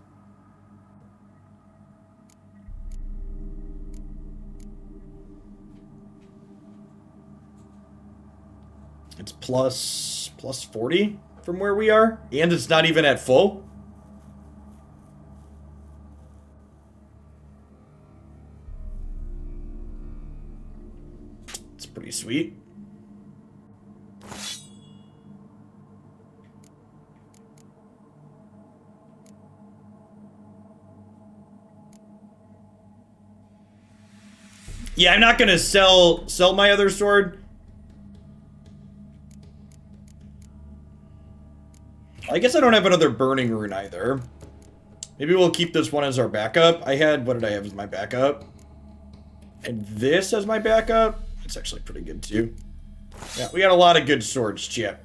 It's plus 40 from where we are, and it's not even at full. It's pretty sweet. Yeah, I'm not gonna sell my other sword. I guess I don't have another burning rune either. Maybe we'll keep this one as our backup. What did I have as my backup? And this as my backup? It's actually pretty good too. Yeah, we got a lot of good swords, Chip.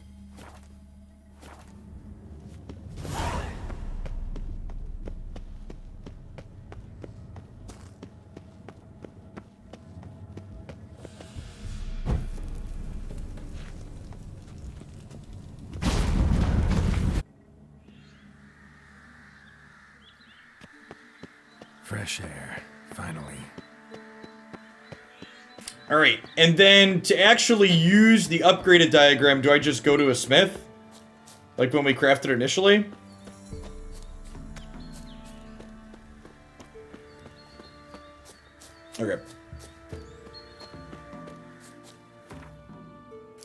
Fresh air, finally. Alright, and then to actually use the upgraded diagram, do I just go to a smith? Like when we crafted it initially? Okay.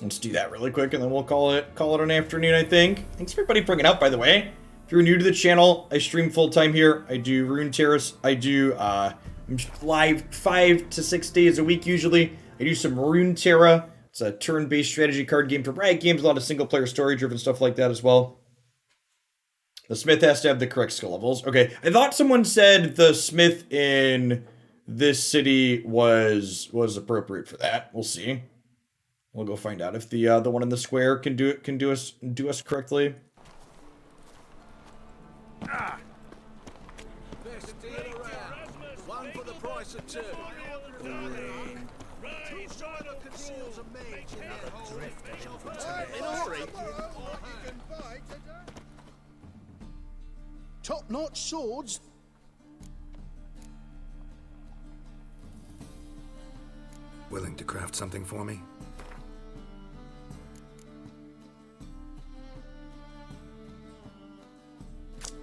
Let's do that really quick, and then we'll call it an afternoon, I think. Thanks for everybody bringing up, by the way. If you're new to the channel, I stream full-time here. I do Rune Terrace. I do I'm live 5 to 6 days a week usually. I do some Rune Terra. It's a turn-based strategy card game for Riot Games. A lot of single-player story-driven stuff like that as well. The Smith has to have the correct skill levels. Okay, I thought someone said the Smith in this city was appropriate for that. We'll see. We'll go find out if the one in the square can do us correctly. Ah. Best deal around. One for the price of two. Conceals a mage in that hole. In a hurry. Top-notch swords. Willing to craft something for me?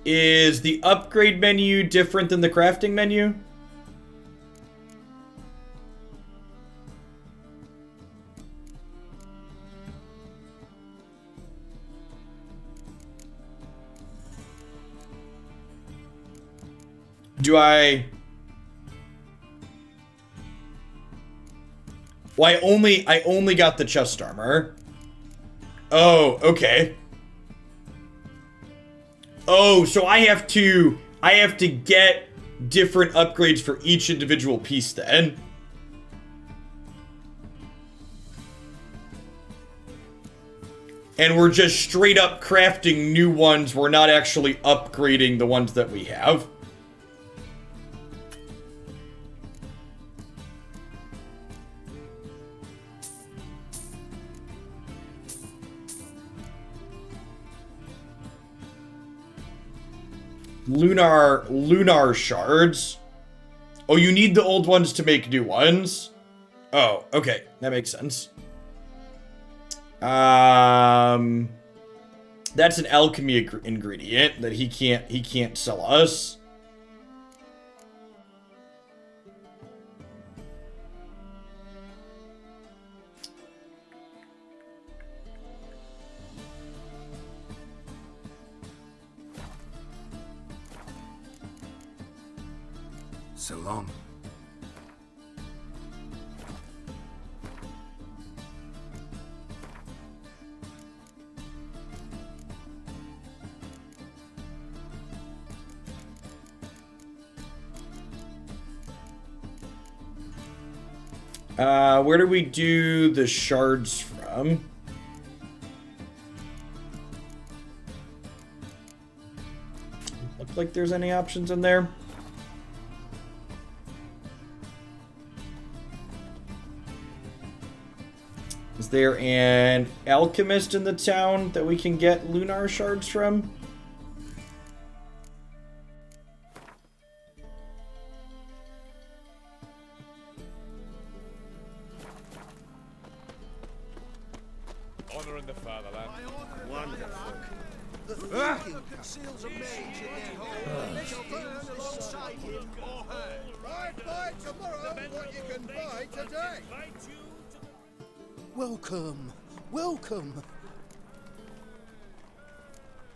Is the upgrade menu different than the crafting menu? Do I... Well, I only got the chest armor. Oh, okay. Oh, so I have to get different upgrades for each individual piece then. And we're just straight up crafting new ones. We're not actually upgrading the ones that we have. Lunar shards. Oh, you need the old ones to make new ones? Oh, okay. That makes sense. That's an alchemy ingredient that he can't sell us. So long. Where do we do the shards from? Look like there's any options in there. Is there an alchemist in the town that we can get lunar shards from? Honor in the fatherland. Wonderful. The thinking conceals a mage in their hole. They shall burn alongside him or her. Buy tomorrow what you can buy today. Welcome, welcome.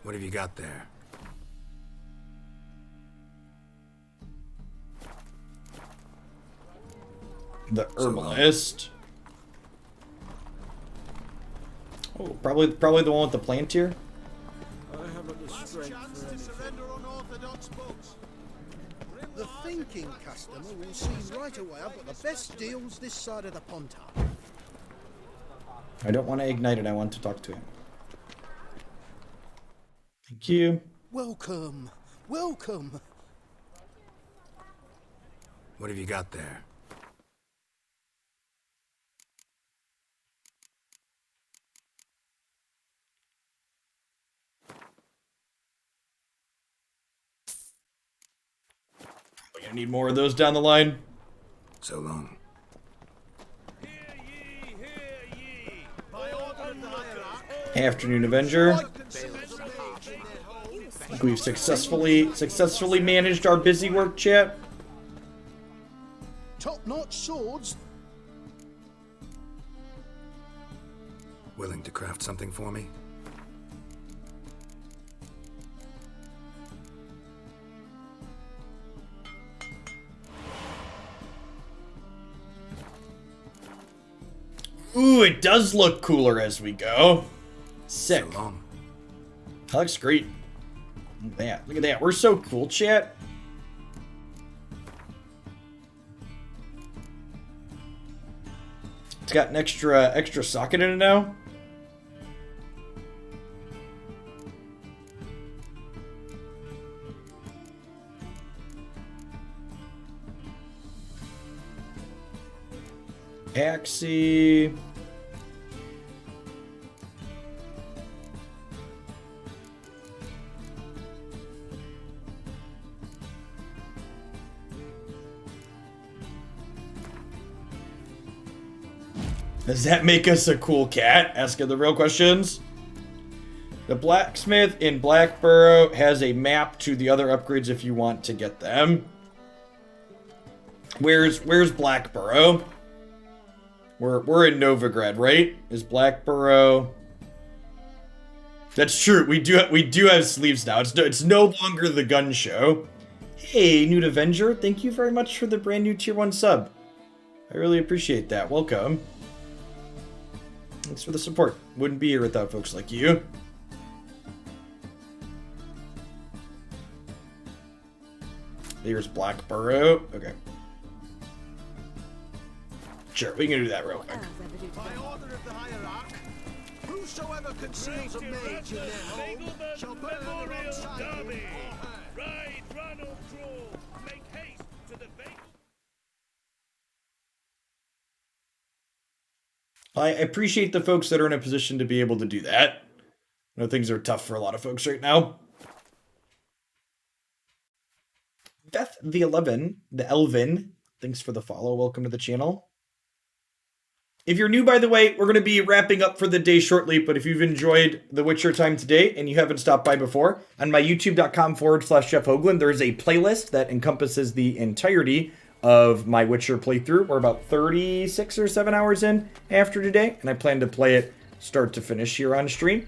What have you got there? The herbalist. Oh, probably the one with the plant here. I haven't the strength for surrender unorthodox books. The thinking customer will see right away I've got the best deals this side of the Pontar. I don't want to ignite it. I want to talk to him. Thank you. Welcome, welcome. What have you got there? We're gonna need more of those down the line. So long. Afternoon Avenger. I think we've successfully managed our busy work, chat. top-notch swords. Willing to craft something for me? Ooh, it does look cooler as we go. Sick. So long. That looks great. Look at that. Look at that. We're so cool, chat. It's got an extra socket in it now. Axie. Does that make us a cool cat? Asking the real questions. The blacksmith in Blackborough has a map to the other upgrades if you want to get them. Where's Blackborough? We're in Novigrad, right? Is Blackborough? That's true. We do have sleeves now. It's no longer the gun show. Hey, Newt Avenger, thank you very much for the brand new tier 1 sub. I really appreciate that. Welcome. Thanks for the support. Wouldn't be here without folks like you. Here's Blackborough. Okay. Sure, we can do that real quick. By order of the hierarch, whosoever conceals a mage in their home shall burn alongside him. Ride, run or crawl. Make haste to the veil. I appreciate the folks that are in a position to be able to do that. I know things are tough for a lot of folks right now. Beth the Elvin, thanks for the follow. Welcome to the channel. If you're new, by the way, we're going to be wrapping up for the day shortly, but if you've enjoyed The Witcher time today and you haven't stopped by before, on my youtube.com/Jeff Hoagland, there is a playlist that encompasses the entirety of my Witcher playthrough. We're about 36 or 7 hours in after today, and I plan to play it start to finish here on stream.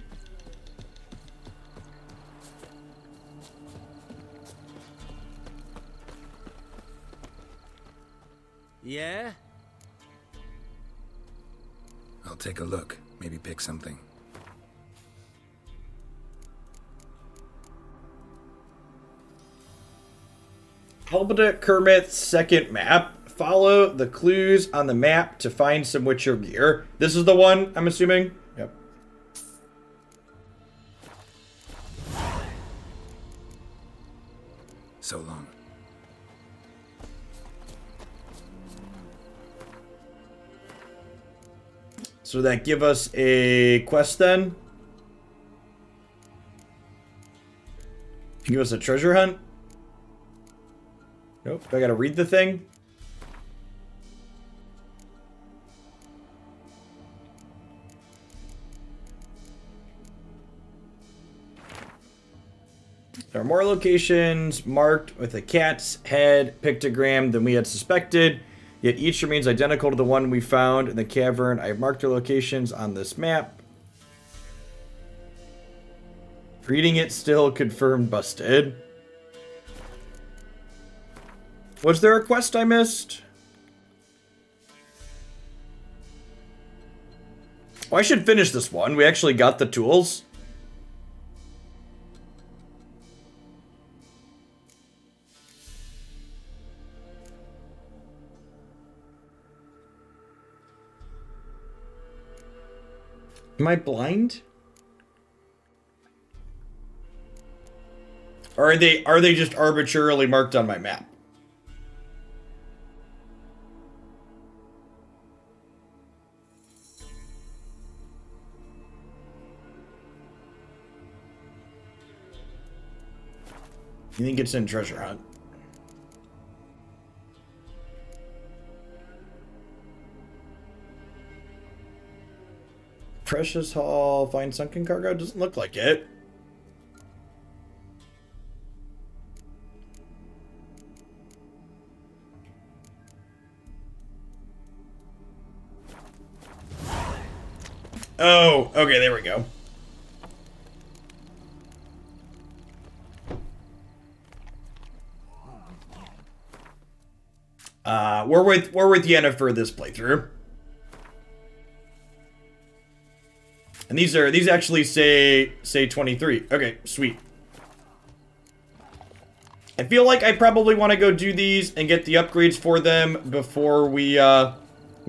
Yeah? I'll take a look. Maybe pick something. Helbada Kermit's second map. Follow the clues on the map to find some Witcher gear. This is the one, I'm assuming? Yep. So long. So that give us a quest then? Give us a treasure hunt? Nope, I gotta read the thing? There are more locations marked with a cat's head pictogram than we had suspected, yet each remains identical to the one we found in the cavern. I have marked their locations on this map. Reading it still confirmed busted. Was there a quest I missed? Oh, I should finish this one. We actually got the tools. Am I blind? Or are they just arbitrarily marked on my map? You think it's in Treasure Hunt? Precious Hall, find sunken cargo? Doesn't look like it. Oh, okay, there we go. We're with Yennefer this playthrough. And these actually say 23. Okay, sweet. I feel like I probably want to go do these and get the upgrades for them before we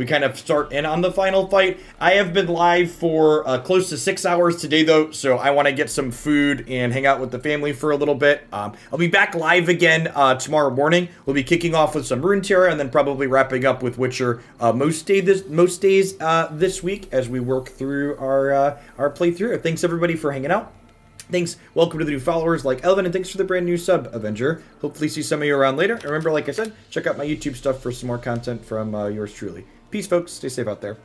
kind of start in on the final fight. I have been live for close to 6 hours today, though, so I want to get some food and hang out with the family for a little bit. I'll be back live again tomorrow morning. We'll be kicking off with some Runeterra and then probably wrapping up with Witcher most days this week as we work through our playthrough. Thanks, everybody, for hanging out. Thanks. Welcome to the new followers like Elvin, and thanks for the brand new sub, Avenger. Hopefully see some of you around later. Remember, like I said, check out my YouTube stuff for some more content from yours truly. Peace, folks. Stay safe out there.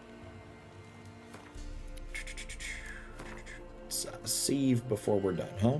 Save before we're done, huh?